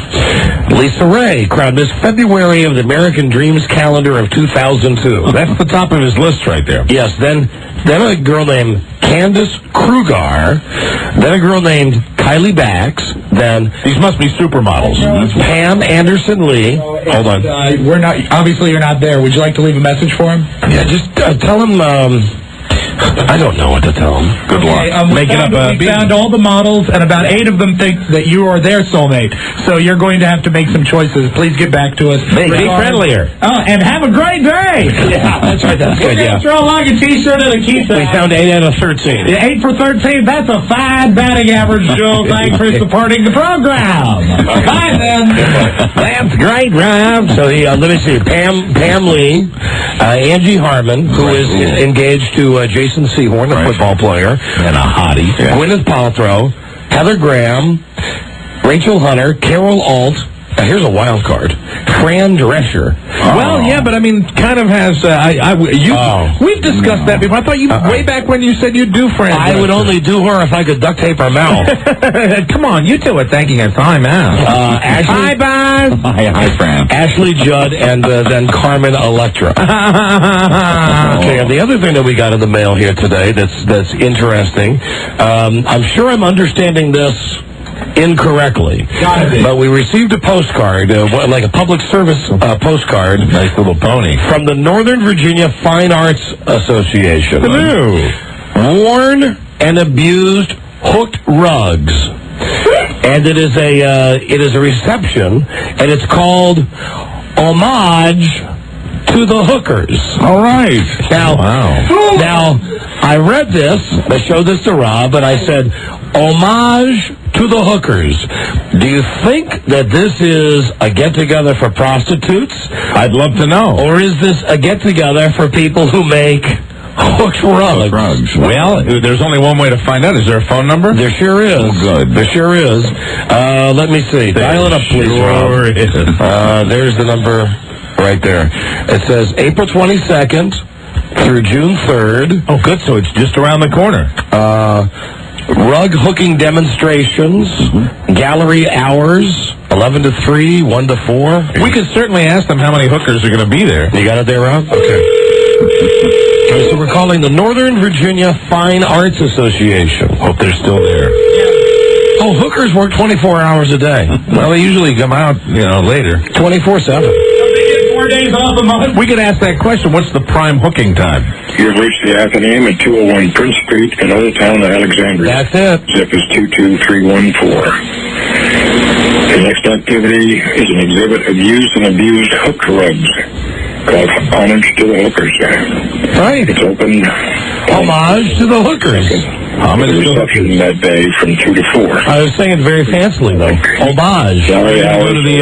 Lisa Ray, crowned Miss February of the American Dreams calendar of 2002. That's the top of his list right there. Yes, then a girl named Candace Krugar, then a girl named Kylie Bax, then These must be supermodels. Pam Anderson Lee. Hold on. We're not. Obviously, you're not there. Would you like to leave a message for him? Yeah, just tell him. I don't know what to tell him. Good luck. We found all the models, and about 8 of them think that you are their soulmate. So you're going to have to make some choices. Please get back to us. Be friendlier. And have a great day. Yeah, that's right. That's good. Yeah. Throw like a T-shirt and a key We found 8 out of 13. Yeah, 8 for 13. That's a fine batting average, Joe. Thanks for supporting the program. Bye, then. That's great, Rob. So, let me see. Pam Lee, Angie Harmon, who is engaged to Jason Sehorn, the football player. And a hottie. Gwyneth Paltrow, Heather Graham, Rachel Hunter, Carol Alt. Here's a wild card. Fran Drescher. Well, yeah, but I mean, kind of has. We've discussed that before. I thought you way back when you said you'd do Fran. I would only do her if I could duct tape her mouth. Come on, you two are thanking a time out. Ashley, hi, hi, Fran. Ashley Judd, and then Carmen Electra. Okay, and the other thing that we got in the mail here today that's interesting. I'm sure I'm understanding this incorrectly, but we received a postcard, like a public service postcard. Nice little pony. From the Northern Virginia Fine Arts Association. Worn and abused hooked rugs. And it is a reception, and it's called Homage to the Hookers. All right. Now, I read this, I showed this to Rob, and I said, homage to the hookers. Do you think that this is a get-together for prostitutes? I'd love to know. Or is this a get-together for people who make hooked rugs? Well, there's only one way to find out. Is there a phone number? There sure is. Oh, good. There sure is. Let me see. Dial it up, please, Rob. There's the number right there. It says April 22nd through June 3rd. Oh, good. So it's just around the corner. Rug hooking demonstrations, gallery hours, 11 to 3, 1 to 4. We could certainly ask them how many hookers are going to be there. You got it there, Rob? Okay. So we're calling the Northern Virginia Fine Arts Association. Hope they're still there. Oh, hookers work 24 hours a day. Well, they usually come out, later. 24/7. 4 days off a month. We could ask that question. What's the prime hooking time? You've reached the Athenaeum at 201 Prince Street in Old Town Alexandria. That's it. Zip is 22314. The next activity is an exhibit of used and abused hook rugs called Homage to the Hookers. Right. It's open. Homage to the hookers. Homage reception that day from 2 to 4. I was saying it very fancily, though. Homage. Gallery hours to the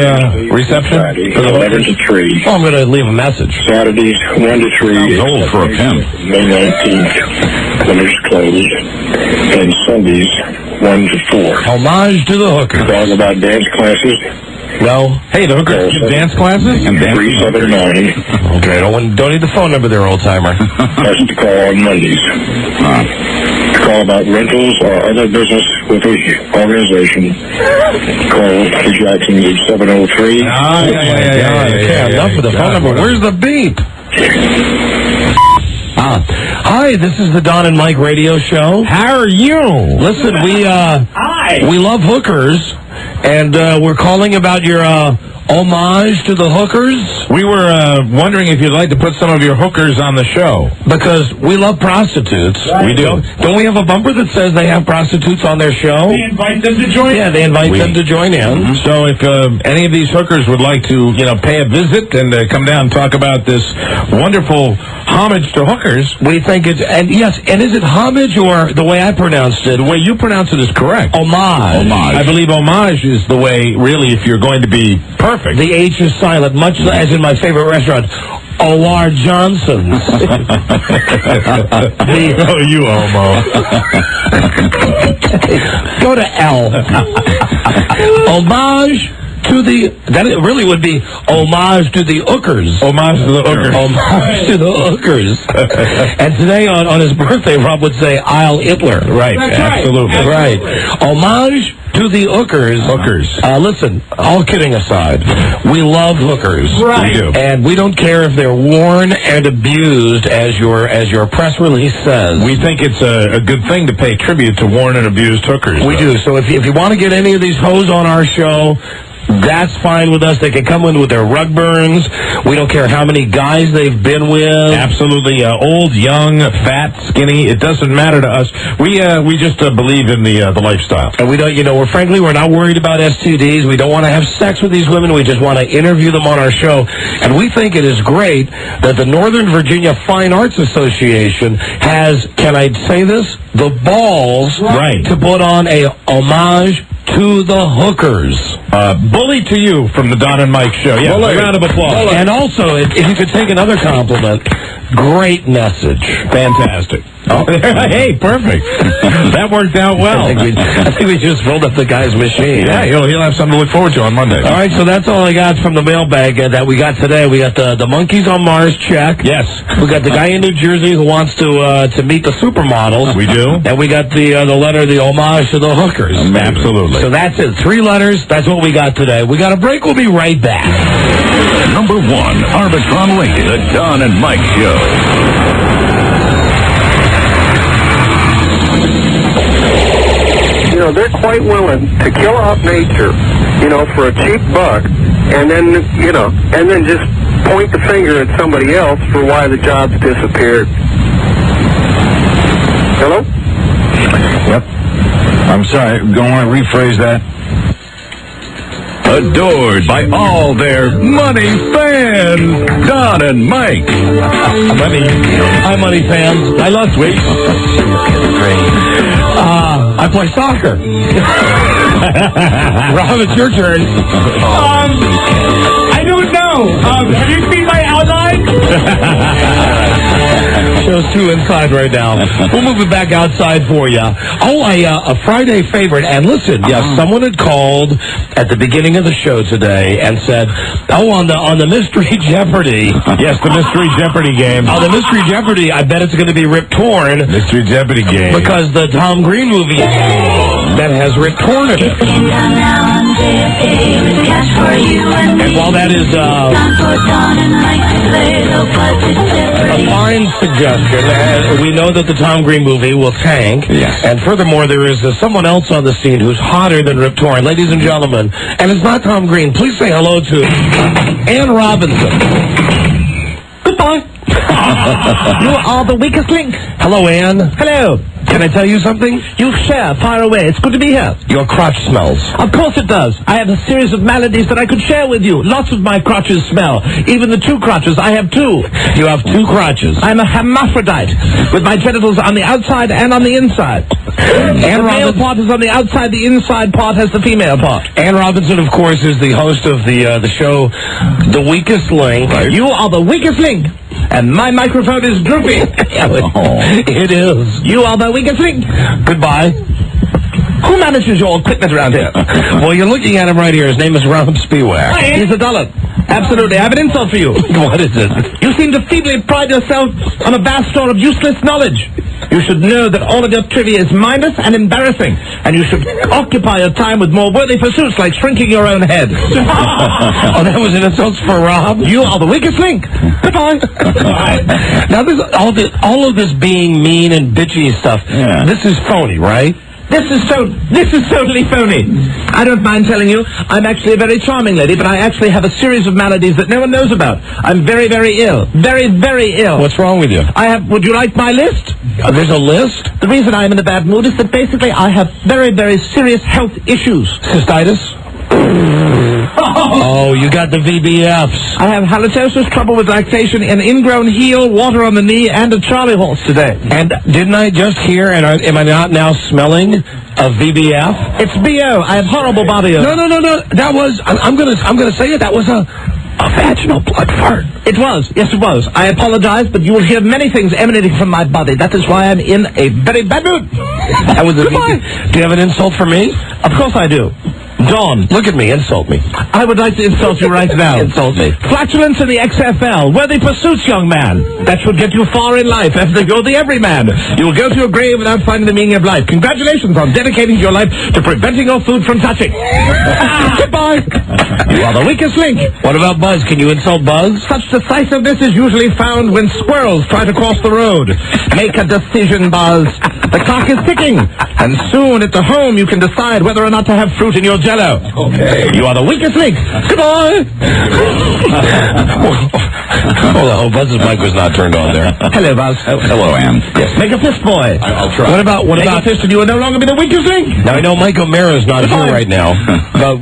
reception? Friday, 11 to 3. Oh, I'm going to leave a message. Saturdays, 1 to 3. Sounds old for a pimp. May 19th, when it's closed. And Sundays, 1 to 4. Homage to the hookers. Talking about dance classes. No. Hey, the hookers give dance classes? 379. Okay, don't need the phone number there, old-timer. That's to call on Mondays. To call about rentals or other business with the organization, call the Jacksons at 703. Okay, enough of the phone number. Where's the beep? Hi, this is the Don and Mike radio show. How are you? Listen, we love hookers, and we're calling about your homage to the hookers. We were wondering if you'd like to put some of your hookers on the show. Because we love prostitutes. Right. We do. Don't we have a bumper that says they have prostitutes on their show? They invite them to join. Yeah, they invite them to join in. Mm-hmm. So if any of these hookers would like to, pay a visit and come down and talk about this wonderful homage to hookers, we think it's, and is it homage or the way I pronounced it? The way you pronounce it is correct. Homage. I believe homage is the way, really, if you're going to be perfect. The H is silent, much as in my favorite restaurant, O.R. Johnson's. Oh, you homo. Go to L. Homage to the, that it really would be homage to the hookers. Homage to the hookers. Homage to the hookers. And today on his birthday, Rob would say, I'll Hitler. Right, absolutely. Right. Homage to the hookers. Listen, all kidding aside, we love hookers. Right. We do. And we don't care if they're worn and abused, as your press release says. We think it's a good thing to pay tribute to worn and abused hookers. We do. So if you want to get any of these hoes on our show, that's fine with us. They can come in with their rug burns. We don't care how many guys they've been with. Absolutely. Old, young, fat, skinny. It doesn't matter to us. We just believe in the lifestyle. And we don't, we're not worried about STDs. We don't want to have sex with these women. We just want to interview them on our show. And we think it is great that the Northern Virginia Fine Arts Association has, can I say this, the balls to put on a homage to the hookers. Bully to you from the Don and Mike show. Yeah, a round of applause. And also, if you could take another compliment, great message. Fantastic. Oh, hey, perfect. That worked out well. I think we just rolled up the guy's machine. Yeah, he'll have something to look forward to on Monday. All right, so that's all I got from the mailbag that we got today. We got the Monkeys on Mars check. Yes. We got the guy in New Jersey who wants to meet the supermodels. We do. And we got the letter, the homage to the hookers. Absolutely. So that's it. 3 letters. That's what we got today. We got a break. We'll be right back. Number 1, Arbitron Lake, the Don and Mike Show. They're quite willing to kill off nature, for a cheap buck, and then just point the finger at somebody else for why the job's disappeared. Hello? Yep. I'm sorry. Don't want to rephrase that. Adored by all their money fans, Don and Mike. Hi, money fans. I lost weight. I play soccer. Rob, it's your turn. I don't know. Have you seen my outline? Show's too inside right now. We'll move it back outside for you. A Friday favorite. And listen, someone had called at the beginning of the show today and said, on the Mystery Jeopardy. Yes, the Mystery Jeopardy game. On the Mystery Jeopardy, I bet it's going to be Rip Torn. Mystery Jeopardy game. Because the Tom Green movie that has Rip Torn in it. And while that is a fine suggestion, we know that the Tom Green movie will tank. Yes. And furthermore, there is someone else on the scene who's hotter than Rip Torn. Ladies and gentlemen, and it's not Tom Green. Please say hello to Ann Robinson. Goodbye. You are the weakest link. Hello, Ann. Hello. Can I tell you something? You share. Fire away. It's good to be here. Your crotch smells. Of course it does. I have a series of maladies that I could share with you. Lots of my crotches smell. Even the 2 crotches. I have 2. You have 2 crotches. I'm a hermaphrodite, with my genitals on the outside and on the inside. The male part is on the outside. The inside part has the female part. Ann Robinson, of course, is the host of the show The Weakest Link. Right. You are the weakest link. And my microphone is drooping. It is. You are the weakest link. Goodbye. Who manages your equipment around here? Well, you're looking at him right here. His name is Rob Spiewak. He's a dollar. Absolutely. I have an insult for you. What is it? You seem to feebly pride yourself on a vast store of useless knowledge. You should know that all of your trivia is mindless and embarrassing, and you should occupy your time with more worthy pursuits like shrinking your own head. Oh, that was an insult for Rob? You are the weakest link. Goodbye. Now, all of this being mean and bitchy stuff, this is phony, right? This is totally phony. I don't mind telling you, I'm actually a very charming lady, but I actually have a series of maladies that no one knows about. I'm very, very ill. Very, very ill. What's wrong with you? Would you like my list? There's a list? The reason I'm in a bad mood is that basically I have very, very serious health issues. Cystitis? Oh, you got the VBFs. I have halitosis, trouble with lactation, an ingrown heel, water on the knee, and a Charlie horse today. And didn't I just hear, and am I not now smelling a VBF? It's BO. I have horrible body odor. No. That was, I'm gonna say it, that was a vaginal blood fart. It was. Yes, it was. I apologize, but you will hear many things emanating from my body. That is why I'm in a very bad mood. That was a VBF. Do you have an insult for me? Of course I do. Dawn. Look at me. Insult me. I would like to insult you right now. Insult me. Flatulence in the XFL. Worthy pursuits, young man. That should get you far in life. As they go the everyman. You will go to your grave without finding the meaning of life. Congratulations on dedicating your life to preventing your food from touching. Goodbye. You are the weakest link. What about Buzz? Can you insult Buzz? Such decisiveness is usually found when squirrels try to cross the road. Make a decision, Buzz. The clock is ticking. And soon at the home you can decide whether or not to have fruit in your Jell-O. Okay. You are the weakest link. Goodbye. Oh, Buzz's mic was not turned on there. Hello, Buzz. Hello, Ann. Yes. Make a fist, boy. I'll try. What about a fist and you will no longer be the weakest link? Now, I know Mike O'Mara's not here right now.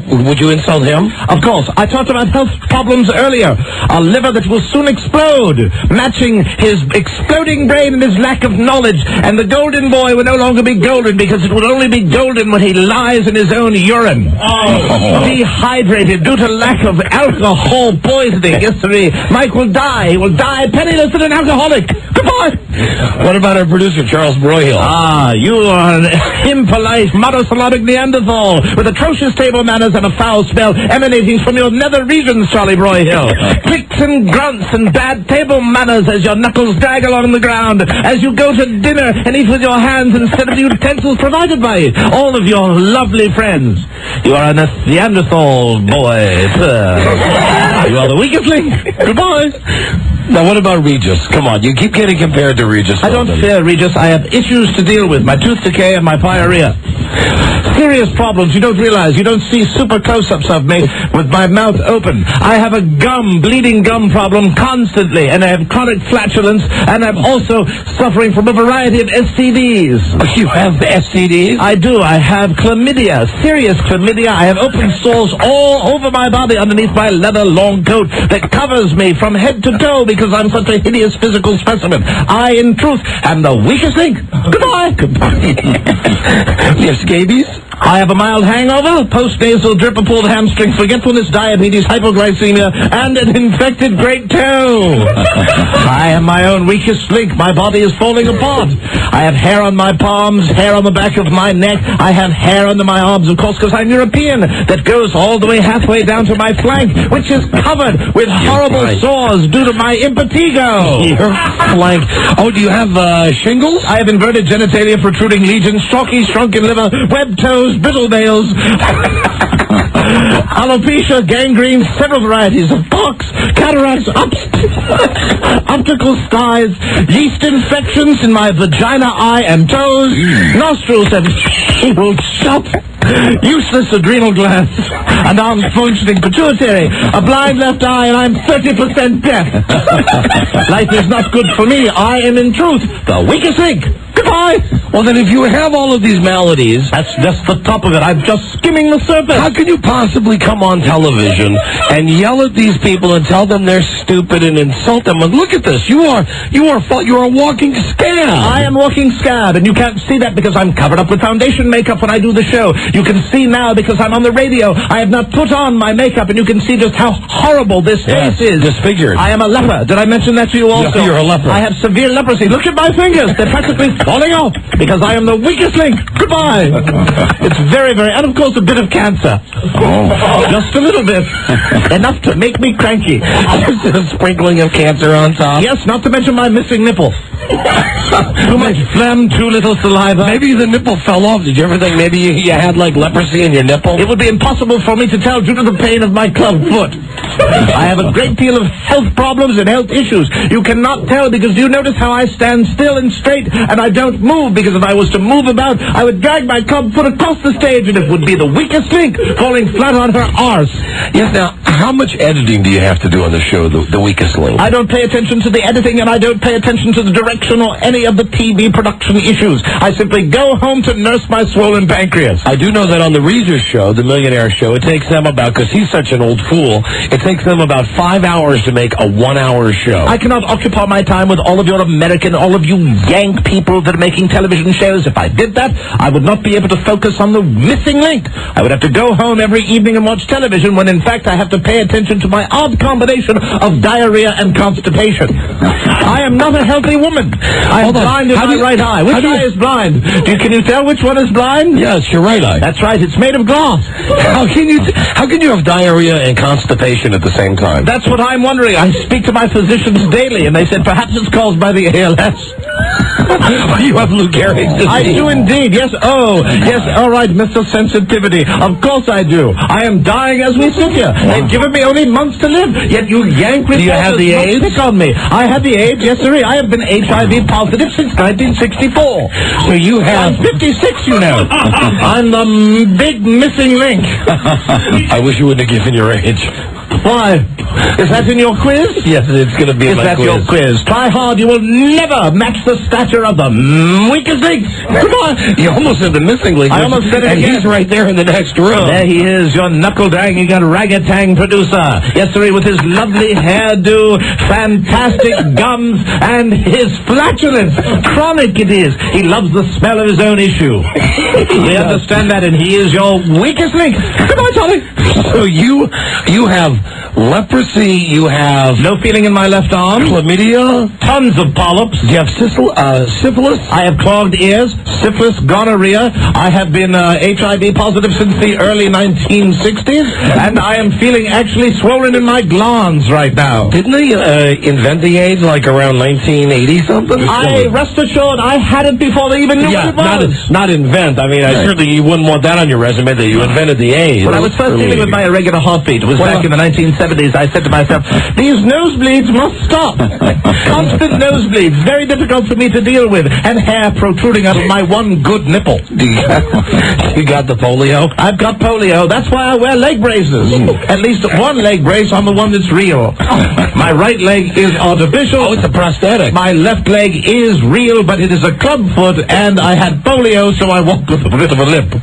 Would you insult him? Of course. I talked about health problems earlier. A liver that will soon explode, matching his exploding brain and his lack of knowledge. And the golden boy will no longer be golden because it will only be golden when he lies in his own urine. Dehydrated due to lack of alcohol poisoning. Yesterday, Mike will die. He will die penniless and an alcoholic. Goodbye. What about our producer, Charles Broyhill? You are an impolite, monosyllabic Neanderthal with atrocious table manners and a foul smell emanating from your nether regions, Charlie Broyhill. Clicks and grunts and bad table manners as your knuckles drag along the ground as you go to dinner and eat with your hands instead of the utensils provided by all of your lovely friends. You are a Neanderthal boy. You are the weakest link. Goodbye. Now, what about Regis? Come on, you keep getting compared to Regis. I don't fear Regis. I have issues to deal with. My tooth decay and my pyorrhea. Serious problems you don't realize. You don't see super close-ups of me with my mouth open. I have a bleeding gum problem constantly, and I have chronic flatulence, and I'm also suffering from a variety of STDs. You have STDs? I do. I have chlamydia, serious chlamydia. I have open sores all over my body underneath my leather long coat that covers me from head to toe because I'm such a hideous physical specimen. I, in truth, am the weakest link. Goodbye. You have scabies? I have a mild hangover, post-nasal drip of pulled hamstrings, forgetfulness, diabetes, hypoglycemia, and an infected great toe. I am my own weakest link. My body is falling apart. I have hair on my palms, hair on the back of my neck. I have hair under my arms, of course, because I'm European, that goes all the way halfway down to my flank, which is covered with horrible sores due to my impetigo. Your flank. Oh, do you have shingles? I have inverted genitalia, protruding legions, chalky, shrunken liver, webbed toes, brittle nails, alopecia, gangrene, several varieties of pox, cataracts, optical skies, yeast infections in my vagina, eye, and toes, nostrils that will shut, useless adrenal glands, an unfunctioning pituitary, a blind left eye, and I'm 30% deaf. Life is not good for me. I am, in truth, the weakest link. Goodbye. Well, then, if you have all of these maladies, that's just the top of it. I'm just skimming the surface. How can you possibly come on television and yell at these people and tell them they're stupid and insult them? And look at this. You are a walking scab. I am walking scab, and you can't see that because I'm covered up with foundation makeup when I do the show. You can see now because I'm on the radio. I have not put on my makeup, and you can see just how horrible this face is. Disfigured. I am a leper. Did I mention that to you also? No, you're a leper. I have severe leprosy. Look at my fingers. They're practically falling off because I am the weakest link. Goodbye. It's very, very, and of course a bit of cancer. Oh. Just a little bit. Enough to make me cranky. Just a sprinkling of cancer on top. Yes, not to mention my missing nipple. Too much phlegm, too little saliva. Maybe the nipple fell off. Did you ever think maybe you had like leprosy in your nipple? It would be impossible for me to tell due to the pain of my club foot. I have a great deal of health problems and health issues. You cannot tell because you notice how I stand still and straight and I don't move because if I was to move about, I would drag my club foot across the stage and it would be the weakest link falling flat on her arse. Yes, now, how much editing do you have to do on the show, the weakest link? I don't pay attention to the editing and I don't pay attention to the direction or any of the TV production issues. I simply go home to nurse my swollen pancreas. I do know that on the Regis show, the Millionaire show, it takes them about, because he's such an old fool, it takes them about 5 hours to make a 1 hour show. I cannot occupy my time with all of your American, all of you Yank people that are making television shows. If I did that, I would not be able to focus on the missing link. I would have to go home every evening and watch television when in fact I have to pay attention to my odd combination of diarrhea and constipation. I am not a healthy woman. I am blind in my right eye. Which eye is blind? Can you tell which one is blind? Yes, your right eye. That's right. It's made of glass. How can you have diarrhea and constipation at the same time? That's what I'm wondering. I speak to my physicians daily, and they said perhaps it's caused by the ALS. You have Lou Gehrig's disease. I do indeed. Yes. Oh, yes. All right, Mr. Sensitivity. Of course I do. I am dying as we sit here. They've given me only months to live. Yet you yank reporters. Do you have the AIDS? Pick on me. I have the AIDS. Yes, sir. I have been HIV positive since 1964. So you have... I'm 56, you know. I'm the big missing link. I wish you wouldn't have given your age. Why? Is that in your quiz? Yes, it's going to be in my quiz. Is that your quiz? Try hard. You will never match the stature of the weakest link. Come on. You almost said the missing link. I almost said it again. And he's right there in the next room. There he is, your knuckle-dragging orangutan producer. Yes, sir, with his lovely hairdo, fantastic gums, and his flatulence. Chronic it is. He loves the smell of his own issue. We understand that, and he is your weakest link. Goodbye, Charlie. So you have leprosy, you have... No feeling in my left arm. Chlamydia. Tons of polyps. Do you have syphilis? I have clogged ears, syphilis, gonorrhea. I have been HIV positive since the early 1960s, and I am feeling actually swollen in my glands right now. Didn't they invent the AIDS like around 1980-something? Rest assured, I had it before they even knew what it was. Not invent. I mean, certainly you wouldn't want that on your resume that you invented the AIDS. When I was first dealing with my irregular heartbeat, it was back in the 1970s, I said to myself, these nosebleeds must stop. Constant nosebleeds, very difficult for me to deal with, and hair protruding out of my one good nipple. You got the polio? I've got polio. That's why I wear leg braces. At least one leg brace on the one that's real. My right leg is artificial. Oh, it's a prosthetic. My left leg is real, but it is a club foot, and I had polio, so I walk with a bit of a limp.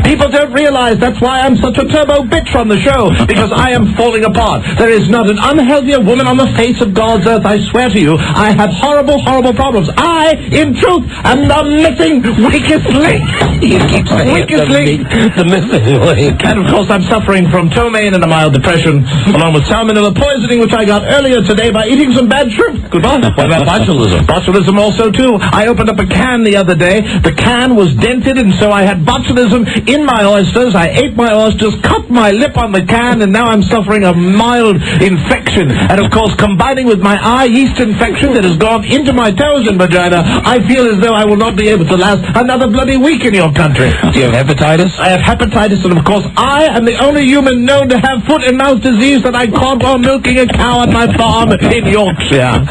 People don't realize that's why I'm such a turbo bitch on the show, because I am falling apart. There is not an unhealthier woman on the face of God's earth, I swear to you. I have horrible, horrible problems. I, in truth, am the missing weakest link. You keep saying weakest link. The missing link. And of course I'm suffering from ptomaine and a mild depression, along with salmonella poisoning, which I got earlier today by eating some bad shrimp. Goodbye. What about botulism? Botulism also, too. I opened up a can the other day. The can was dented, and so I had botulism in my oysters. I ate my oysters, cut my lip on the can, and now I'm suffering a mild infection. And of course, combining with my eye yeast infection that has gone into my toes and vagina, I feel as though I will not be able to last another bloody week in your country. Do you have hepatitis? I have hepatitis, and of course, I am the only human known to have foot and mouth disease that I caught while milking a cow on my farm in Yorkshire.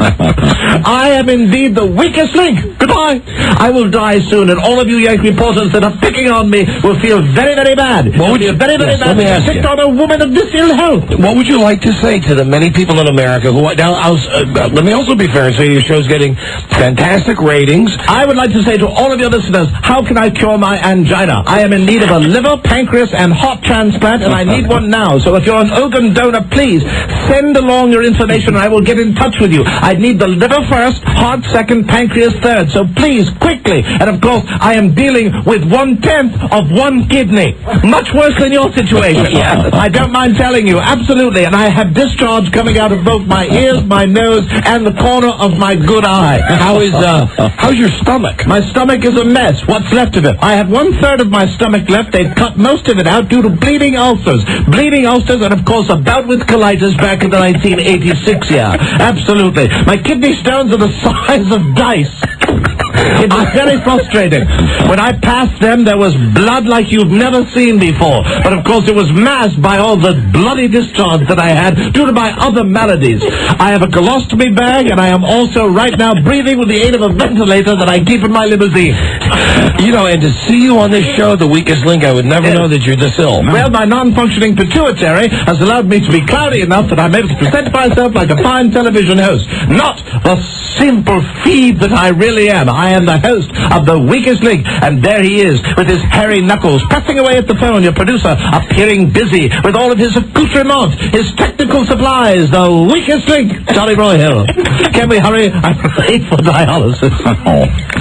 I am indeed the weakest link. Goodbye. I will die soon, and all of you Yankee reporters that are picking on me will feel very, very bad. What would you very, very bad? Let Picked on a woman of this ill health. What would you like to say to the many people in America who now? Let me also be fair and say your show's getting fantastic ratings. I would like to say to all of your listeners, how can I cure my angina? I am in need of a liver, pancreas, and heart transplant, and I need one now. So if you're an organ donor, please send along your information, and I will get in touch with you. I need the liver first, heart second, pancreas third. So please, quickly. And of course, I am dealing with 1/10 of one kidney. Much worse than your situation. Yeah. I don't mind telling you, absolutely. And I have discharge coming out of both my ears, my nose, and the corner of my good eye. How's your stomach? My stomach is a mess. What's left of it? I have 1/3 of my stomach left. They've cut most of it out due to bleeding ulcers. Bleeding ulcers, and of course a bout with colitis back in the 1986 year. Absolutely. My kidney stones are the size of dice. It was very frustrating. When I passed them, there was blood like you've never seen before. But of course, it was masked by all the bloody discharge that I had due to my other maladies. I have a colostomy bag, and I am also right now breathing with the aid of a ventilator that I keep in my limousine. You know, and to see you on this show, The Weakest Link, I would never know that you're this ill. Well, my non-functioning pituitary has allowed me to be cloudy enough that I'm able to present myself like a fine television host, not the simple feed that I really am. I am the host of The Weakest Link, and there he is with his hairy knuckles pressing away at the phone, your producer appearing busy with all of his accoutrements, his technical supplies, The Weakest Link, Charlie Roy Hill. Can we hurry? I'm late for dialysis.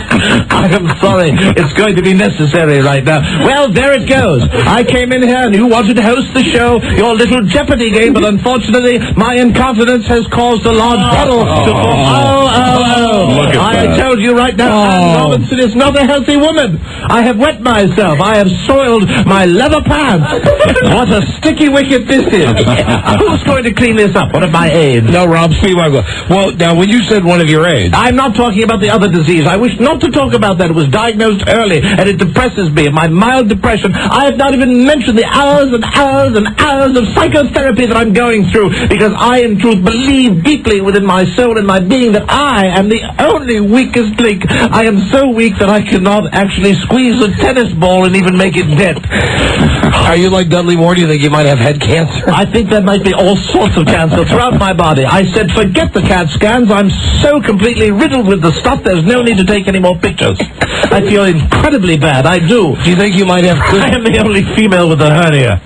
I am sorry. It's going to be necessary right now. Well, there it goes. I came in here and you wanted to host the show, your little Jeopardy game, but unfortunately, my incontinence has caused a large puddle to form. Look at I that. told you right now, Anne Robinson is not a healthy woman. I have wet myself. I have soiled my leather pants. What a sticky wicket this is. Who's going to clean this up? One of my aides. No, Rob, well, now, when you said one of your aides... I'm not talking about the other disease. I wish not to talk about that. It was diagnosed early, and it depresses me. My mild depression. I have not even mentioned the hours and hours and hours of psychotherapy that I'm going through, because I, in truth, believe deeply within my soul and my being that I am the only weakest link. I am so weak that I cannot actually squeeze a tennis ball and even make it dent. Are you like Dudley Moore? Do you think you might have head cancer? I think there might be all sorts of cancer throughout my body. I said, forget the CAT scans. I'm so completely riddled with the stuff, there's no need to take any more pictures. I feel incredibly bad. I do. Do you think you might have... I am the only female with a hernia.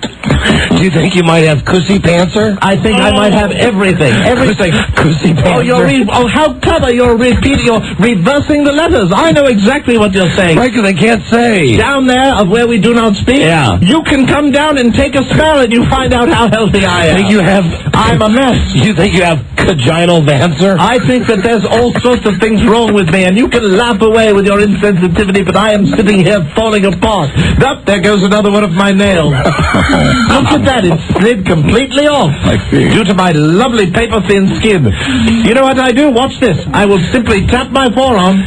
Do you think you might have cussy pantser? I think I might have everything. Everything. Cussy pantser. How clever. You're reversing the letters. I know exactly what you're saying. Right, because I can't say. Down there, of where we do not speak, yeah. You can come down and take a smell and you find out how healthy I am. Think you have... I'm a mess. You think you have vaginal vancer? I think that there's all sorts of things wrong with me, and you can laugh away with your insensitivity, but I am sitting here falling apart. There goes another one of my nails. Look at that. It slid completely off. I see. Due to my lovely paper-thin skin. You know what I do? Watch this. I will simply tap my forearm.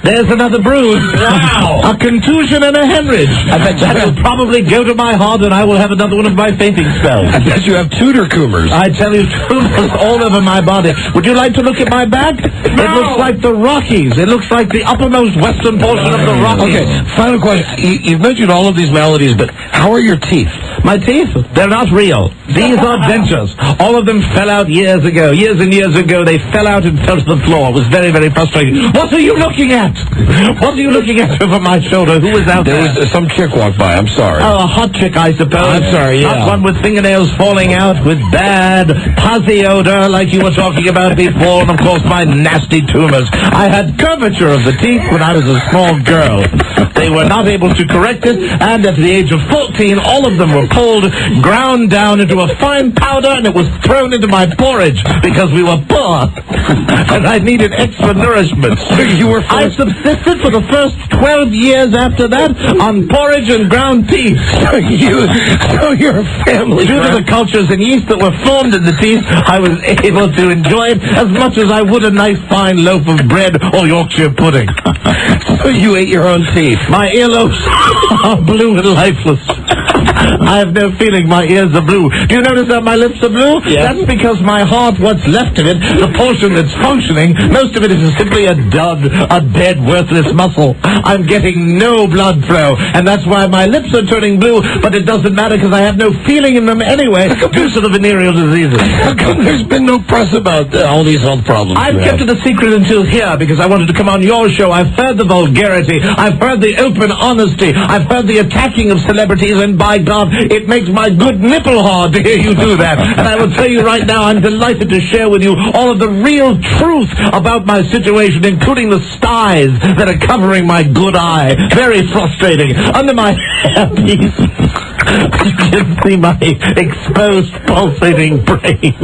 There's another bruise. Wow. A contusion and a hemorrhage. I bet that will probably go to my heart, and I will have another one of my fainting spells. I bet you have Tudor coomers. I tell you, tumors all over my body. Would you like to look at my back? No. It looks like the Rockies. It looks like the uppermost western portion of the Rockies. Okay, final question. You've mentioned all of these maladies, but how are your teeth? My teeth? They're not real. These are dentures. All of them fell out years ago. Years and years ago, they fell out and fell to the floor. It was very, very frustrating. What are you looking at? What are you looking at over my shoulder? Who was out there? There was some chick walked by. I'm sorry. Oh, a hot chick, I suppose. I'm sorry, yeah. Not one with fingernails falling out, with bad puzzy odor like you were talking about before, and of course my nasty tumors. I had curvature of the teeth when I was a small girl. They were not able to correct it, and at the age of 14, all of them were pulled, ground down into a fine powder, and it was thrown into my porridge because we were poor. And I needed extra nourishment. You were I subsisted for the first 12 years after that on porridge and ground peas. So you're a family. Due to the cultures and yeast that were formed in the teeth, I was able to enjoy it as much as I would a nice fine loaf of bread or Yorkshire pudding. So you ate your own teeth. My earlobes are blue and lifeless. I have no feeling my ears are blue. Do you notice that my lips are blue? Yeah. That's because my heart, what's left of it, the portion that's functioning, most of it is simply a dud, a dead, worthless muscle. I'm getting no blood flow, and that's why my lips are turning blue, but it doesn't matter because I have no feeling in them anyway due to the venereal diseases. How come there's been no press about all these health problems? I've kept it a secret until here because I wanted to come on your show. I've heard the vulgarity. I've heard the open honesty. I've heard the attacking of celebrities, and by God, it makes my good nipple hard to hear you do that. And I will tell you right now, I'm delighted to share with you all of the real truth about my situation, including the styes that are covering my good eye. Very frustrating. Under my hairpiece, you can see my exposed, pulsating brain.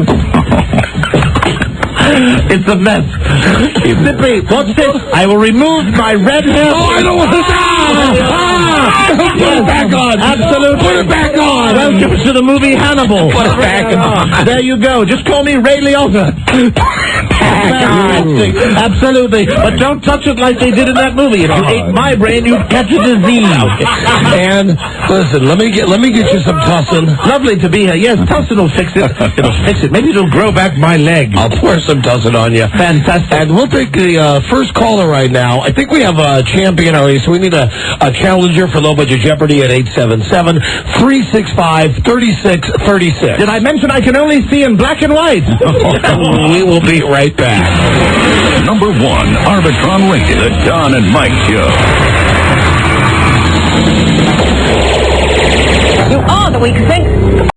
It's a mess. Simply, watch this. I will remove my red hair. Oh, I don't want to Put it back on. Absolutely. Put it back on. Welcome to the movie Hannibal. Put it back on. There you go. Just call me Ray Liotta. Fantastic. Absolutely. But don't touch it like they did in that movie. If you ate my brain, you'd catch a disease. And listen, let me get you some tussin. Lovely to be here. Yes, tussin will fix it. It'll fix it. Maybe it'll grow back my leg. I'll pour some tussin on you. Fantastic. And we'll take the first caller right now. I think we have a champion already, so we need a challenger for low budget Jeopardy at 877-365-3636. Did I mention I can only see in black and white? We will be right back. Number 1, Arbitron Radio, the Don and Mike Show. You are the weakest link.